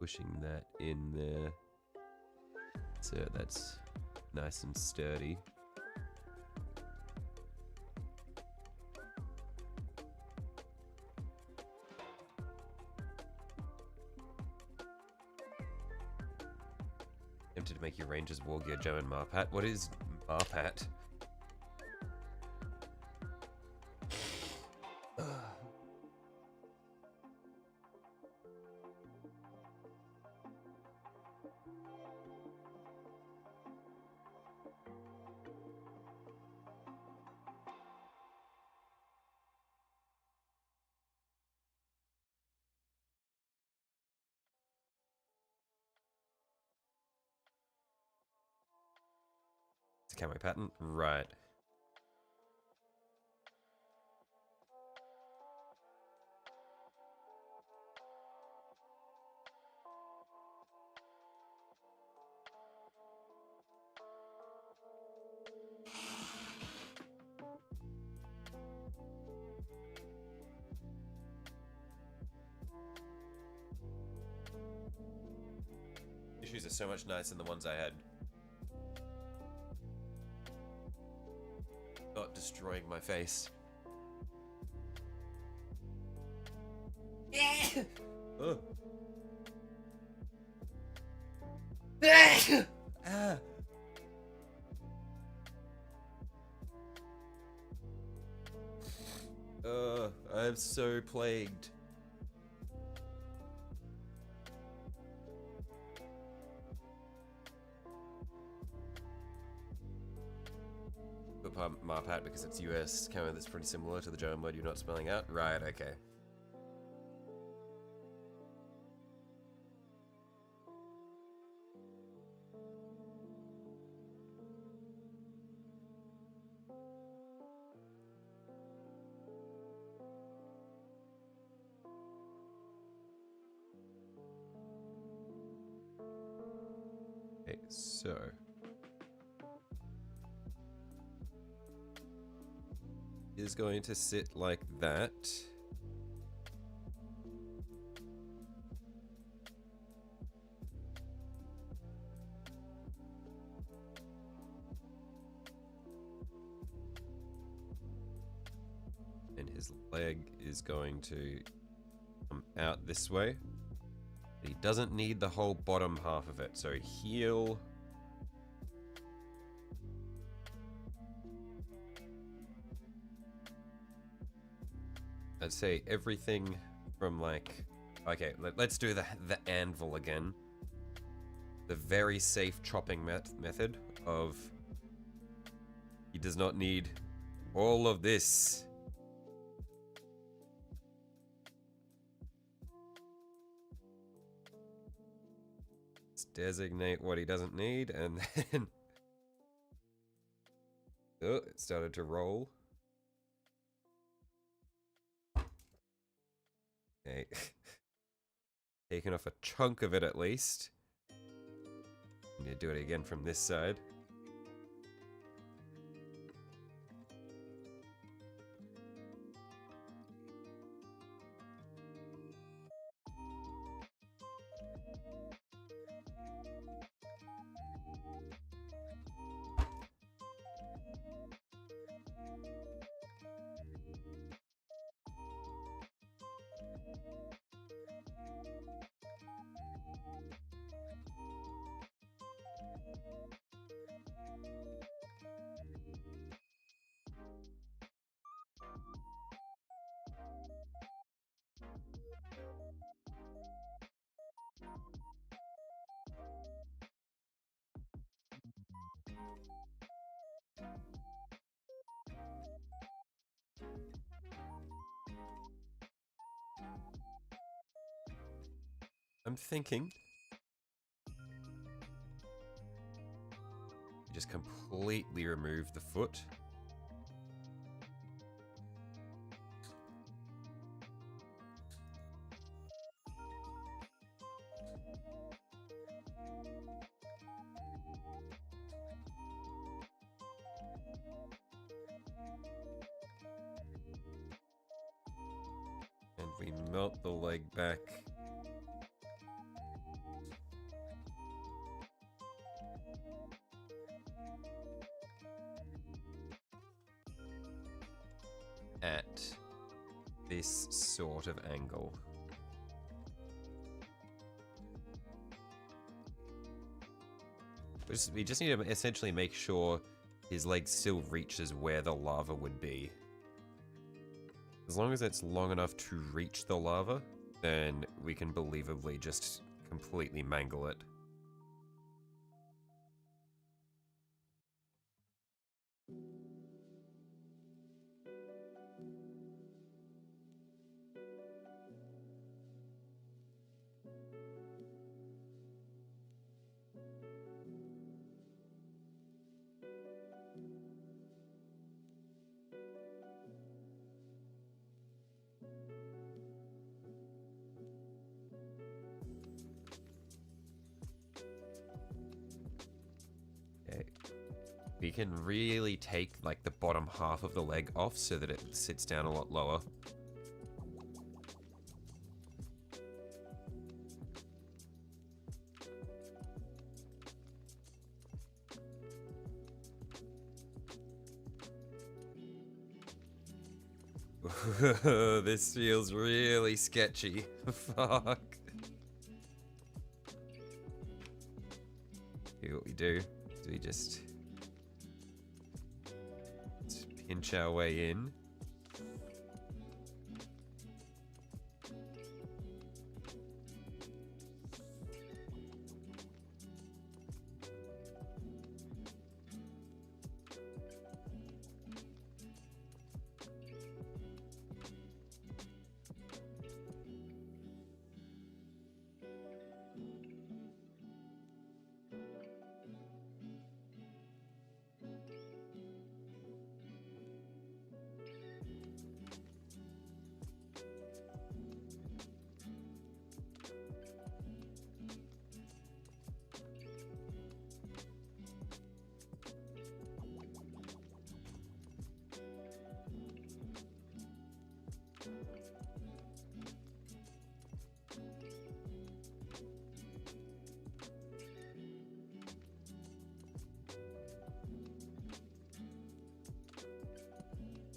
pushing that in there. So that's nice and sturdy. Tempted to make your Rangers War Gear Joe and Marpat. What is Marpat? Camo pattern, right. Issues are so much nicer than the ones I had. Not destroying my face. Oh. Ah. I'm so plagued. Marpat because it's US camo that's pretty similar to the German word you're not spelling out. Right, okay. Okay, so is going to sit like that. And his leg is going to come out this way. But he doesn't need the whole bottom half of it, so heel. I'd say everything from like, okay, let's do the anvil again. The very safe chopping method of, he does not need all of this. Let's designate what he doesn't need, and then oh, it started to roll. Okay. Taking off a chunk of it at least. I'm gonna do it again from this side. I'm thinking just completely remove the foot. And we melt the leg back. at this sort of angle. We just need to essentially make sure his leg still reaches where the lava would be. As long as it's long enough to reach the lava, then we can believably just completely mangle it. We can really take like the bottom half of the leg off so that it sits down a lot lower. This feels really sketchy. Fuck. Okay, what we do is we just pinch our way in.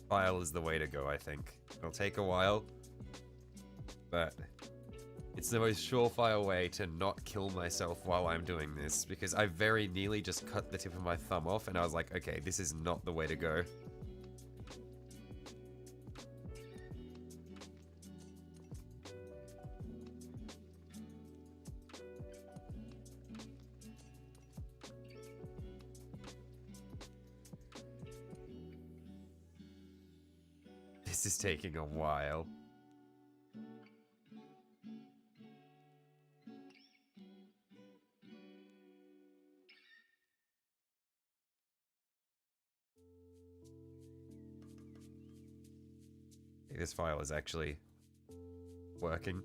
File is the way to go, I think. It'll take a while, but it's the most surefire way to not kill myself while I'm doing this, because I very nearly just cut the tip of my thumb off, and I was like, okay, this is not the way to go. This is taking a while. This file is actually working.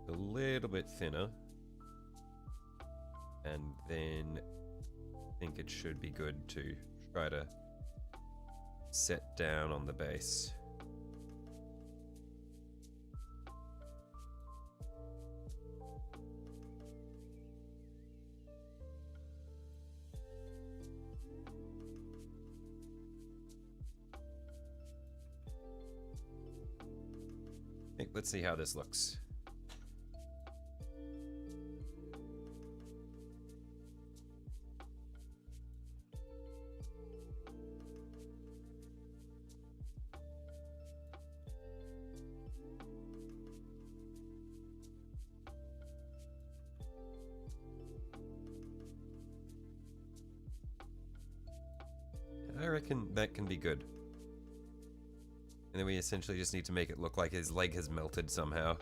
a little bit thinner. And then I think it should be good to try to set down on the base. Let's see how this looks. I reckon that can be good. And then we essentially just need to make it look like his leg has melted somehow.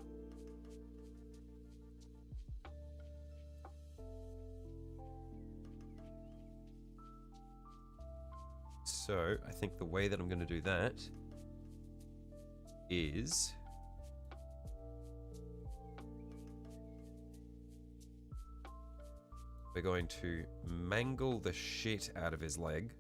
So, I think the way that I'm going to do that is... we're going to mangle the shit out of his leg.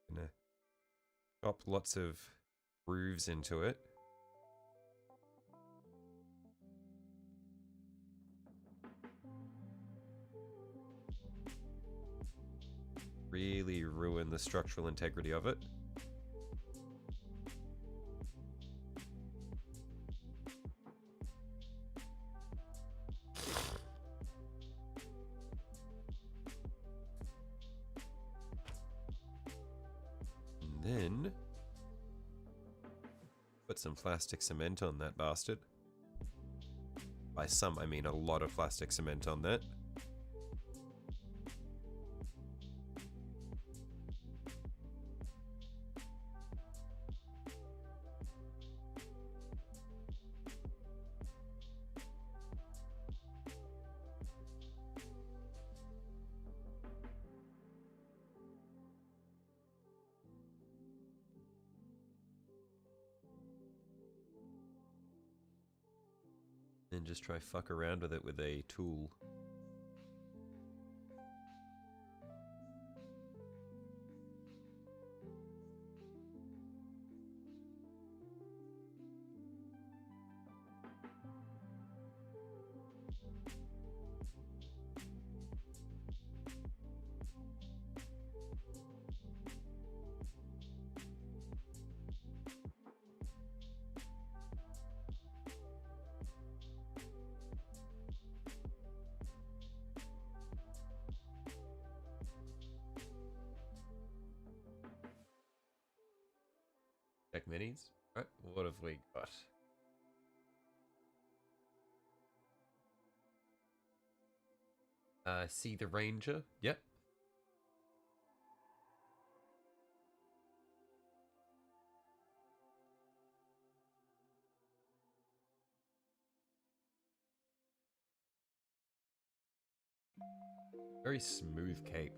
Gonna chop lots of grooves into it. Really ruin the structural integrity of it. Then put some plastic cement on that bastard. By some, I mean a lot of plastic cement on that. And just try fuck around with it with a tool. Check minis. Right, what have we got? See the Ranger. Yep. Very smooth cape.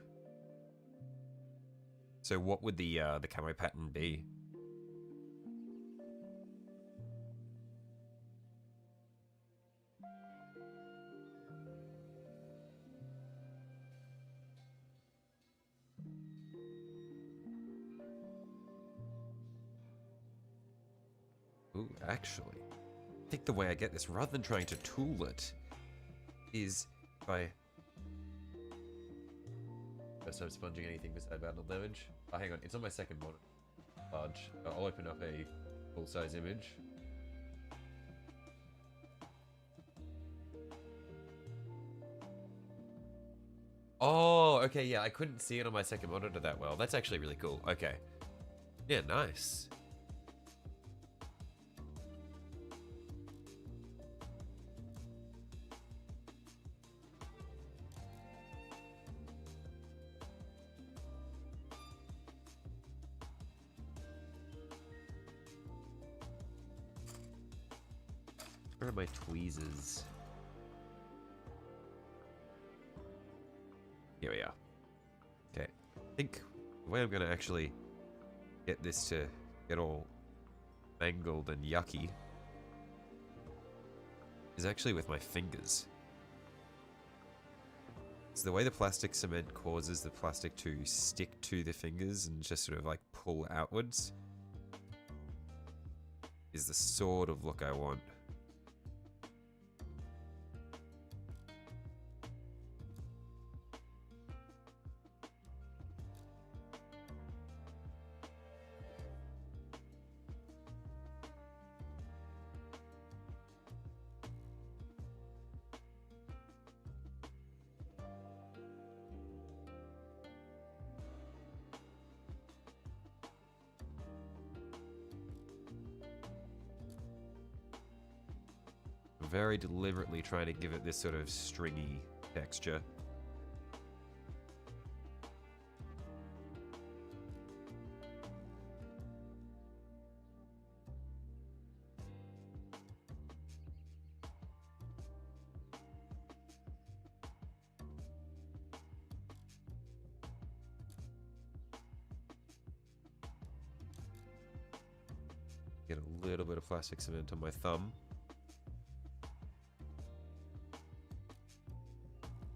So what would the camo pattern be? Ooh, actually, I think the way I get this, rather than trying to tool it, is by... First time sponging anything beside battle damage. Oh, hang on, it's on my second monitor. Large. I'll open up a full-size image. Oh, okay, yeah, I couldn't see it on my second monitor that well. That's actually really cool. Okay. Yeah, nice. my tweezers? Here we are. Okay, I think the way I'm going to actually get this to get all mangled and yucky is actually with my fingers. So the way the plastic cement causes the plastic to stick to the fingers and just sort of like pull outwards is the sort of look I want. Very deliberately trying to give it this sort of stringy texture. Get a little bit of plastic cement on my thumb.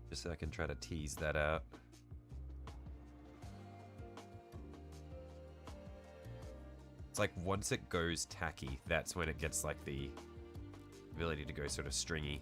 Just so I can try to tease that out. It's like once it goes tacky, that's when it gets like the ability to go sort of stringy.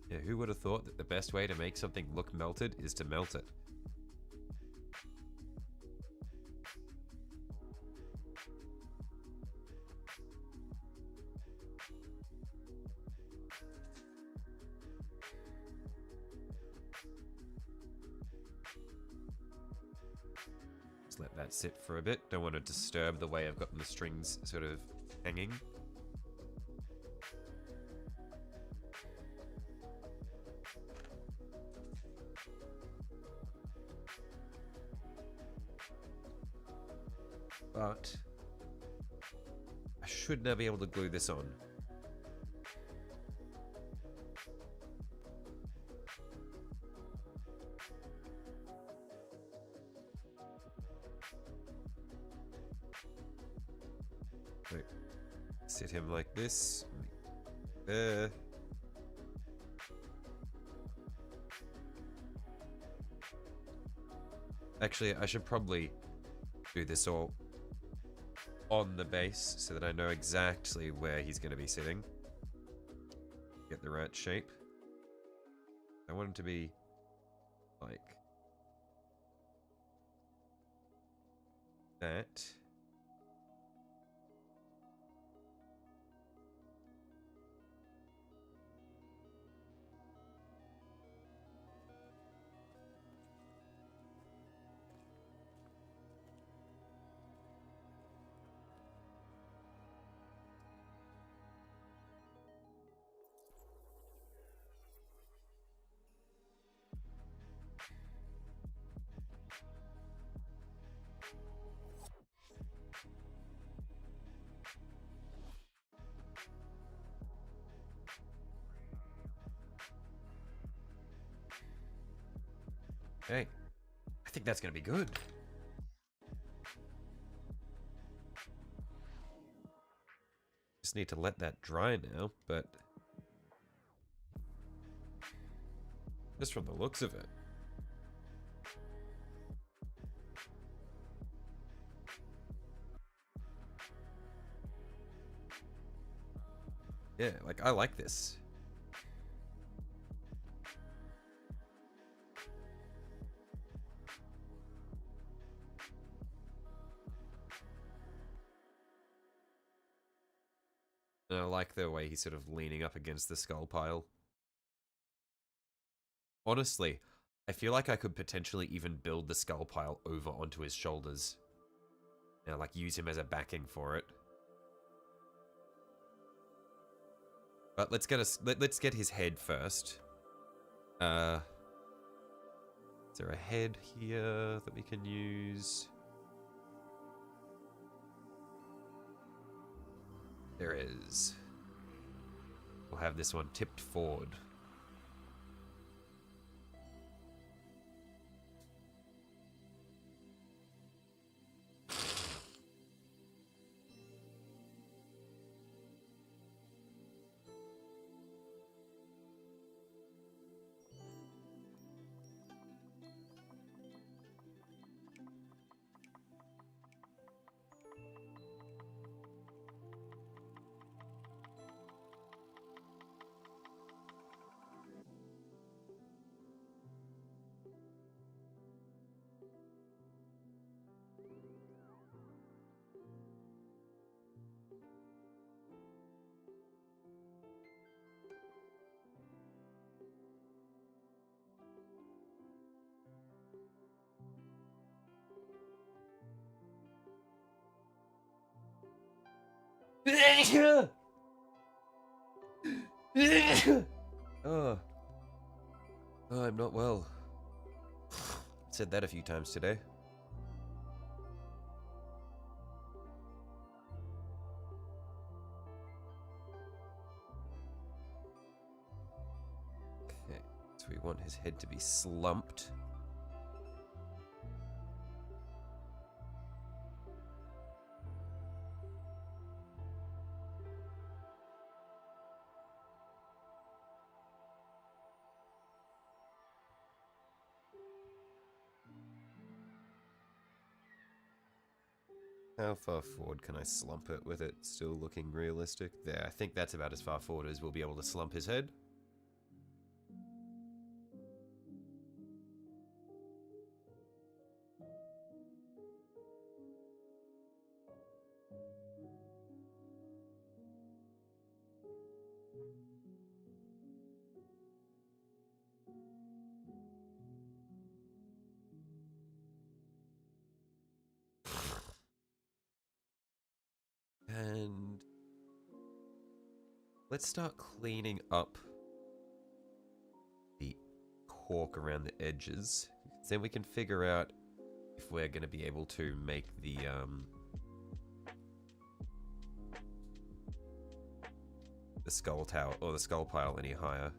Yeah, who would have thought that the best way to make something look melted is to melt it? Just let that sit for a bit. Don't want to disturb the way I've gotten the strings sort of hanging. But I should now be able to glue this on. Wait. Sit him like this. There. Actually, I should probably do this all on the base so that I know exactly where he's going to be sitting. Get the right shape. I want him to be like that. Okay, I think that's going to be good. just need to let that dry now, but just from the looks of it. Yeah, like, I like this. And I like the way he's sort of leaning up against the skull pile. Honestly, I feel like I could potentially even build the skull pile over onto his shoulders. You know, like use him as a backing for it. But let's get his head first. Is there a head here that we can use? There is. We'll have this one tipped forward. Oh. Oh, I'm not well. Said that a few times today. Okay, so we want his head to be slumped. How far forward can I slump it with it still looking realistic? There, I think that's about as far forward as we'll be able to slump his head. And let's start cleaning up the cork around the edges. Then we can figure out if we're going to be able to make the skull tower or the skull pile any higher.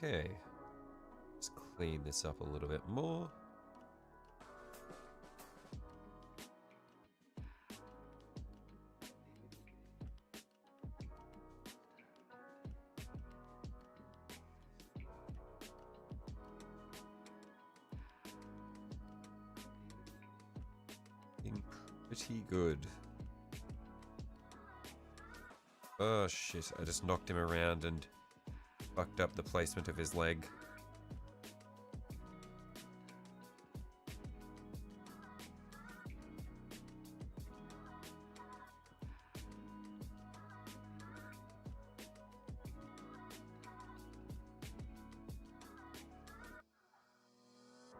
Okay. Let's clean this up a little bit more. Looking pretty good. Oh shit, I just knocked him around and fucked up the placement of his leg.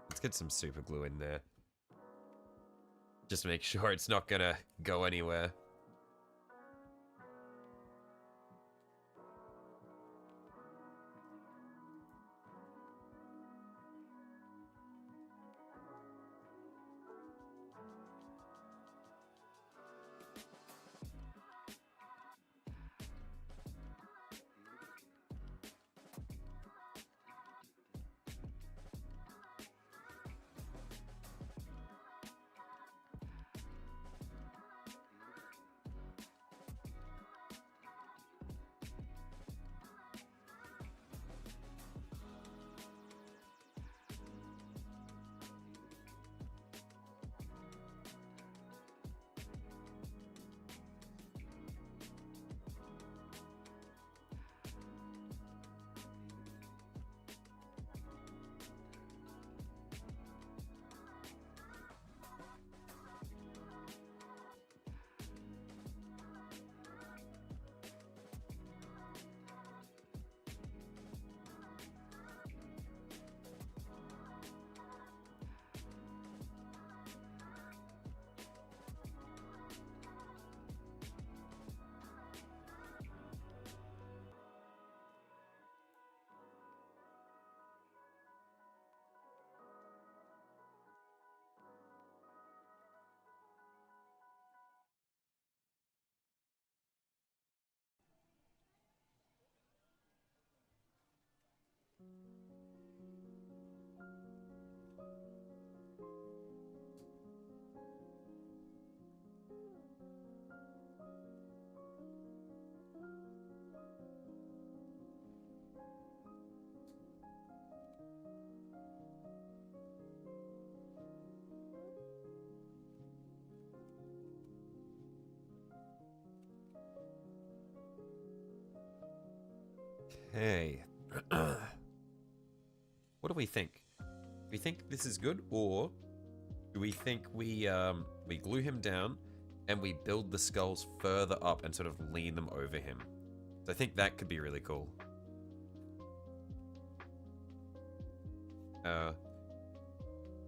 Let's get some super glue in there. Just make sure it's not gonna go anywhere. Okay. What do we think? Do we think this is good, or do we think we glue him down and we build the skulls further up and sort of lean them over him? So I think that could be really cool. The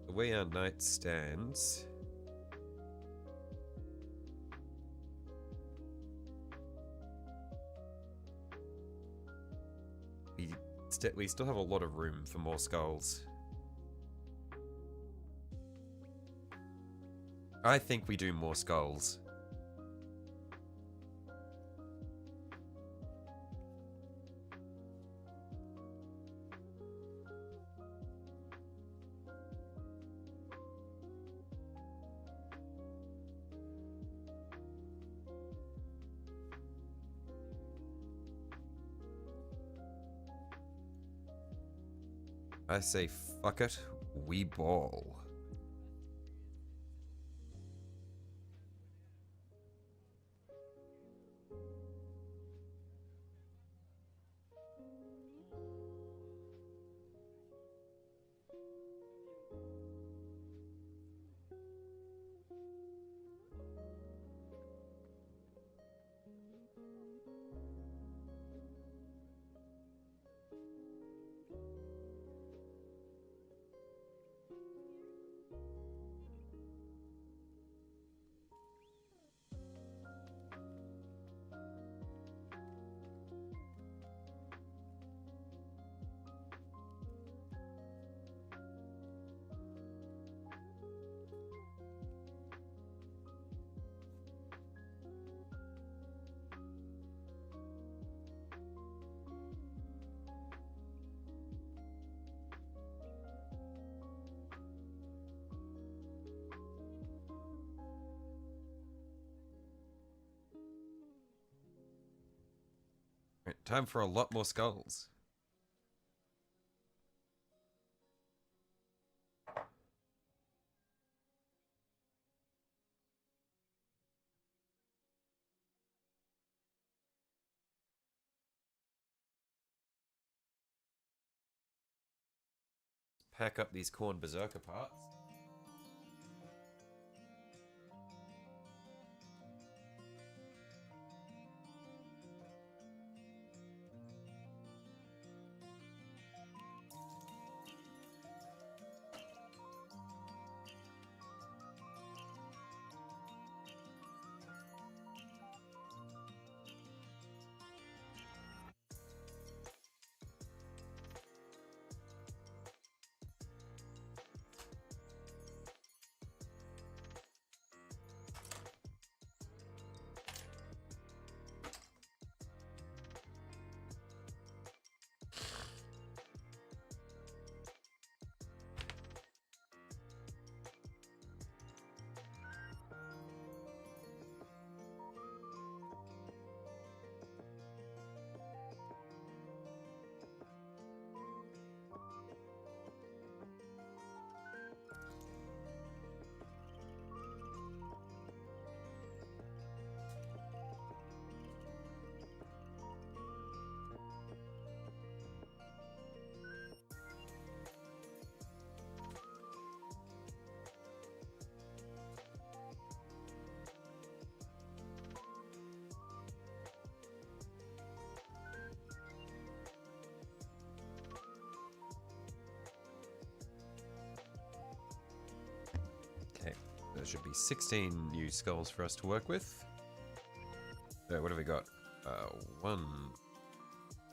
way our knight stands, we still have a lot of room for more skulls. I think we do more skulls. I say fuck it, we ball. Right, time for a lot more skulls. Pack up these corn berserker parts. Okay, there should be 16 new skulls for us to work with. So what have we got? 1,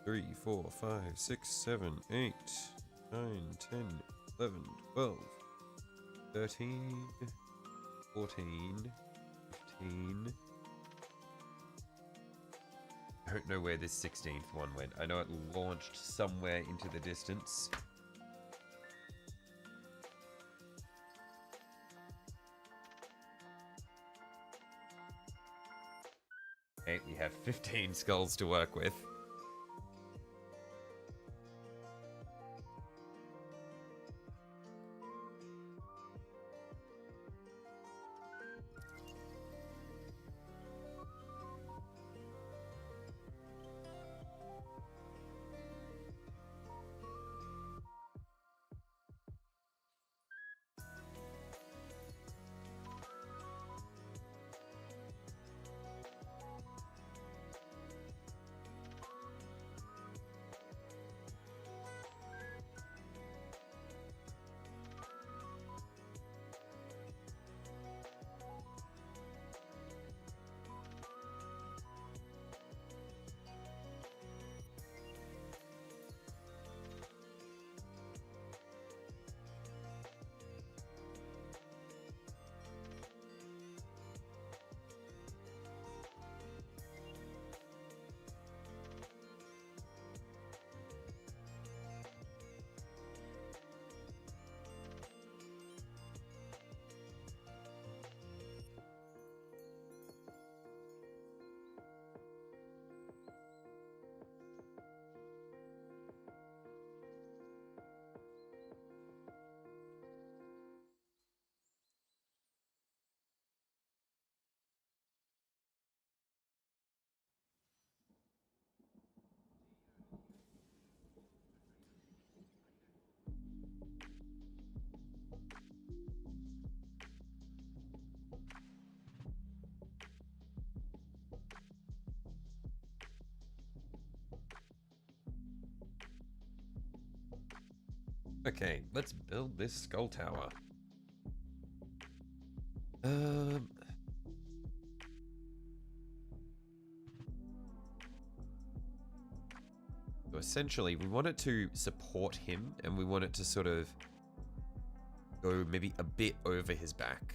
3, 4, 5, 6, 7, 8, 9, 10, 11, 12, 13, 14, 15. I don't know where this 16th one went. I know it launched somewhere into the distance. Okay, we have 15 skulls to work with. Okay, let's build this skull tower. So essentially, we want it to support him, and we want it to sort of go maybe a bit over his back.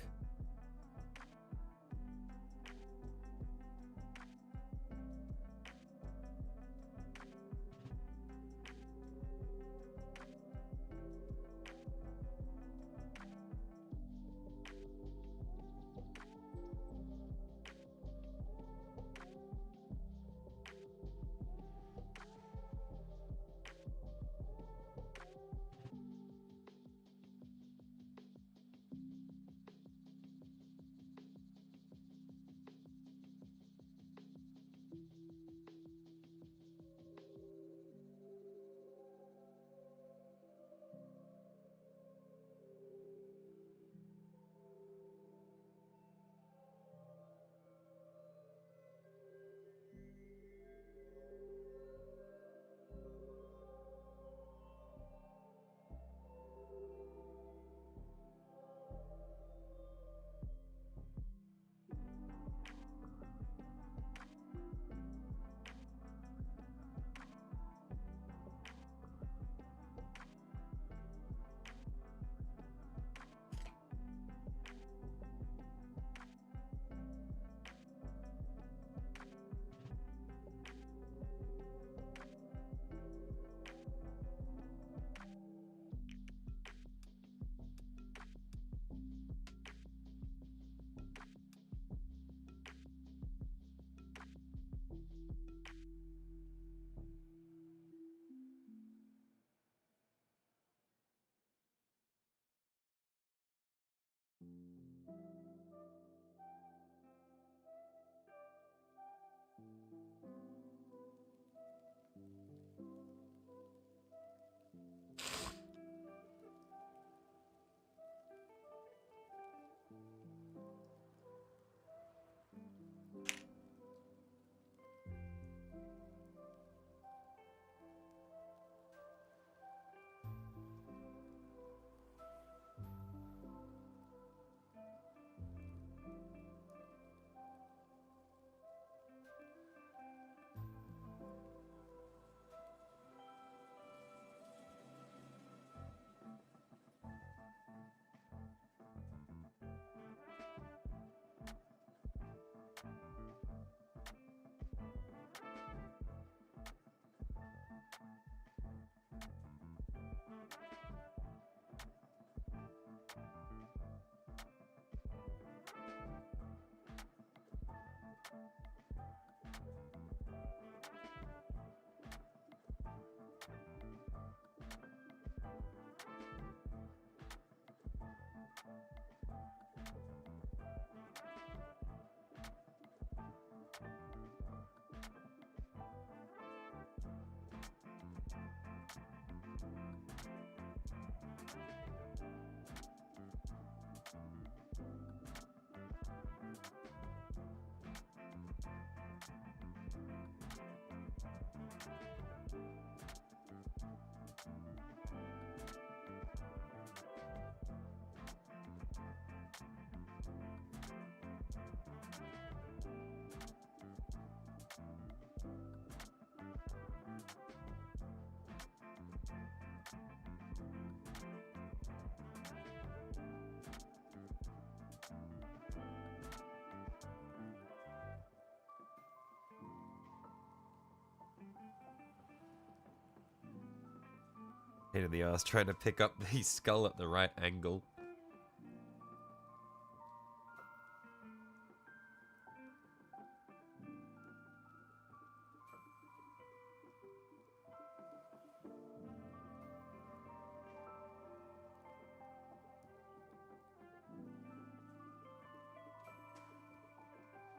Pain in the ass trying to pick up the skull at the right angle.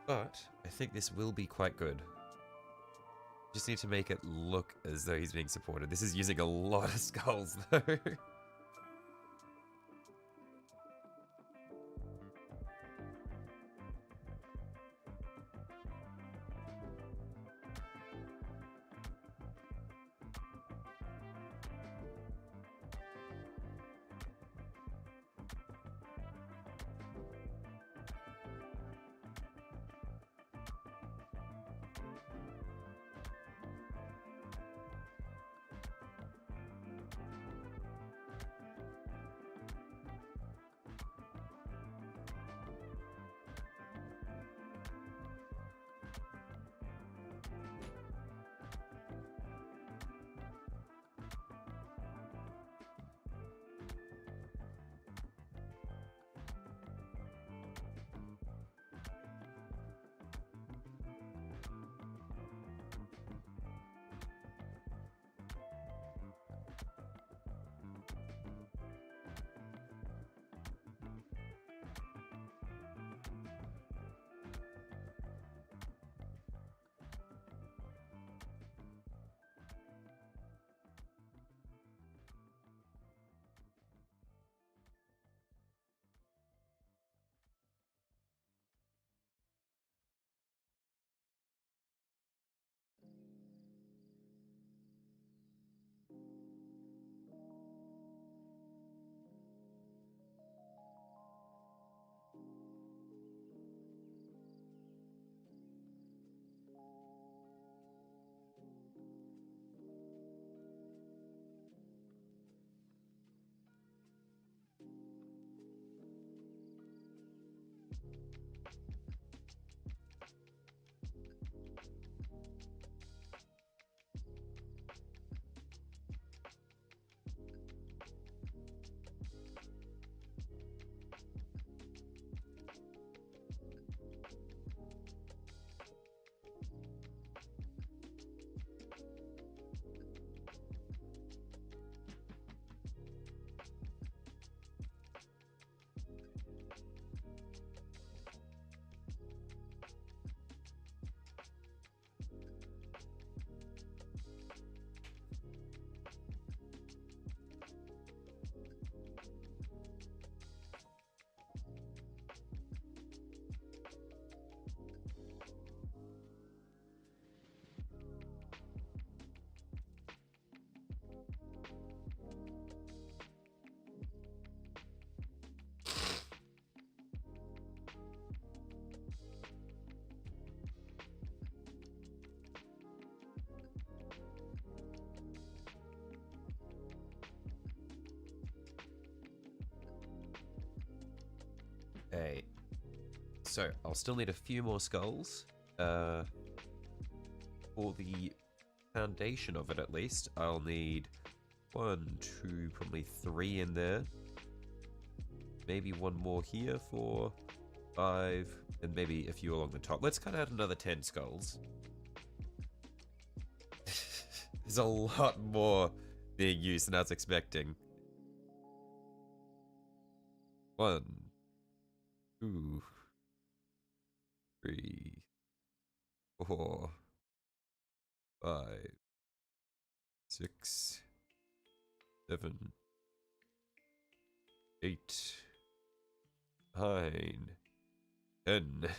But I think this will be quite good. Just need to make it look as though he's being supported. This is using a lot of skulls, though. Okay. So, I'll still need a few more skulls. For the foundation of it, at least, I'll need 1, 2, probably 3 in there. Maybe one more here for 5, and maybe a few along the top. Let's cut out another 10 skulls. There's a lot more being used than I was expecting. 1, 2, 3, 4, 5, 6, 7, 8, 9, 10.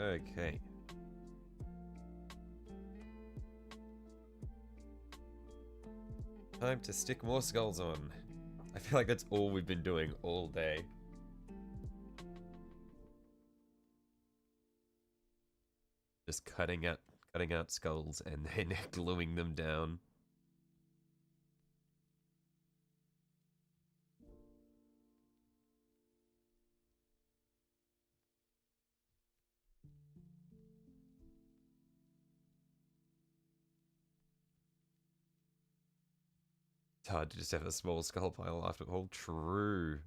Okay. Time to stick more skulls on. I feel like that's all we've been doing all day. Just cutting out skulls and then gluing them down. It's hard to just have a small skull pile after all. True.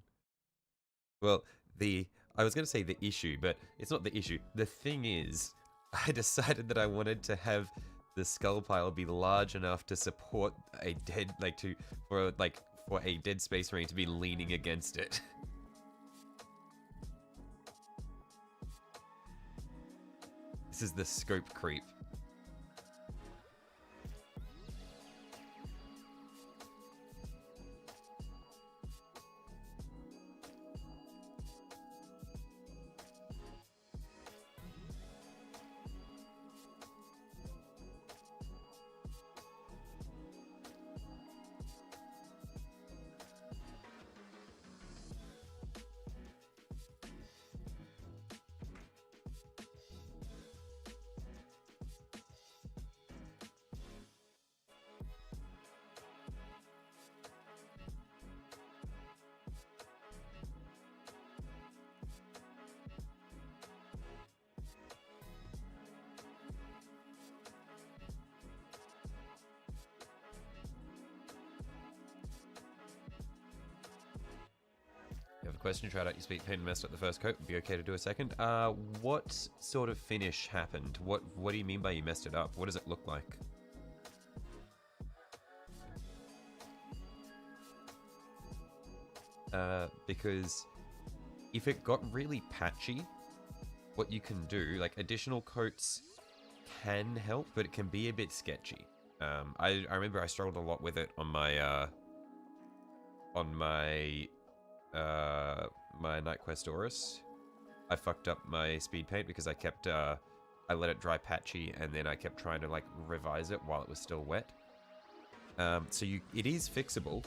Well, I was going to say the issue, but it's not the issue. The thing is, I decided that I wanted to have the skull pile be large enough to support a dead, for a dead space marine to be leaning against it. This is the scope creep. You have a question, tried out your speed paint and messed up the first coat. Would be okay to do a second. What sort of finish happened? What do you mean by you messed it up? What does it look like? Because if it got really patchy, what you can do, like additional coats can help, but it can be a bit sketchy. I remember I struggled a lot with it on my my Night Quest Aurus. I fucked up my speed paint because I kept I let it dry patchy and then I kept trying to like revise it while it was still wet. So it is fixable.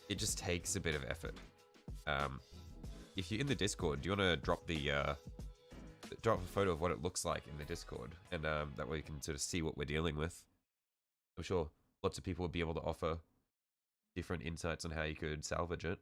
It just takes a bit of effort. If you're in the Discord, do you want to drop drop a photo of what it looks like in the Discord, and that way you can sort of see what we're dealing with. I'm sure lots of people would be able to offer different insights on how you could salvage it.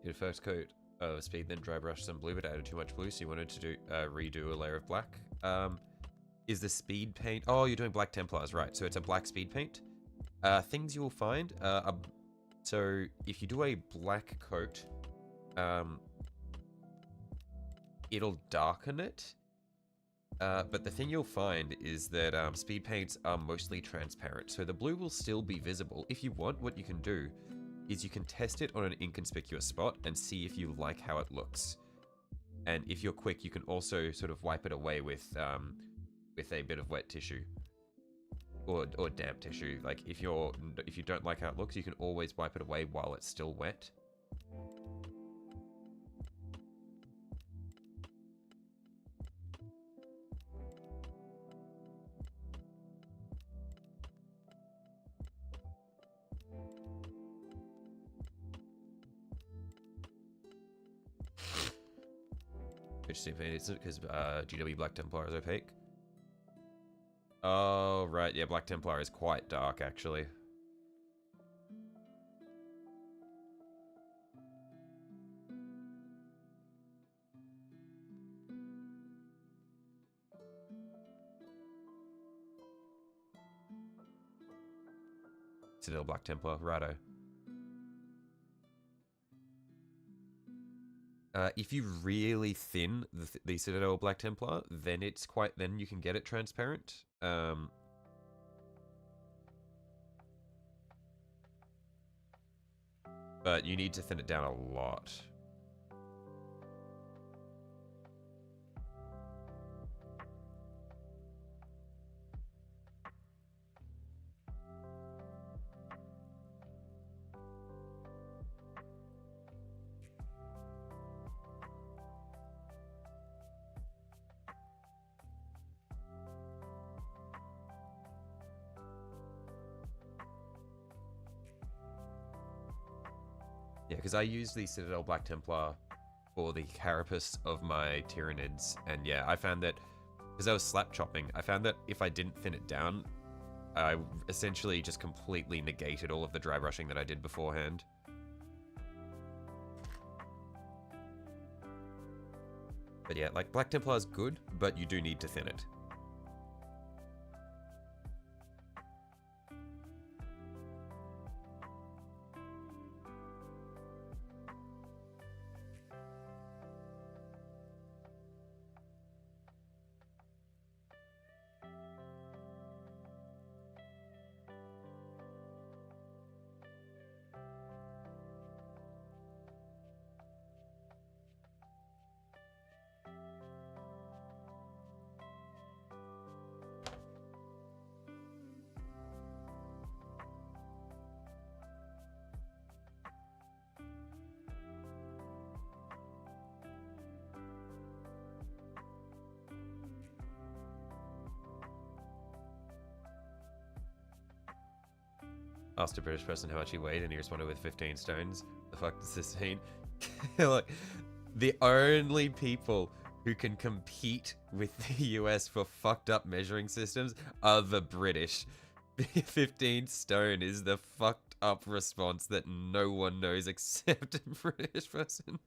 Your first coat of speed, then dry brush some blue, but added too much blue, so you wanted to do redo a layer of black. Is the speed paint... Oh, you're doing Black Templars, right. So it's a black speed paint. Things you'll find... so if you do a black coat, it'll darken it. But the thing you'll find is that speed paints are mostly transparent. So the blue will still be visible. If you want, what you can do is you can test it on an inconspicuous spot and see if you like how it looks. And if you're quick, you can also sort of wipe it away with a bit of wet tissue or damp tissue. Like if you don't like how it looks, you can always wipe it away while it's still wet. It's because GW Black Templar is opaque. Oh, right. Yeah, Black Templar is quite dark, actually. Citadel Black Templar, righto. If you really thin the Citadel Black Templar, then it's quite. Then you can get it transparent. But you need to thin it down a lot. Yeah, because I use the Citadel Black Templar for the carapace of my Tyranids, and yeah, I found that, because I was slap chopping, I found that if I didn't thin it down, I essentially just completely negated all of the dry brushing that I did beforehand. But yeah, like, Black Templar is good, but you do need to thin it. Asked a British person how much he weighed, and he responded with 15 stones. The fuck does this mean? Look, the only people who can compete with the US for fucked up measuring systems are the British. 15 stone is the fucked up response that no one knows except a British person.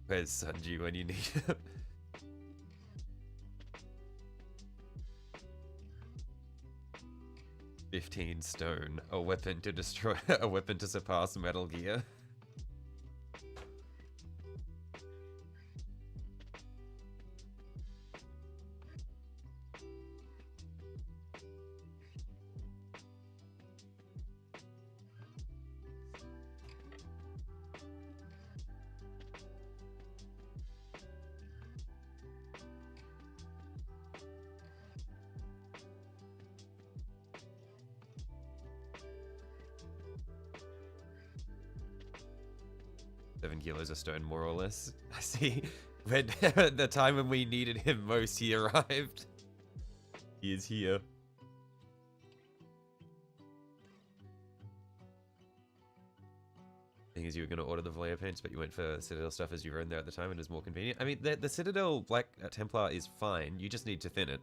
Where's Sanji when you need him? $15 stone, a weapon to destroy, a weapon to surpass Metal Gear. Kilos of stone, more or less. I see. When at the time when we needed him most, he arrived. He is here. Thing is, you were going to order the Vallejo paints, but you went for Citadel stuff as you were in there at the time and it was more convenient. I mean, the Citadel Black Templar is fine. You just need to thin it.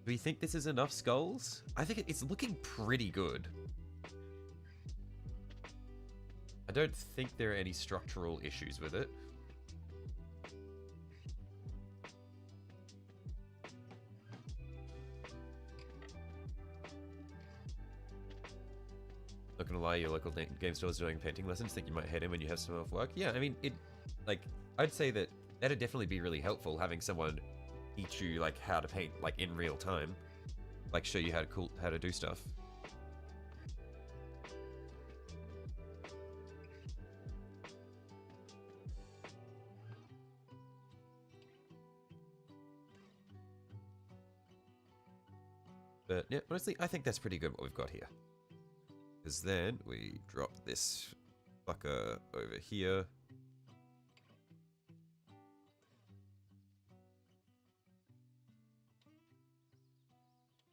Do you think this is enough skulls? I think it's looking pretty good. I don't think there are any structural issues with it. Not gonna lie, your local game store is doing painting lessons. Think you might head in when you have some off work? Yeah, I mean, I'd say that that'd definitely be really helpful, having someone teach you like how to paint like in real time, like show you how to do stuff. But yeah, honestly, I think that's pretty good what we've got here. Because then we drop this fucker over here.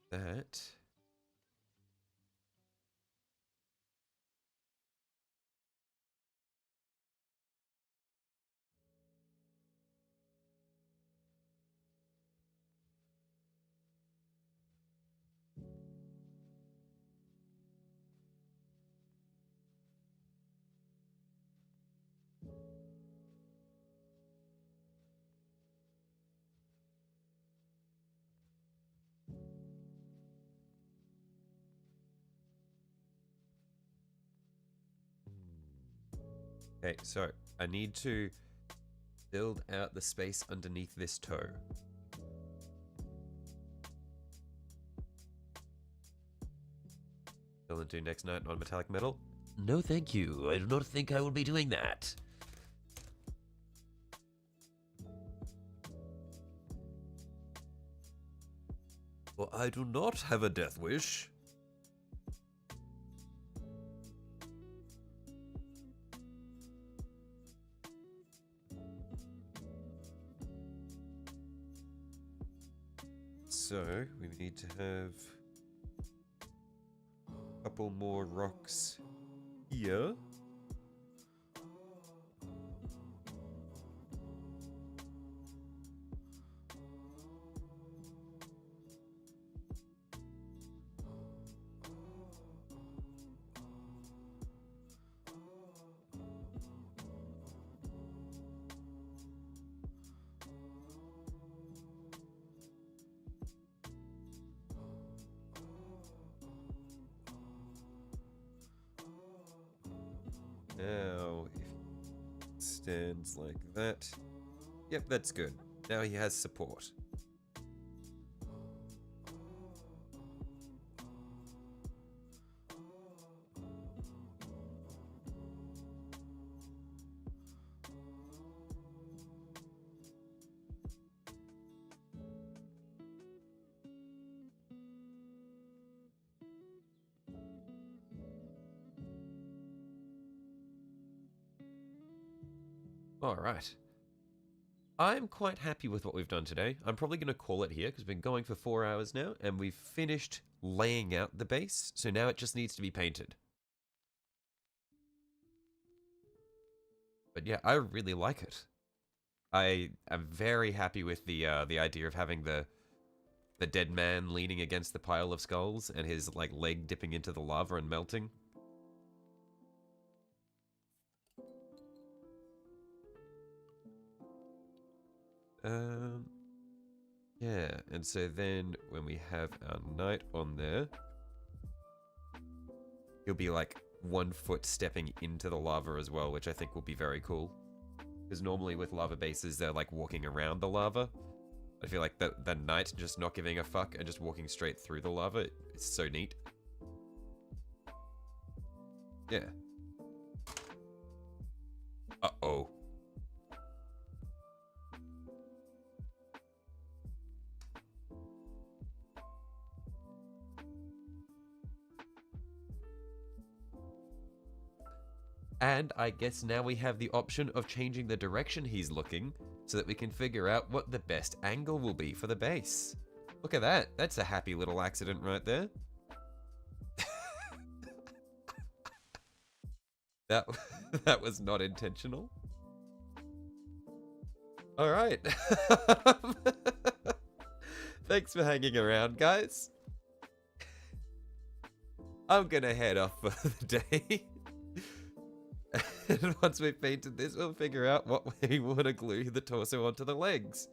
That. Okay, so I need to build out the space underneath this toe. Will it do next night on metallic metal? No, thank you. I do not think I will be doing that. Well, I do not have a death wish. So, we need to have a couple more rocks here. Now, if it stands like that. Yep, that's good. Now he has support. Alright. I'm quite happy with what we've done today. I'm probably going to call it here because we've been going for 4 hours now and we've finished laying out the base, so now it just needs to be painted. But yeah, I really like it. I am very happy with the idea of having the dead man leaning against the pile of skulls and his like leg dipping into the lava and melting. Yeah, and so then when we have our knight on there, he'll be like 1 foot stepping into the lava as well, which I think will be very cool. Because normally with lava bases, they're like walking around the lava. I feel like the knight just not giving a fuck and just walking straight through the lava, it's so neat. Yeah. Uh-oh. And I guess now we have the option of changing the direction he's looking so that we can figure out what the best angle will be for the base. Look at that. That's a happy little accident right there. That was not intentional. All right. Thanks for hanging around, guys. I'm gonna head off for the day. And once we've painted this, we'll figure out what way we want to glue the torso onto the legs.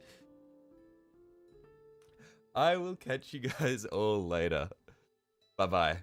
I will catch you guys all later. Bye-bye.